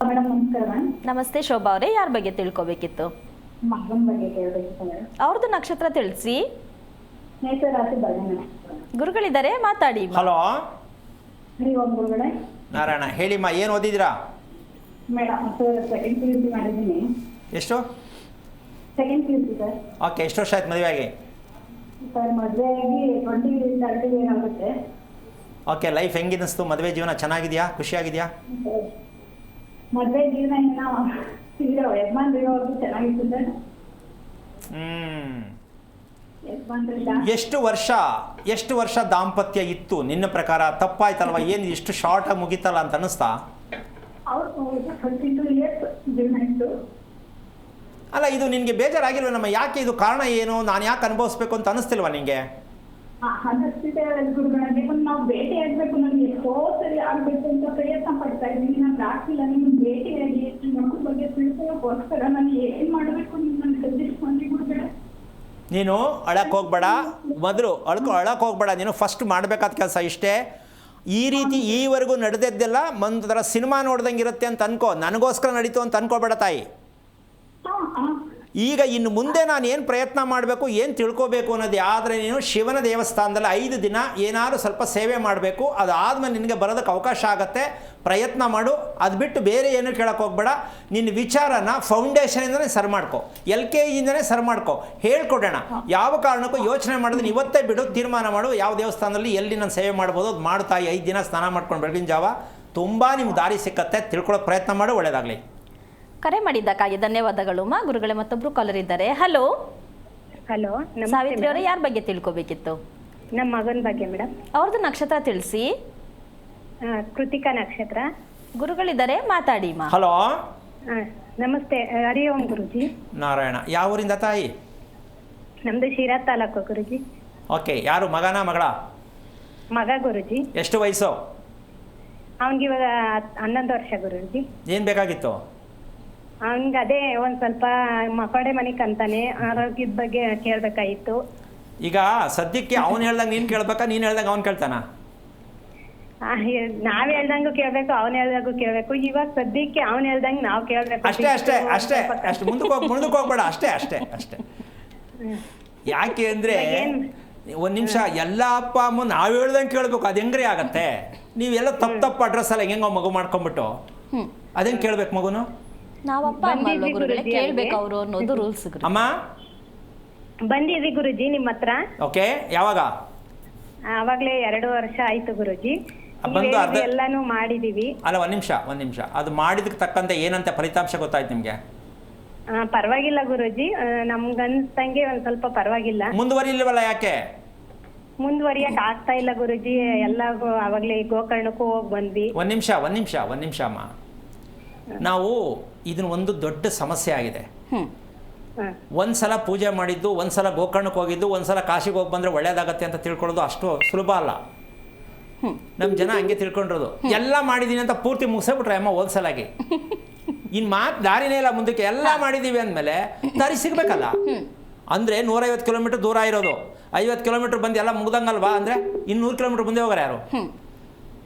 [SPEAKER 3] ಮೇಡಮ್ ನಮಸ್ಕಾರ.
[SPEAKER 1] ನಮಸ್ತೆ ಶೋಭಾ ಅವರೇ, ಯಾರ ಬಗ್ಗೆ ತಿಳ್ಕೊಬೇಕಿತ್ತು?
[SPEAKER 3] ಮಗನ ಬಗ್ಗೆ ಕೇಳಬೇಕಿತ್ತು ಮೇಡಮ್.
[SPEAKER 1] ಅವ್ರದ್ದು ನಕ್ಷತ್ರ ತಿಳಿಸಿ.
[SPEAKER 3] ನೇತರಾಶಿ ಬಳ್ಳಿ.
[SPEAKER 1] ಗುರುಗಳಿದ್ದಾರೆ, ಮಾತಾಡಿ.
[SPEAKER 2] ಹಲೋ
[SPEAKER 3] ಗುರುಗಳೇ.
[SPEAKER 2] ನಾರಾಯಣ, ಹೇಳಿಮ್ಮ, ಏನು ಓದಿದ್ದೀರಾ?
[SPEAKER 3] ಮೇಡಮ್ ಸೆಕೆಂಡ್ PUC ಮಾಡಿದ್ದೀನಿ.
[SPEAKER 2] ಎಷ್ಟು?
[SPEAKER 3] Second PUC sir.
[SPEAKER 2] ಓಕೆ, ಎಷ್ಟು ವರ್ಷ ಆಯ್ತು ಮದುವೆ ಆಗಿ?
[SPEAKER 3] ಸರ್ ಮದುವೆ ಆಗಿ 20 ಆಗುತ್ತೆ.
[SPEAKER 2] ಓಕೆ, ಲೈಫ್ ಹೆಂಗಿನಿಸ್ತು? ಮದುವೆ ಜೀವನ ಚೆನ್ನಾಗಿದೆಯಾ? ಖುಷಿಯಾಗಿದೆಯಾ?
[SPEAKER 3] ಮದುವೆ ಜೀವನ ಏನೋ ಯಜಮಾನ್ರಿರೋರ್ಗು ಚೆನ್ನಾಗಿತ್ತು ಸರ್.
[SPEAKER 2] ಎಷ್ಟು ವರ್ಷ ದಾಂಪತ್ಯ ಇತ್ತು ನಿನ್ನ ಪ್ರಕಾರ? ತಪ್ಪಾಯ್ತಲ್ವ? ಏನು ಇಷ್ಟು ಶಾರ್ಟಾಗಿ ಮುಗಿತಲ್ಲ ಅಂತ ಅನ್ನಿಸ್ತಾ? ಅಲ್ಲ, ಇದು ನಿನಗೆ ಬೇಜಾರಾಗಿಲ್ವ ನಮ್ಮ? ಯಾಕೆ ಇದು ಕಾರಣ ಏನು? ನಾನು ಯಾಕೆ ಅನುಭವಿಸ್ಬೇಕು ಅಂತ ಅನ್ನಿಸ್ತಿಲ್ವಾ ನಿನಗೆ?
[SPEAKER 3] ನಾವು ಭೇಟಿ ಆಗ್ಬೇಕು, ನನಗೆ ಎಷ್ಟೋ ಸರಿ ಆಗ್ಬೇಕು ಅಂತ ಪ್ರಯತ್ನ ಪಡ್ತಾ ಇದ್ದೀನಿ, ನಾನು ಆಗ್ತಿಲ್ಲ. ನಿಮ್ಗೆ ಭೇಟಿಯಾಗಿ ಮಕ್ಕಳ ಬಗ್ಗೆ ತಿಳ್ಕೊಳ್ಳೋಕ್ಕೋಸ್ಕರ ನಾನು ಏನ್ ಮಾಡಬೇಕು ನನ್ನ ಸಜೆಸ್ಟ್ ಮಾಡಿ ಗುರುಗಳೇ.
[SPEAKER 2] ನೀನು ಅಳಕ್ಕೆ ಹೋಗ್ಬೇಡ, ಮೊದಲು ಅಳಕ್ಕೆ ಹೋಗ್ಬೇಡ. ನೀನು ಫಸ್ಟ್ ಮಾಡಬೇಕಾದ ಕೆಲಸ ಇಷ್ಟೇ. ಈ ರೀತಿ ಈವರೆಗೂ ನಡೆದಿದ್ದೆಲ್ಲ ಒಂದು ಥರ ಸಿನಿಮಾ ನೋಡ್ದಂಗೆ ಇರುತ್ತೆ ಅಂತ ಅನ್ಕೋ. ನನಗೋಸ್ಕರ ನಡೀತು ಅಂತ ಅನ್ಕೋಬೇಡ ತಾಯಿ. ಈಗ ಇನ್ನು ಮುಂದೆ ನಾನು ಏನು ಪ್ರಯತ್ನ ಮಾಡಬೇಕು, ಏನು ತಿಳ್ಕೋಬೇಕು ಅನ್ನೋದು ಆದರೆ ನೀನು ಶಿವನ ದೇವಸ್ಥಾನದಲ್ಲಿ 5 ದಿನ ಏನಾದ್ರು ಸ್ವಲ್ಪ ಸೇವೆ ಮಾಡಬೇಕು. ಅದಾದಮೇಲೆ ನಿನಗೆ ಬರೋದಕ್ಕೆ ಅವಕಾಶ ಆಗುತ್ತೆ. ಪ್ರಯತ್ನ ಮಾಡು. ಅದು ಬಿಟ್ಟು ಬೇರೆ ಏನೂ ಕೇಳೋಕ್ಕೆ ಹೋಗ್ಬೇಡ. ನಿನ್ನ ವಿಚಾರನ ಫೌಂಡೇಶನಿಂದನೇ ಸರಿ ಮಾಡ್ಕೊ, LKGಯಿಂದನೇ ಸರಿ ಮಾಡ್ಕೊ. ಹೇಳ್ಕೊಡೋಣ. ಯಾವ ಕಾರಣಕ್ಕೂ ಯೋಚನೆ ಮಾಡೋದನ್ನ ಇವತ್ತೇ ಬಿಡು, ತೀರ್ಮಾನ ಮಾಡು. ಯಾವ ದೇವಸ್ಥಾನದಲ್ಲಿ ಎಲ್ಲಿ ನಾನು ಸೇವೆ ಮಾಡ್ಬೋದು ಅದು ಮಾಡ್ತಾಯಿ. 5 ದಿನ ಸ್ನಾನ ಮಾಡ್ಕೊಂಡು ಬೆಳಗಿನ ಜಾವ ತುಂಬ ನಿಮ್ಗೆ ದಾರಿ ಸಿಕ್ಕತ್ತೆ. ತಿಳ್ಕೊಳ್ಳೋಕೆ ಪ್ರಯತ್ನ ಮಾಡು. ಒಳ್ಳೆಯದಾಗಲಿ.
[SPEAKER 1] ಕರೆ ಮಾಡಿದ್ದಕ್ಕಾಗಿ ಧನ್ಯವಾದಗಳು ಅಮ್ಮ. ಗುರುಗಳೇ, ಮತ್ತೊಬ್ರು ಕಾಲರ್ ಇದ್ದಾರೆ. ಹಲೋ.
[SPEAKER 3] ಹಲೋ,
[SPEAKER 1] ಸಾವಿತ್ರಿ ಅವರೇ, ಯಾರ ಬಗ್ಗೆ ತಿಳ್ಕೊಬೇಕಿತ್ತು?
[SPEAKER 3] ನಮ್ಮ ಮಗನ ಬಗ್ಗೆ ಮೇಡಮ್.
[SPEAKER 1] ಅವ್ರದ್ದು ನಕ್ಷತ್ರ ತಿಳಿಸಿ.
[SPEAKER 3] ಕೃತಿಕಾ ನಕ್ಷತ್ರ.
[SPEAKER 1] ಗುರುಗಳಿದ್ದಾರೆ, ಮಾತಾಡಿ ಮಾ.
[SPEAKER 2] ಹಲೋ,
[SPEAKER 3] ನಮಸ್ತೆ. ಹರಿ ಓಂ ಗುರುಜಿ.
[SPEAKER 2] ನಾರಾಯಣ, ಯಾವ ಊರಿಂದ ತಾಯಿ?
[SPEAKER 3] ನಮ್ದು ಶಿರಾ ತಾಲೂಕು ಗುರುಜಿ.
[SPEAKER 2] ಓಕೆ, ಯಾರು ಮಗನ ಮಗಳ?
[SPEAKER 3] ಮಗ ಗುರುಜಿ.
[SPEAKER 2] ಎಷ್ಟು ವಯಸ್ಸು?
[SPEAKER 3] ಅವನಿಗೆ ಇವಾಗ 11 ವರ್ಷ ಗುರುಜಿ.
[SPEAKER 2] ಏನು ಬೇಕಾಗಿತ್ತು?
[SPEAKER 3] ಅವನಿಗೆ ಅದೇ ಒಂದ್ ಸ್ವಲ್ಪ ಮಕ್ಕಳೇ ಮನೆ ಕಂತಾನೆ, ಆರೋಗ್ಯದ ಬಗ್ಗೆ ಕೇಳ್ಬೇಕಾಗಿತ್ತು.
[SPEAKER 2] ಈಗ ಸದ್ಯಕ್ಕೆ ಅವ್ನು ಹೇಳ್ದಂಗೆ ನೀನು ಕೇಳ್ಬೇಕಾ, ನೀನು ಹೇಳ್ದಂಗೆ ಅವ್ನು ಕೇಳ್ತಾನ?
[SPEAKER 3] ನಾವ್ ಹೇಳ್ದಂಗೂ ಕೇಳ್ಬೇಕು, ಅವ್ನ ಹೇಳ್ದಂಗೂ ಕೇಳ್ಬೇಕು. ಇವಾಗ ಸದ್ಯಕ್ಕೆ ಅವ್ನ ಹೇಳ್ದಂಗೆ ನಾವ್ ಕೇಳ್ಬೇಕು.
[SPEAKER 2] ಅಷ್ಟೇ ಮುಂದಕ್ಕೆ ಹೋಗ್ಬೇಡ. ಅಷ್ಟೇ. ಯಾಕೆ ಅಂದ್ರೆ ಒಂದು ನಿಮಿಷ, ಎಲ್ಲ ಅಪ್ಪ ಅಮ್ಮ ನಾವು ಹೇಳ್ದಂಗೆ ಕೇಳ್ಬೇಕು. ಅದು ಹೆಂಗ್ರಿ ಆಗತ್ತೆ? ನೀವೆಲ್ಲ ತಪ್ಪು ಅಡ್ರೆಸ್ ಅಲ್ಲ ಹೆಂಗೋ ಮಗು ಮಾಡ್ಕೊಂಡ್ಬಿಟ್ಟು ಅದೇನು ಕೇಳ್ಬೇಕು ಮಗುನು?
[SPEAKER 1] ನಾವಪ್ಪ ಅಮ್ಮ ಅಲ್ವಾ ಗುರುಗಳೇ, ಕೇಳ್ಬೇಕು ಅವರು ಅನ್ನೋದು ರೂಲ್ಸ್.
[SPEAKER 2] ಅಮ್ಮ
[SPEAKER 3] ಬಂದಿದ್ವಿ ಗುರುಜಿ ನಿಮ್ಮ ಹತ್ರ.
[SPEAKER 2] ಓಕೆ, ಯಾವಾಗ?
[SPEAKER 3] ಅವಾಗ್ಲೇ 2 ವರ್ಷ ಆಯ್ತು ಗುರುಜಿ. ಎಲ್ಲಾನು ಮಾಡಿದೀವಿ.
[SPEAKER 2] ಅಲ್ಲ, ಒಂದ್ ನಿಮಿಷ. ಅದು ಮಾಡಿದಕ್ಕೆ ತಕ್ಕಂತೆ ಏನಂತ ಫಲಿತಾಂಶ ಗೊತ್ತಾಯ್ತು ನಿಮ್ಗೆ?
[SPEAKER 3] ಪರವಾಗಿಲ್ಲ ಗುರುಜಿ, ನಮ್ಗನ್ಸ್ತಂಗೆ ಒಂದ್ ಸ್ವಲ್ಪ ಪರವಾಗಿಲ್ಲ.
[SPEAKER 2] ಮುಂದುವರಿಲ್ವಲ್ಲ? ಯಾಕೆ
[SPEAKER 3] ಮುಂದುವರಿಯಕ್ ಆಗ್ತಾ ಇಲ್ಲ ಗುರುಜಿ? ಎಲ್ಲ ಅವಾಗ್ಲೇ ಗೋಕರ್ಣಕ್ಕೂ ಹೋಗಿ ಬಂದ್ವಿ.
[SPEAKER 2] ಒಂದ್ ನಿಮಿಷ ಅಮ್ಮ. ನಾವು ಇದನ್ನ ಒಂದು ದೊಡ್ಡ ಸಮಸ್ಯೆ ಆಗಿದೆ. ಒಂದ್ಸಲ ಪೂಜೆ ಮಾಡಿದ್ದು, ಒಂದ್ಸಲ ಗೋಕರ್ಣಕ್ಕೆ ಹೋಗಿದ್ದು, ಒಂದ್ಸಲ ಕಾಶಿಗೆ ಹೋಗಿ ಬಂದ್ರೆ ಒಳ್ಳೇದಾಗತ್ತೆ ಅಂತ ತಿಳ್ಕೊಳ್ಳೋದು ಅಷ್ಟು ಸುಲಭ ಅಲ್ಲ. ನಮ್ಮ ಜನ ಹಂಗೆ ತಿಳ್ಕೊಂಡಿರೋದು. ಎಲ್ಲ ಮಾಡಿದೀನಿ ಅಂತ ಪೂರ್ತಿ ಮುಗಿಸ್ಬಿಟ್ರೆ ಅಮ್ಮ ಹೋದ್ಸಲಾಗಿ. ಇನ್ನು ಮಾತು ದಾರಿನೇ ಇಲ್ಲ ಮುಂದಕ್ಕೆ, ಎಲ್ಲ ಮಾಡಿದ್ದೀವಿ ಅಂದಮೇಲೆ ದಾರಿ ಸಿಗಬೇಕಲ್ಲ. ಅಂದರೆ 150 ಕಿಲೋಮೀಟ್ರ್ ದೂರ ಇರೋದು 50 ಕಿಲೋಮೀಟ್ರ್ ಬಂದು ಎಲ್ಲ ಮುಗ್ದಂಗಲ್ವಾ? ಅಂದರೆ 200 ಕಿಲೋಮೀಟ್ರ್ ಮುಂದೆ ಹೋಗೋರು ಯಾರು?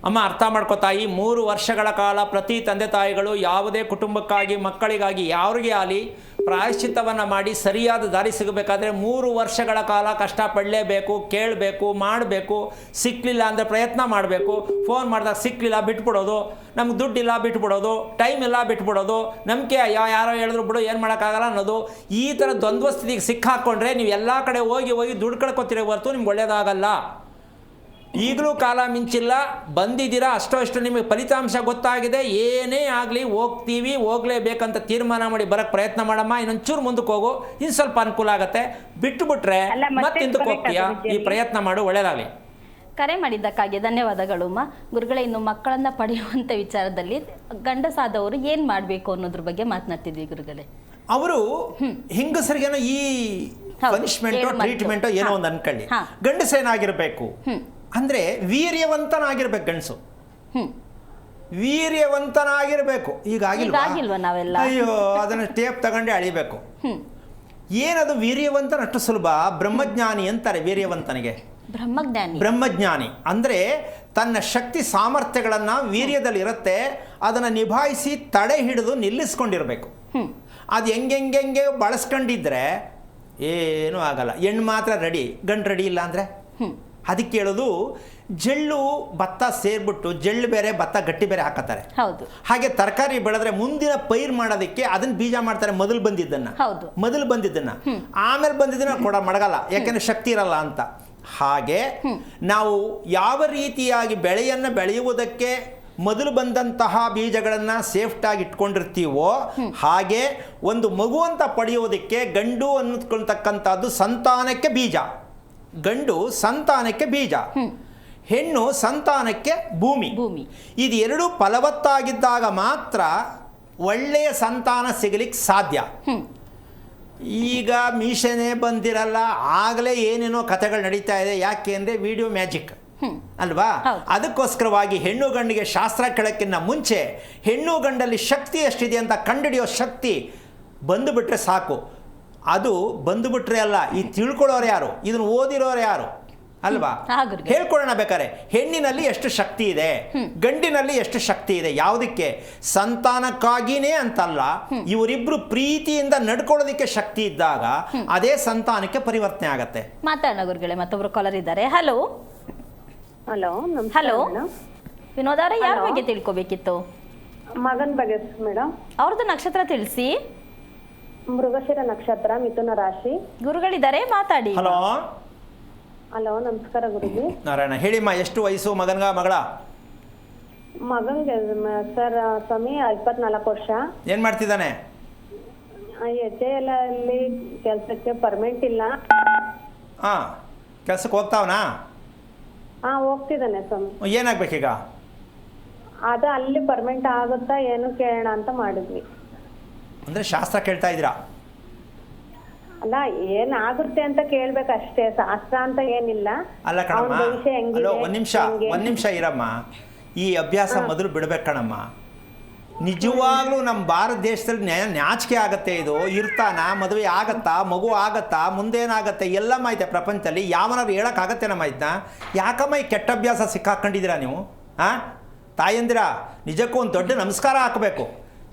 [SPEAKER 2] ಅಮ್ಮ ಅರ್ಥ ಮಾಡ್ಕೋತಾಯಿ, 3 ವರ್ಷಗಳ ಕಾಲ ಪ್ರತಿ ತಂದೆ ತಾಯಿಗಳು ಯಾವುದೇ ಕುಟುಂಬಕ್ಕಾಗಿ, ಮಕ್ಕಳಿಗಾಗಿ, ಯಾರಿಗೆ ಆಗಲಿ ಪ್ರಾಯಶ್ಚಿತ್ತವನ್ನು ಮಾಡಿ ಸರಿಯಾದ ದಾರಿ ಸಿಗಬೇಕಾದ್ರೆ 3 ವರ್ಷಗಳ ಕಾಲ ಕಷ್ಟಪಡಲೇಬೇಕು, ಕೇಳಬೇಕು, ಮಾಡಬೇಕು. ಸಿಕ್ಕಲಿಲ್ಲ ಅಂದರೆ ಪ್ರಯತ್ನ ಮಾಡಬೇಕು. ಫೋನ್ ಮಾಡಿದಾಗ ಸಿಕ್ಕಲಿಲ್ಲ ಬಿಟ್ಬಿಡೋದು, ನಮ್ಗೆ ದುಡ್ಡಿಲ್ಲ ಬಿಟ್ಬಿಡೋದು, ಟೈಮ್ ಇಲ್ಲ ಬಿಟ್ಬಿಡೋದು, ನಂಬಿಕೆ ಯಾರೋ ಹೇಳಿದ್ರು ಬಿಡು ಏನು ಮಾಡೋಕ್ಕಾಗಲ್ಲ ಅನ್ನೋದು. ಈ ಥರ ದ್ವಂದ್ವ ಸ್ಥಿತಿಗೆ ಸಿಕ್ಕಾಕ್ಕೊಂಡ್ರೆ ನೀವು ಎಲ್ಲ ಕಡೆ ಹೋಗಿ ದುಡ್ಡು ಕಳ್ಕೊತೀರಿ ಹೊರತು ನಿಮ್ಗೆ ಒಳ್ಳೆಯದಾಗಲ್ಲ. ಈಗಲೂ ಕಾಲ ಮಿಂಚಿಲ್ಲ, ಬಂದಿದ್ದೀರಾ, ಅಷ್ಟು ನಿಮಗೆ ಫಲಿತಾಂಶ ಗೊತ್ತಾಗಿದೆ. ಏನೇ ಆಗಲಿ ಹೋಗಲೇಬೇಕಂತ ತೀರ್ಮಾನ ಮಾಡಿ ಬರೋಕ್ಕೆ ಪ್ರಯತ್ನ ಮಾಡಮ್ಮ. ಇನ್ನೊಂಚೂರು ಮುಂದಕ್ಕೆ ಹೋಗು, ಇನ್ನು ಸ್ವಲ್ಪ ಅನುಕೂಲ ಆಗುತ್ತೆ. ಬಿಟ್ಟುಬಿಟ್ರೆ ಮತ್ತೆ ಹಿಂದಕ್ಕೆ ಹೋಗ್ತೀಯಾ? ಈ ಪ್ರಯತ್ನ ಮಾಡು, ಒಳ್ಳೆಯದಾಗಲಿ.
[SPEAKER 1] ಕರೆ ಮಾಡಿದ್ದಕ್ಕಾಗಿ ಧನ್ಯವಾದಗಳು ಅಮ್ಮ. ಗುರುಗಳೇ, ಇನ್ನು ಮಕ್ಕಳನ್ನ ಪಡೆಯುವಂಥ ವಿಚಾರದಲ್ಲಿ ಗಂಡಸಾದವರು ಏನು ಮಾಡಬೇಕು ಅನ್ನೋದ್ರ ಬಗ್ಗೆ ಮಾತನಾಡ್ತಿದ್ವಿ ಗುರುಗಳೇ.
[SPEAKER 2] ಅವರು ಹೆಂಗಸರಿಗೇನೋ ಈ ಪನಿಷ್ಮೆಂಟೋ ಟ್ರೀಟ್ಮೆಂಟೋ ಏನೋ ಒಂದು ಅನ್ಕೊಳ್ಳಿ. ಗಂಡಸೇನಾಗಿರ್ಬೇಕು ಅಂದರೆ ವೀರ್ಯವಂತನಾಗಿರ್ಬೇಕು. ಗಂಡಸು ವೀರ್ಯವಂತನಾಗಿರ್ಬೇಕು.
[SPEAKER 1] ಈಗಾಗಿಲ್ವಾ ನಾವೆಲ್ಲ?
[SPEAKER 2] ಅಯ್ಯೋ, ಅದನ್ನು ಟೇಪ್ ತಗೊಂಡೆ ಅಳಿಬೇಕು. ಏನದು ವೀರ್ಯವಂತನ ಅಷ್ಟು ಸುಲಭ? ಬ್ರಹ್ಮಜ್ಞಾನಿ ಅಂತಾರೆ ವೀರ್ಯವಂತನಿಗೆ. ಬ್ರಹ್ಮಜ್ಞಾನಿ ಅಂದರೆ ತನ್ನ ಶಕ್ತಿ ಸಾಮರ್ಥ್ಯಗಳನ್ನು ವೀರ್ಯದಲ್ಲಿ ಇರುತ್ತೆ, ಅದನ್ನು ನಿಭಾಯಿಸಿ ತಡೆ ಹಿಡಿದು ನಿಲ್ಲಿಸ್ಕೊಂಡಿರ್ಬೇಕು. ಅದು ಹೆಂಗೆ ಬಳಸ್ಕೊಂಡಿದ್ರೆ ಏನೂ ಆಗಲ್ಲ. ಹೆಣ್ಣು ಮಾತ್ರ ರೆಡಿ, ಗಂಡು ರೆಡಿ ಇಲ್ಲ ಅಂದರೆ ಅದಕ್ಕೆ ಹೇಳೋದು, ಜಳ್ಳು ಭತ್ತ ಸೇರ್ಬಿಟ್ಟು ಜಳ್ಳು ಬೇರೆ ಭತ್ತ ಗಟ್ಟಿ ಬೇರೆ ಹಾಕತ್ತಾರೆ. ಹಾಗೆ ತರಕಾರಿ ಬೆಳೆದ್ರೆ ಮುಂದಿನ ಪೈರ್ ಮಾಡೋದಕ್ಕೆ ಅದನ್ನ ಬೀಜ ಮಾಡ್ತಾರೆ. ಮೊದಲು ಬಂದಿದ್ದನ್ನ ಆಮೇಲೆ ಬಂದಿದ್ದನ್ನ ಕೊಡ ಮಡಗಲ್ಲ, ಯಾಕೆಂದ್ರೆ ಶಕ್ತಿ ಇರಲ್ಲ ಅಂತ. ಹಾಗೆ ನಾವು ಯಾವ ರೀತಿಯಾಗಿ ಬೆಳೆಯನ್ನು ಬೆಳೆಯುವುದಕ್ಕೆ ಮೊದಲು ಬಂದಂತಹ ಬೀಜಗಳನ್ನು ಸೇಫ್ಟಾಗಿ ಇಟ್ಕೊಂಡಿರ್ತೀವೋ, ಹಾಗೆ ಒಂದು ಮಗು ಅಂತ ಪಡೆಯುವುದಕ್ಕೆ ಗಂಡು ಅನ್ನತಕ್ಕಂಥದ್ದು ಸಂತಾನಕ್ಕೆ ಬೀಜ. ಗಂಡು ಸಂತಾನಕ್ಕೆ ಬೀಜ, ಹೆಣ್ಣು ಸಂತಾನಕ್ಕೆ ಭೂಮಿ. ಇದೆರಡೂ ಫಲವತ್ತಾಗಿದ್ದಾಗ ಮಾತ್ರ ಒಳ್ಳೆಯ ಸಂತಾನ ಸಿಗಲಿಕ್ಕೆ ಸಾಧ್ಯ. ಈಗ ಮೀಷನೇ ಬಂದಿರಲ್ಲ, ಆಗಲೇ ಏನೇನೋ ಕಥೆಗಳು ನಡೀತಾ ಇದೆ. ಯಾಕೆ ಅಂದರೆ ವಿಡಿಯೋ ಮ್ಯಾಜಿಕ್ ಅಲ್ವಾ? ಅದಕ್ಕೋಸ್ಕರವಾಗಿ ಹೆಣ್ಣು ಗಂಡಿಗೆ ಶಾಸ್ತ್ರ ಕೇಳೋಕ್ಕಿಂತ ಮುಂಚೆ ಹೆಣ್ಣು ಗಂಡಲ್ಲಿ ಶಕ್ತಿ ಎಷ್ಟಿದೆ ಅಂತ ಕಂಡುಹಿಡಿಯೋ ಶಕ್ತಿ ಬಂದುಬಿಟ್ರೆ ಸಾಕು. ಅದು ಬಂದುಬಿಟ್ರೆ ಅಲ್ಲ, ಈ ತಿಳ್ಕೊಳ್ಳೋರು ಯಾರು, ಇದನ್ನು ಓದಿರೋರು ಯಾರು ಅಲ್ವಾ? ಹೇಳ್ಕೊಳ್ಳೋಣ ಬೇಕಾರೆ. ಹೆಣ್ಣಿನಲ್ಲಿ ಎಷ್ಟು ಶಕ್ತಿ ಇದೆ, ಗಂಡಿನಲ್ಲಿ ಎಷ್ಟು ಶಕ್ತಿ ಇದೆ. ಯಾವುದಕ್ಕೆ? ಸಂತಾನಕ್ಕಾಗಿನೇ ಅಂತಲ್ಲ, ಇವರಿಬ್ರು ಪ್ರೀತಿಯಿಂದ ನಡ್ಕೊಳ್ಳೋದಕ್ಕೆ ಶಕ್ತಿ ಇದ್ದಾಗ ಅದೇ ಸಂತಾನಕ್ಕೆ ಪರಿವರ್ತನೆ ಆಗತ್ತೆ.
[SPEAKER 1] ಮಾತಾಡೋಣ ಗುರುಗಳೇ. ಮತ್ತೊಬ್ರು ಕಾಲರ್ ಇದ್ದಾರೆ. ಹಲೋ
[SPEAKER 4] ಹಲೋ
[SPEAKER 1] ವಿನೋದ ಅವರೇ, ಯಾರ ಬಗ್ಗೆ ತಿಳ್ಕೊಬೇಕಿತ್ತು?
[SPEAKER 4] ಮಗನ್ ಬಗ್ಗೆ ಮೇಡಮ್.
[SPEAKER 1] ಅವ್ರದ್ದು ನಕ್ಷತ್ರ ತಿಳಿಸಿ.
[SPEAKER 4] ಮೃಗಶಿರ ನಕ್ಷತ್ರ, ಮಿಥುನ ರಾಶಿ.
[SPEAKER 1] ಗುರುಗಳಿದ್ದಾರೆ, ಮಾತಾಡಿ.
[SPEAKER 4] ಹಲೋ ನಮಸ್ಕಾರ ಗುರುಜಿ.
[SPEAKER 2] ನಾರಾಯಣ, ಹೇಳಿಮ್ಮ. ಎಷ್ಟು ವಯಸ್ಸು ಮಗಳ?
[SPEAKER 4] ಮಗನ್ಗೆ ಸರ್ ಸ್ವಾಮಿ 24 ವರ್ಷ.
[SPEAKER 2] ಏನ್ ಮಾಡ್ತಿದ್ದಾನೆ?
[SPEAKER 4] HAL ಅಲ್ಲಿ ಕೆಲಸಕ್ಕೆ ಪರ್ಮನೆಂಟ್ ಇಲ್ಲ.
[SPEAKER 2] ಕೆಲ್ಸಕ್ಕೆ ಹೋಗ್ತಾವನಾ?
[SPEAKER 4] ಹೋಗ್ತಿದ್ದಾನೆ ಸ್ವಾಮಿ.
[SPEAKER 2] ಏನಾಗ್ಬೇಕೀಗ?
[SPEAKER 4] ಅದು ಅಲ್ಲಿ ಪರ್ಮನೆಂಟ್ ಆಗುತ್ತಾ ಏನು ಕೇಳೋಣ ಅಂತ ಮಾಡಿದ್ವಿ.
[SPEAKER 2] ಅಂದ್ರೆ ಶಾಸ್ತ್ರ ಕೇಳ್ತಾ ಇದ್ದೀರಾ?
[SPEAKER 4] ಅಲ್ಲ, ಏನಾಗುತ್ತೆ ಅಂತ ಕೇಳ್ಬೇಕಷ್ಟೇ, ಶಾಸ್ತ್ರ ಅಂತ ಏನಿಲ್ಲ.
[SPEAKER 2] ಅಲ್ಲ ಕಣಮ್ಮ, ಒಂದ್ ನಿಮಿಷ ಇರಮ್ಮ. ಈ ಅಭ್ಯಾಸ ಮೊದಲು ಬಿಡ್ಬೇಕು ಕಣಮ್ಮ. ನಿಜವಾಗ್ಲೂ ನಮ್ಮ ಭಾರತ ದೇಶದಲ್ಲಿ ನಾಚಿಕೆ ಆಗತ್ತೆ. ಇದು ಇರ್ತಾನ, ಮದುವೆ ಆಗತ್ತಾ, ಮಗು ಆಗತ್ತಾ, ಮುಂದೇನಾಗತ್ತೆ ಎಲ್ಲಮ್ಮ ಐತೆ ಪ್ರಪಂಚದಲ್ಲಿ. ಯಾವನಾರು ಹೇಳೋಕ್ಕಾಗತ್ತೆ ನಮ್ಮ ಇದನ್ನ? ಯಾಕಮ್ಮ ಈ ಕೆಟ್ಟ ಅಭ್ಯಾಸ ಸಿಕ್ಕಾಕೊಂಡಿದ್ದೀರಾ ನೀವು? ತಾಯಂದಿರ, ನಿಜಕ್ಕೂ ಒಂದು ದೊಡ್ಡ ನಮಸ್ಕಾರ ಹಾಕಬೇಕು.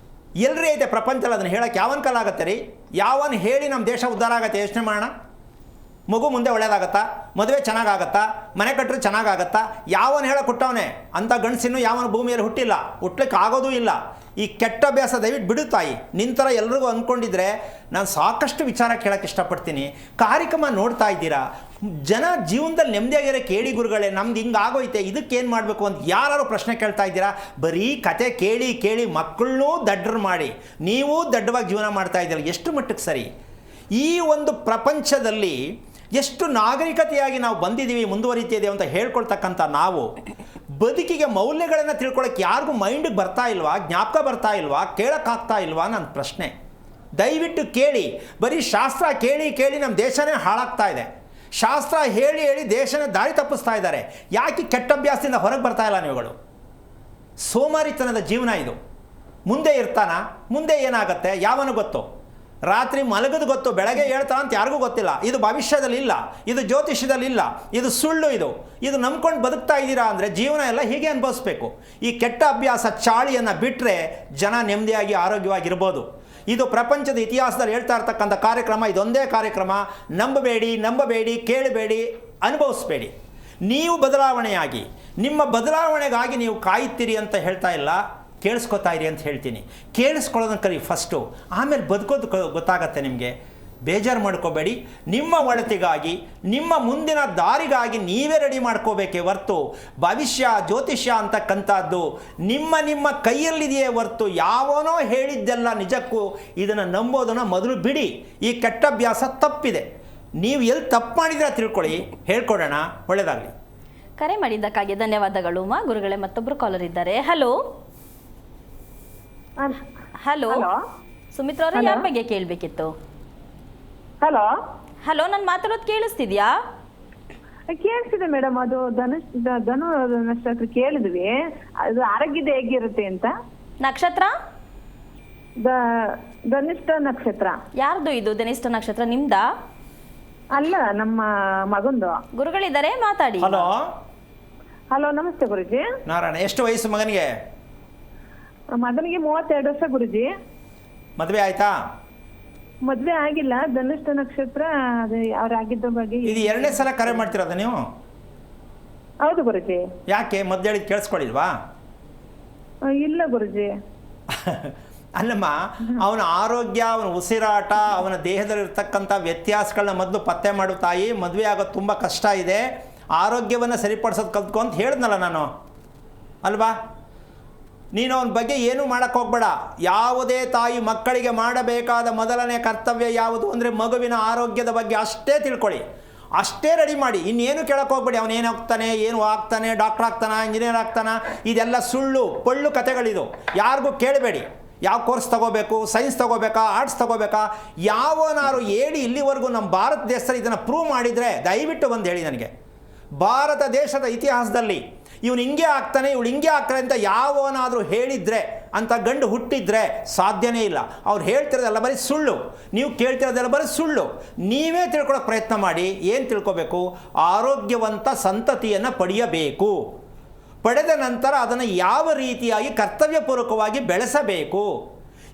[SPEAKER 2] ಎಲ್ಲರೇ ಐತೆ ಪ್ರಪಂಚದಲ್ಲಿ, ಅದನ್ನು ಹೇಳೋಕ್ಕೆ ಯಾವನ ಕಾಲ ಆಗತ್ತೆ ರೀ? ಯಾವನ್ ಹೇಳಿ ನಮ್ಮ ದೇಶ ಉದ್ಧಾರ ಆಗತ್ತೆ? ಯೋಚನೆ ಮಾಡೋಣ. ಮಗು ಮುಂದೆ ಒಳ್ಳೇದಾಗತ್ತಾ? ಮದುವೆ ಚೆನ್ನಾಗಾಗತ್ತಾ? ಮನೆ ಕಟ್ಟರೆ ಚೆನ್ನಾಗಾಗತ್ತಾ? ಯಾವನು ಹೇಳೋ ಕೊಟ್ಟವನೇ? ಅಂಥ ಗಂಡಸಿನ್ನು ಯಾವನ ಭೂಮಿಯಲ್ಲಿ ಹುಟ್ಟಿಲ್ಲ, ಹುಟ್ಲಿಕ್ಕೆ ಆಗೋದೂ ಇಲ್ಲ. ಈ ಕೆಟ್ಟ ಅಭ್ಯಾಸ ದಯವಿಟ್ಟು ಬಿಡು ತಾಯಿ. ನಿಂತರ ಎಲ್ರಿಗೂ ಅಂದ್ಕೊಂಡಿದ್ರೆ ನಾನು ಸಾಕಷ್ಟು ವಿಚಾರ ಕೇಳೋಕ್ಕೆ ಇಷ್ಟಪಡ್ತೀನಿ. ಕಾರ್ಯಕ್ರಮ ನೋಡ್ತಾ ಇದ್ದೀರಾ, ಜನ ಜೀವನದಲ್ಲಿ ನೆಮ್ಮದಿಯಾಗಿರೋ ಕೇಳಿ ಗುರುಗಳೇ, ನಮ್ದು ಹಿಂಗೆ ಆಗೋಯ್ತೆ, ಇದಕ್ಕೇನು ಮಾಡಬೇಕು ಅಂತ ಯಾರು ಪ್ರಶ್ನೆ ಕೇಳ್ತಾ ಇದ್ದೀರಾ? ಬರೀ ಕತೆ ಕೇಳಿ ಮಕ್ಕಳನ್ನೂ ದಡ್ಡರು ಮಾಡಿ ನೀವು ದಡ್ಡವಾಗಿ ಜೀವನ ಮಾಡ್ತಾ ಇದ್ದೀರ. ಎಷ್ಟು ಮಟ್ಟಕ್ಕೆ ಸರಿ? ಈ ಒಂದು ಪ್ರಪಂಚದಲ್ಲಿ ಎಷ್ಟು ನಾಗರಿಕತೆಯಾಗಿ ನಾವು ಬಂದಿದ್ದೀವಿ, ಮುಂದುವರಿತಿದ್ದೇವೆ ಅಂತ ಹೇಳ್ಕೊಳ್ತಕ್ಕಂಥ ನಾವು ಬದುಕಿಗೆ ಮೌಲ್ಯಗಳನ್ನು ತಿಳ್ಕೊಳ್ಳೋಕ್ಕೆ ಯಾರಿಗೂ ಮೈಂಡಿಗೆ ಬರ್ತಾ ಇಲ್ವಾ? ಜ್ಞಾಪಕ ಬರ್ತಾ ಇಲ್ವಾ? ಕೇಳೋಕ್ಕಾಗ್ತಾ ಇಲ್ವಾ? ನನ್ನ ಪ್ರಶ್ನೆ. ದಯವಿಟ್ಟು ಕೇಳಿ. ಬರೀ ಶಾಸ್ತ್ರ ಕೇಳಿ ನಮ್ಮ ದೇಶನೇ ಹಾಳಾಗ್ತಾ ಇದೆ. ಶಾಸ್ತ್ರ ಹೇಳಿ ದೇಶನೇ ದಾರಿ ತಪ್ಪಿಸ್ತಾ ಇದ್ದಾರೆ. ಯಾಕೆ ಕೆಟ್ಟ ಅಭ್ಯಾಸದಿಂದ ಹೊರಗೆ ಬರ್ತಾ ಇಲ್ಲ ನೀವುಗಳು? ಸೋಮಾರಿತನದ ಜೀವನ ಇದು. ಮುಂದೆ ಇರ್ತಾನ? ಮುಂದೆ ಏನಾಗುತ್ತೆ ಯಾವನು ಗೊತ್ತು? ರಾತ್ರಿ ಮಲಗದು ಗೊತ್ತು, ಬೆಳಗ್ಗೆ ಹೇಳ್ತಾನ ಅಂತ ಯಾರಿಗೂ ಗೊತ್ತಿಲ್ಲ. ಇದು ಭವಿಷ್ಯದಲ್ಲಿ ಇಲ್ಲ, ಇದು ಜ್ಯೋತಿಷ್ಯದಲ್ಲಿ ಇಲ್ಲ, ಇದು ಸುಳ್ಳು. ಇದು ನಂಬ್ಕೊಂಡು ಬದುಕ್ತಾ ಇದ್ದೀರಾ ಅಂದರೆ ಜೀವನ ಎಲ್ಲ ಹೀಗೆ ಅನುಭವಿಸ್ಬೇಕು. ಈ ಕೆಟ್ಟ ಅಭ್ಯಾಸ ಚಾಳಿಯನ್ನು ಬಿಟ್ಟರೆ ಜನ ನೆಮ್ಮದಿಯಾಗಿ ಆರೋಗ್ಯವಾಗಿರ್ಬೋದು. ಇದು ಪ್ರಪಂಚದ ಇತಿಹಾಸದಲ್ಲಿ ಹೇಳ್ತಾ ಇರ್ತಕ್ಕಂಥ ಕಾರ್ಯಕ್ರಮ, ಇದೊಂದೇ ಕಾರ್ಯಕ್ರಮ. ನಂಬಬೇಡಿ, ಕೇಳಬೇಡಿ, ಅನುಭವಿಸ್ಬೇಡಿ. ನೀವು ಬದಲಾವಣೆಯಾಗಿ, ನಿಮ್ಮ ಬದಲಾವಣೆಗಾಗಿ ನೀವು ಕಾಯುತ್ತೀರಿ ಅಂತ ಹೇಳ್ತಾ ಇಲ್ಲ, ಕೇಳಿಸ್ಕೊತಾ ಇರಿ ಅಂತ ಹೇಳ್ತೀನಿ. ಕೇಳಿಸ್ಕೊಳ್ಳೋದನ್ನು ಕಲಿ ಫಸ್ಟು, ಆಮೇಲೆ ಬದುಕೋದು ಗೊತ್ತಾಗತ್ತೆ ನಿಮಗೆ. ಬೇಜಾರು ಮಾಡ್ಕೋಬೇಡಿ. ನಿಮ್ಮ ಒಳಿತಿಗಾಗಿ, ನಿಮ್ಮ ಮುಂದಿನ ದಾರಿಗಾಗಿ ನೀವೇ ರೆಡಿ ಮಾಡ್ಕೋಬೇಕೇ ಹೊರ್ತು ಭವಿಷ್ಯ ಜ್ಯೋತಿಷ್ಯ ಅಂತಕ್ಕಂಥದ್ದು ನಿಮ್ಮ ಕೈಯಲ್ಲಿದೆಯೇ ಹೊರ್ತು ಯಾವನೋ ಹೇಳಿದ್ದೆಲ್ಲ ನಿಜಕ್ಕೂ ಇದನ್ನು ನಂಬೋದನ್ನು ಮೊದಲು ಬಿಡಿ. ಈ ಕೆಟ್ಟ ಅಭ್ಯಾಸ ತಪ್ಪಿದೆ. ನೀವು ಎಲ್ಲಿ ತಪ್ಪು ಮಾಡಿದ್ರೆ ತಿಳ್ಕೊಳ್ಳಿ, ಹೇಳ್ಕೊಡೋಣ. ಒಳ್ಳೆಯದಾಗಲಿ.
[SPEAKER 1] ಕರೆ ಮಾಡಿದ್ದಕ್ಕಾಗಿ ಧನ್ಯವಾದಗಳು ಮಾ. ಗುರುಗಳೇ, ಮತ್ತೊಬ್ಬರು ಕಾಲರ್ ಇದ್ದಾರೆ. ಹಲೋ ಹಲೋ ಸುಮಿತ್ರಾ ಅವರೇ, ಯಾರ ಬಗ್ಗೆ ಕೇಳಬೇಕಿತ್ತು? ಹಲೋ, ನಾನು ಮಾತಾಡೋದು ಕೇಳಿಸ್ತಿದ್ಯಾ?
[SPEAKER 5] ಕೇಳಿಸಿದೆ ಮೇಡಮ್. ಅದು ಧನು ನಕ್ಷತ್ರ ಕೇಳಿದ್ವಿ, ಅದು ಆರೋಗ್ಯದ ಹೇಗಿರುತ್ತೆ ಅಂತ.
[SPEAKER 1] ನಕ್ಷತ್ರ
[SPEAKER 5] ಧನಿಷ್ಠ ನಕ್ಷತ್ರ.
[SPEAKER 1] ಯಾರ್ದು ಇದು ಧನಿಷ್ಠ ನಕ್ಷತ್ರ? ನಿಮ್ದಾ?
[SPEAKER 5] ಅಲ್ಲ, ನಮ್ಮ ಮಗಂದು.
[SPEAKER 1] ಗುರುಗಳಿದ್ದಾರೆ, ಮಾತಾಡಿ.
[SPEAKER 5] ಹಲೋ, ನಮಸ್ತೆ ಗುರುಜಿ.
[SPEAKER 2] ನಾರಾಯಣ. ಎಷ್ಟು ವಯಸ್ಸು ಮಗನಿಗೆ?
[SPEAKER 5] ಮಗನಿಗೆ 32 ವರ್ಷ ಗುರುಜಿ.
[SPEAKER 2] ಮದುವೆ ಆಯ್ತಾ?
[SPEAKER 5] ಮದ್ವೆ ಆಗಿಲ್ಲ. ಧನಿಷ್ಠ ನಕ್ಷತ್ರ, ಅದು ಯಾರಾಗಿದ್ದ ಬಗ್ಗೆ.
[SPEAKER 2] ಇದು 2ನೇ ಸಲ ಕರೆ ಮಾಡ್ತಿರೋದ ನೀವು?
[SPEAKER 5] ಹೌದು ಗುರುಜಿ.
[SPEAKER 2] ಯಾಕೆ ಮೊದಲು ಹೇಳಿದ್ ಕೇಳಿಸ್ಕೊಳ್ಳಿಲ್ವಾ?
[SPEAKER 5] ಇಲ್ಲ ಗುರುಜಿ.
[SPEAKER 2] ಅಲ್ಲಮ್ಮ, ಅವನ ಆರೋಗ್ಯ, ಅವನ ಉಸಿರಾಟ, ಅವನ ದೇಹದಲ್ಲಿರ್ತಕ್ಕಂಥ ವ್ಯತ್ಯಾಸಗಳನ್ನ ಮೊದಲು ಪತ್ತೆ ಮಾಡು ತಾಯಿ. ಮದುವೆ ಆಗೋದು ತುಂಬ ಕಷ್ಟ ಇದೆ. ಆರೋಗ್ಯವನ್ನು ಸರಿಪಡಿಸೋದು ಕಲ್ತ್ಕೊ ಅಂತ ಹೇಳಿದ್ನಲ್ಲ ನಾನು, ಅಲ್ವಾ? ನೀನು ಅವನ ಬಗ್ಗೆ ಏನೂ ಮಾಡೋಕ್ಕೆ ಹೋಗ್ಬೇಡ. ಯಾವುದೇ ತಾಯಿ ಮಕ್ಕಳಿಗೆ ಮಾಡಬೇಕಾದ ಮೊದಲನೇ ಕರ್ತವ್ಯ ಯಾವುದು ಅಂದರೆ ಮಗುವಿನ ಆರೋಗ್ಯದ ಬಗ್ಗೆ ಅಷ್ಟೇ ತಿಳ್ಕೊಳ್ಳಿ, ಅಷ್ಟೇ ರೆಡಿ ಮಾಡಿ. ಇನ್ನೇನು ಕೇಳಕ್ಕೆ ಹೋಗ್ಬೇಡಿ. ಅವನು ಏನು ಹೋಗ್ತಾನೆ, ಏನು ಆಗ್ತಾನೆ, ಡಾಕ್ಟರ್ ಆಗ್ತಾನೆ, ಇಂಜಿನಿಯರ್ ಆಗ್ತಾನೆ, ಇದೆಲ್ಲ ಸುಳ್ಳು ಪೊಳ್ಳು ಕಥೆಗಳಿದು. ಯಾರಿಗೂ ಕೇಳಬೇಡಿ. ಯಾವ ಕೋರ್ಸ್ ತೊಗೋಬೇಕು, ಸೈನ್ಸ್ ತೊಗೋಬೇಕಾ, ಆರ್ಟ್ಸ್ ತೊಗೋಬೇಕಾ, ಯಾವನಾರು ಹೇಳಿ ಇಲ್ಲಿವರೆಗೂ ನಮ್ಮ ಭಾರತ ದೇಶದಲ್ಲಿ ಇದನ್ನು ಪ್ರೂವ್ ಮಾಡಿದರೆ ದಯವಿಟ್ಟು ಬಂದು ಹೇಳಿ ನನಗೆ. ಭಾರತ ದೇಶದ ಇತಿಹಾಸದಲ್ಲಿ ಇವನು ಹಿಂಗೆ ಆಗ್ತಾನೆ, ಇವಳು ಹಿಂಗೆ ಆಗ್ತಾನೆ ಅಂತ ಯಾವನಾದರೂ ಹೇಳಿದರೆ, ಅಂತ ಗಂಡು ಹುಟ್ಟಿದ್ರೆ ಸಾಧ್ಯನೇ ಇಲ್ಲ. ಅವ್ರು ಹೇಳ್ತಿರೋದೆಲ್ಲ ಬರೀ ಸುಳ್ಳು, ನೀವು ಕೇಳ್ತಿರೋದೆಲ್ಲ ಬರೀ ಸುಳ್ಳು. ನೀವೇ ತಿಳ್ಕೊಳ್ಳೋಕೆ ಪ್ರಯತ್ನ ಮಾಡಿ. ಏನು ತಿಳ್ಕೊಬೇಕು? ಆರೋಗ್ಯವಂತ ಸಂತತಿಯನ್ನು ಪಡೆಯಬೇಕು. ಪಡೆದ ನಂತರ ಅದನ್ನು ಯಾವ ರೀತಿಯಾಗಿ ಕರ್ತವ್ಯಪೂರ್ವಕವಾಗಿ ಬೆಳೆಸಬೇಕು,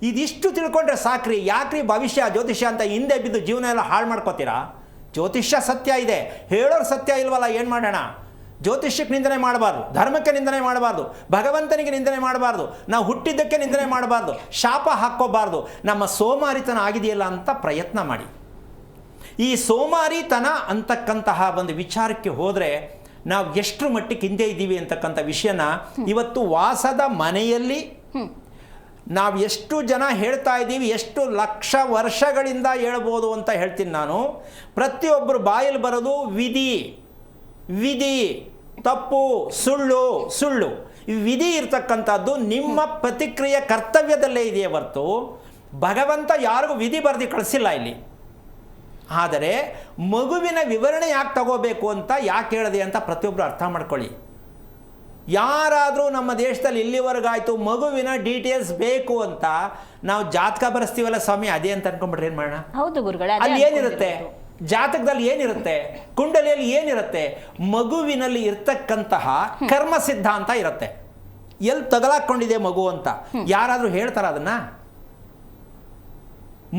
[SPEAKER 2] ಇದಿಷ್ಟು ತಿಳ್ಕೊಂಡ್ರೆ ಸಾಕ್ರಿ. ಯಾಕ್ರಿ ಭವಿಷ್ಯ ಜ್ಯೋತಿಷ್ಯ ಅಂತ ಹಿಂದೆ ಬಿದ್ದು ಜೀವನ ಎಲ್ಲ ಹಾಳು ಮಾಡ್ಕೋತೀರಾ? ಜ್ಯೋತಿಷ್ಯ ಸತ್ಯ ಇದೆ, ಹೇಳೋರು ಸತ್ಯ ಇಲ್ವಲ್ಲ, ಏನು ಮಾಡೋಣ? ಜ್ಯೋತಿಷ್ಯಕ್ಕೆ ನಿಂದನೆ ಮಾಡಬಾರ್ದು, ಧರ್ಮಕ್ಕೆ ನಿಂದನೆ ಮಾಡಬಾರ್ದು, ಭಗವಂತನಿಗೆ ನಿಂದನೆ ಮಾಡಬಾರ್ದು, ನಾವು ಹುಟ್ಟಿದ್ದಕ್ಕೆ ನಿಂದನೆ ಮಾಡಬಾರ್ದು, ಶಾಪ ಹಾಕ್ಕೋಬಾರ್ದು. ನಮ್ಮ ಸೋಮಾರಿತನ ಆಗಿದೆಯಲ್ಲ ಅಂತ ಪ್ರಯತ್ನ ಮಾಡಿ. ಈ ಸೋಮಾರಿತನ ಅಂತಕ್ಕಂತಹ ಒಂದು ವಿಚಾರಕ್ಕೆ ಹೋದರೆ ನಾವು ಎಷ್ಟು ಮಟ್ಟಿಗೆ ಹಿಂದೆ ಇದ್ದೀವಿ ಅಂತಕ್ಕಂಥ ವಿಷಯನ ಇವತ್ತು ವಾಸದ ಮನೆಯಲ್ಲಿ ನಾವು ಎಷ್ಟು ಜನ ಹೇಳ್ತಾ ಇದ್ದೀವಿ, ಎಷ್ಟು ಲಕ್ಷ ವರ್ಷಗಳಿಂದ ಹೇಳ್ಬೋದು ಅಂತ ಹೇಳ್ತೀನಿ ನಾನು. ಪ್ರತಿಯೊಬ್ಬರು ಬಾಯಲ್ಲಿ ಬರೋದು ವಿಧಿ, ವಿಧಿ, ತಪ್ಪು, ಸುಳ್ಳು, ಸುಳ್ಳು. ಈ ವಿಧಿ ಇರ್ತಕ್ಕಂಥದ್ದು ನಿಮ್ಮ ಪ್ರತಿಕ್ರಿಯೆ ಕರ್ತವ್ಯದಲ್ಲೇ ಇದೆಯೇ ಹೊರತು ಭಗವಂತ ಯಾರಿಗೂ ವಿಧಿ ಬರೆದು ಕಳಿಸಿಲ್ಲ ಇಲ್ಲಿ. ಆದರೆ ಮಗುವಿನ ವಿವರಣೆ ಯಾಕೆ ತಗೋಬೇಕು ಅಂತ ಯಾಕೆ ಹೇಳಿದೆ ಅಂತ ಪ್ರತಿಯೊಬ್ಬರು ಅರ್ಥ ಮಾಡ್ಕೊಳ್ಳಿ. ಯಾರಾದರೂ ನಮ್ಮ ದೇಶದಲ್ಲಿ ಇಲ್ಲಿವರೆಗಾಯಿತು ಮಗುವಿನ ಡೀಟೇಲ್ಸ್ ಬೇಕು ಅಂತ ನಾವು ಜಾತಕ ಬರೆಸ್ತೀವಲ್ಲ ಸ್ವಾಮಿ, ಅದೇ ಅಂತ ಅನ್ಕೊಂಡ್ಬಿಟ್ರೆ ಏನು ಮಾಡೋಣ?
[SPEAKER 1] ಹೌದು ಗುರುಗಳೇ,
[SPEAKER 2] ಅಲ್ಲಿ ಏನಿರುತ್ತೆ ಜಾತಕದಲ್ಲಿ, ಏನಿರುತ್ತೆ ಕುಂಡಲಿಯಲ್ಲಿ, ಏನಿರುತ್ತೆ ಮಗುವಿನಲ್ಲಿ ಇರ್ತಕ್ಕಂತಹ ಕರ್ಮ ಸಿದ್ಧಾಂತ ಇರುತ್ತೆ. ಎಲ್ಲಿ ತಗಲಾಕೊಂಡಿದೆ ಮಗು ಅಂತ ಯಾರಾದರೂ ಹೇಳ್ತಾರ? ಅದನ್ನ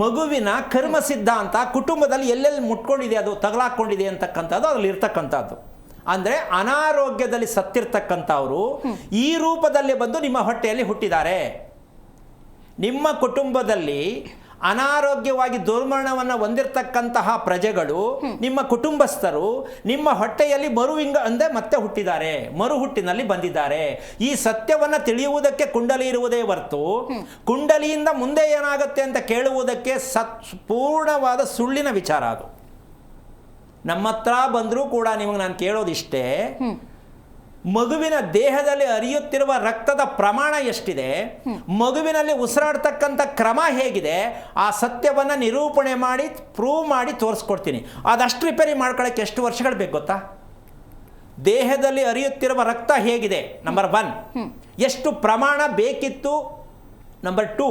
[SPEAKER 2] ಮಗುವಿನ ಕರ್ಮ ಸಿದ್ಧಾಂತ ಕುಟುಂಬದಲ್ಲಿ ಎಲ್ಲೆಲ್ಲಿ ಮುಟ್ಕೊಂಡಿದೆ, ಅದು ತಗಲಾಕೊಂಡಿದೆ ಅಂತಕ್ಕಂಥದ್ದು ಅದ್ರಲ್ಲಿ ಇರ್ತಕ್ಕಂಥದ್ದು. ಅಂದರೆ ಅನಾರೋಗ್ಯದಲ್ಲಿ ಸತ್ತಿರ್ತಕ್ಕಂಥವರು ಈ ರೂಪದಲ್ಲಿ ಬಂದು ನಿಮ್ಮ ಹೊಟ್ಟೆಯಲ್ಲಿ ಹುಟ್ಟಿದ್ದಾರೆ. ನಿಮ್ಮ ಕುಟುಂಬದಲ್ಲಿ ಅನಾರೋಗ್ಯವಾಗಿ ದುರ್ಮರಣವನ್ನು ಹೊಂದಿರತಕ್ಕಂತಹ ಪ್ರಜೆಗಳು, ನಿಮ್ಮ ಕುಟುಂಬಸ್ಥರು ನಿಮ್ಮ ಹೊಟ್ಟೆಯಲ್ಲಿ ಅಂದೆ ಮತ್ತೆ ಹುಟ್ಟಿದ್ದಾರೆ, ಮರು ಹುಟ್ಟಿನಲ್ಲಿ ಬಂದಿದ್ದಾರೆ. ಈ ಸತ್ಯವನ್ನು ತಿಳಿಯುವುದಕ್ಕೆ ಕುಂಡಲಿ ಇರುವುದೇ ಹೊರತು ಕುಂಡಲಿಯಿಂದ ಮುಂದೆ ಏನಾಗುತ್ತೆ ಅಂತ ಕೇಳುವುದಕ್ಕೆ ಪೂರ್ಣವಾದ ಸುಳ್ಳಿನ ವಿಚಾರ ಅದು. ನಮ್ಮ ಹತ್ರ ಬಂದರೂ ಕೂಡ ನಿಮಗೆ ನಾನು ಕೇಳೋದಿಷ್ಟೇ, ಮಗುವಿನ ದೇಹದಲ್ಲಿ ಹರಿಯುತ್ತಿರುವ ರಕ್ತದ ಪ್ರಮಾಣ ಎಷ್ಟಿದೆ, ಮಗುವಿನಲ್ಲಿ ಉಸಿರಾಡ್ತಕ್ಕಂಥ ಕ್ರಮ ಹೇಗಿದೆ, ಆ ಸತ್ಯವನ್ನು ನಿರೂಪಣೆ ಮಾಡಿ ಪ್ರೂವ್ ಮಾಡಿ ತೋರಿಸ್ಕೊಡ್ತೀನಿ. ಅದಷ್ಟು ರಿಪೇರಿ ಮಾಡ್ಕೊಳ್ಳೋಕ್ಕೆ ಎಷ್ಟು ವರ್ಷಗಳು ಬೇಕು ಗೊತ್ತಾ? ದೇಹದಲ್ಲಿ ಹರಿಯುತ್ತಿರುವ ರಕ್ತ ಹೇಗಿದೆ, ನಂಬರ್ 1, ಎಷ್ಟು ಪ್ರಮಾಣ ಬೇಕಿತ್ತು ನಂಬರ್ 2,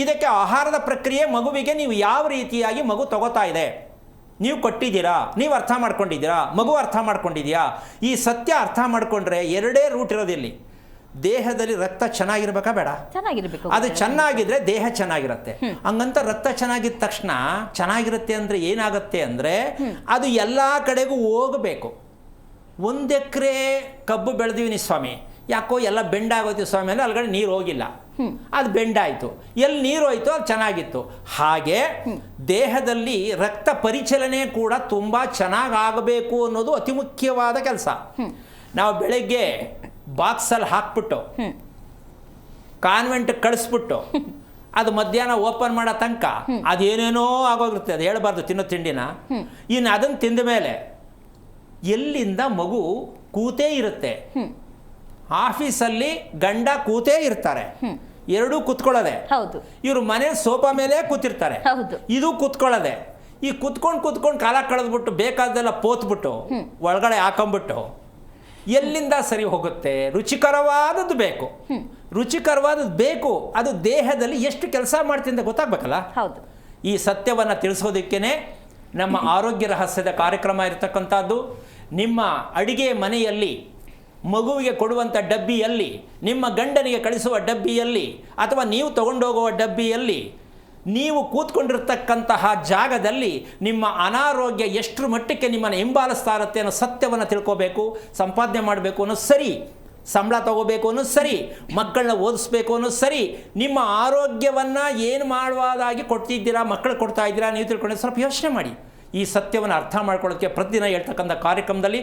[SPEAKER 2] ಇದಕ್ಕೆ ಆಹಾರದ ಪ್ರಕ್ರಿಯೆ ಮಗುವಿಗೆ ನೀವು ಯಾವ ರೀತಿಯಾಗಿ ಮಗು ತಗೋತಾ ಇದೆ, ನೀವು ಕೊಟ್ಟಿದ್ದೀರಾ, ನೀವು ಅರ್ಥ ಮಾಡ್ಕೊಂಡಿದ್ದೀರಾ, ಮಗು ಅರ್ಥ ಮಾಡ್ಕೊಂಡಿದ್ಯಾ. ಈ ಸತ್ಯ ಅರ್ಥ ಮಾಡಿಕೊಂಡ್ರೆ 2 ರೂಟ್ ಇರೋದಿಲ್ಲಿ. ದೇಹದಲ್ಲಿ ರಕ್ತ ಚೆನ್ನಾಗಿರ್ಬೇಕಾ ಬೇಡ?
[SPEAKER 1] ಚೆನ್ನಾಗಿರ್ಬೇಕು.
[SPEAKER 2] ಅದು ಚೆನ್ನಾಗಿದ್ರೆ ದೇಹ ಚೆನ್ನಾಗಿರುತ್ತೆ. ಹಂಗಂತ ರಕ್ತ ಚೆನ್ನಾಗಿದ್ದ ತಕ್ಷಣ ಚೆನ್ನಾಗಿರುತ್ತೆ ಅಂದರೆ ಏನಾಗುತ್ತೆ ಅಂದರೆ ಅದು ಎಲ್ಲ ಕಡೆಗೂ ಹೋಗಬೇಕು. 1 ಎಕರೆ ಕಬ್ಬು ಬೆಳೆದಿವಿ ಸ್ವಾಮಿ, ಯಾಕೋ ಎಲ್ಲ ಬೆಂಡಾಗೋಯ್ತು ಸ್ವಾಮಿ ಅಂದರೆ ಅಲ್ಗಡೆ ನೀರು ಹೋಗಿಲ್ಲ, ಅದು ಬೆಂಡಾಯಿತು. ಎಲ್ಲಿ ನೀರು ಹೋಯ್ತು ಅದು ಚೆನ್ನಾಗಿತ್ತು. ಹಾಗೆ ದೇಹದಲ್ಲಿ ರಕ್ತ ಪರಿಚಲನೆ ಕೂಡ ತುಂಬ ಚೆನ್ನಾಗಾಗಬೇಕು ಅನ್ನೋದು ಅತಿ ಮುಖ್ಯವಾದ ಕೆಲಸ. ನಾವು ಬೆಳಗ್ಗೆ ಬಾಕ್ಸಲ್ಲಿ ಹಾಕ್ಬಿಟ್ಟು ಕಾನ್ವೆಂಟ್ ಕಳಿಸ್ಬಿಟ್ಟು ಅದು ಮಧ್ಯಾಹ್ನ ಓಪನ್ ಮಾಡೋ ತನಕ ಅದೇನೇನೋ ಆಗೋಗಿರುತ್ತೆ, ಅದು ಹೇಳಬಾರ್ದು ತಿನ್ನೋ ತಿಂಡಿನ. ಇನ್ನು ಅದನ್ನು ತಿಂದ ಮೇಲೆ ಎಲ್ಲಿಂದ ಮಗು ಕೂತೇ ಇರುತ್ತೆ. ಆಫೀಸಲ್ಲಿ ಗಂಡ ಕೂತೇ ಇರ್ತಾರೆ, ಎರಡೂ ಕೂತ್ಕೊಳ್ಳೋದೆ.
[SPEAKER 1] ಹೌದು.
[SPEAKER 2] ಇವರು ಮನೆ ಸೋಫಾ ಮೇಲೆ ಕೂತಿರ್ತಾರೆ,
[SPEAKER 1] ಹೌದು.
[SPEAKER 2] ಇದು ಕೂತ್ಕೊಳ್ಳೋದೆ. ಈ ಕೂತ್ಕೊಂಡು ಕಾಲ ಕಳೆದ್ಬಿಟ್ಟು ಬೇಕಾದೆಲ್ಲ ಪೋತ್ಬಿಟ್ಟು ಒಳಗಡೆ ಹಾಕೊಂಬಿಟ್ಟು ಎಲ್ಲಿಂದ ಸರಿ ಹೋಗುತ್ತೆ? ರುಚಿಕರವಾದದ್ದು ಬೇಕು. ರುಚಿಕರವಾದದ್ದು ಬೇಕು, ಅದು ದೇಹದಲ್ಲಿ ಎಷ್ಟು ಕೆಲಸ ಮಾಡ್ತೀನಿ ಅಂತ ಗೊತ್ತಾಗಬೇಕಲ್ಲ.
[SPEAKER 1] ಹೌದು.
[SPEAKER 2] ಈ ಸತ್ಯವನ್ನು ತಿಳಿಸೋದಕ್ಕೇ ನಮ್ಮ ಆರೋಗ್ಯ ರಹಸ್ಯದ ಕಾರ್ಯಕ್ರಮ ಇರತಕ್ಕಂಥದ್ದು. ನಿಮ್ಮ ಅಡಿಗೆ ಮನೆಯಲ್ಲಿ ಮಗುವಿಗೆ ಕೊಡುವಂಥ ಡಬ್ಬಿಯಲ್ಲಿ, ನಿಮ್ಮ ಗಂಡನಿಗೆ ಕಳಿಸುವ ಡಬ್ಬಿಯಲ್ಲಿ, ಅಥವಾ ನೀವು ತಗೊಂಡೋಗುವ ಡಬ್ಬಿಯಲ್ಲಿ, ನೀವು ಕೂತ್ಕೊಂಡಿರ್ತಕ್ಕಂತಹ ಜಾಗದಲ್ಲಿ ನಿಮ್ಮ ಅನಾರೋಗ್ಯ ಎಷ್ಟರ ಮಟ್ಟಕ್ಕೆ ನಿಮ್ಮನ್ನು ಹಿಂಬಾಲಿಸ್ತಾ ಇರುತ್ತೆ ಅನ್ನೋ ಸತ್ಯವನ್ನು ತಿಳ್ಕೋಬೇಕು. ಸಂಪಾದನೆ ಮಾಡಬೇಕು ಅನ್ನೋದು ಸರಿ, ಸಂಬಳ ತಗೋಬೇಕು ಅನ್ನೋದು ಸರಿ, ಮಕ್ಕಳನ್ನ ಓದಿಸ್ಬೇಕು ಅನ್ನೋದು ಸರಿ. ನಿಮ್ಮ ಆರೋಗ್ಯವನ್ನು ಏನು ಮಾಡುವುದಾಗಿ ಕೊಡ್ತಿದ್ದೀರಾ, ಮಕ್ಕಳು ಕೊಡ್ತಾ ಇದ್ದೀರಾ, ನೀವು ತಿಳ್ಕೊಂಡು ಸ್ವಲ್ಪ ಯೋಚನೆ ಮಾಡಿ. ಈ ಸತ್ಯವನ್ನು ಅರ್ಥ ಮಾಡ್ಕೊಳ್ಳೋಕ್ಕೆ ಪ್ರತಿದಿನ ಹೇಳ್ತಕ್ಕಂಥ ಕಾರ್ಯಕ್ರಮದಲ್ಲಿ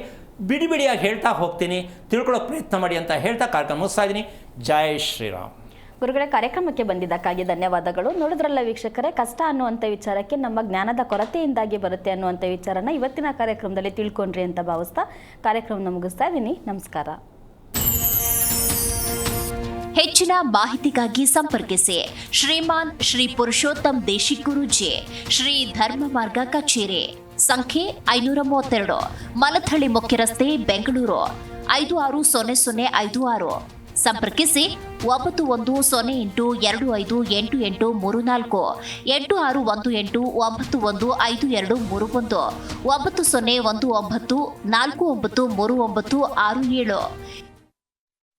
[SPEAKER 2] ಬಿಡಿಯಾಗಿ ಹೇಳ್ತಾ ಹೋಗ್ತೀನಿ, ತಿಳ್ಕೊಳ್ಳೋಕೆ ಪ್ರಯತ್ನ ಮಾಡಿ ಅಂತ ಹೇಳ್ತಾ ಕಾರ್ಯಕ್ರಮ ಮುಗಿಸ್ತಾ ಇದ್ದೀನಿ. ಜೈ ಶ್ರೀರಾಮ್.
[SPEAKER 1] ಗುರುಗಳೇ, ಕಾರ್ಯಕ್ರಮಕ್ಕೆ ಬಂದಿದ್ದಕ್ಕಾಗಿ ಧನ್ಯವಾದಗಳು. ನೋಡಿದ್ರಲ್ಲ ವೀಕ್ಷಕರೇ, ಕಷ್ಟ ಅನ್ನುವಂಥ ವಿಚಾರಕ್ಕೆ ನಮ್ಮ ಜ್ಞಾನದ ಕೊರತೆಯಿಂದಾಗಿ ಬರುತ್ತೆ ಅನ್ನುವಂಥ ವಿಚಾರನ ಇವತ್ತಿನ ಕಾರ್ಯಕ್ರಮದಲ್ಲಿ ತಿಳ್ಕೊಂಡ್ರಿ ಅಂತ ಭಾವಿಸ್ತಾ ಕಾರ್ಯಕ್ರಮನ ಮುಗಿಸ್ತಾ ಇದ್ದೀನಿ. ನಮಸ್ಕಾರ.
[SPEAKER 6] ಹೆಚ್ಚಿನ ಮಾಹಿತಿಗಾಗಿ ಸಂಪರ್ಕಿಸಿ ಶ್ರೀಮಾನ್ ಶ್ರೀ ಪುರುಷೋತ್ತಮ್ ದೇಶಿಕ್ ಗುರೂಜಿ, ಶ್ರೀ ಧರ್ಮ ಮಾರ್ಗ ಕಚೇರಿ, ಸಂಖ್ಯೆ 532, ಮಲಥಳ್ಳಿ ಮುಖ್ಯ ರಸ್ತೆ, ಬೆಂಗಳೂರು 560056. ಸಂಪರ್ಕಿಸಿ 9108258834, 8618915231, 9019493937.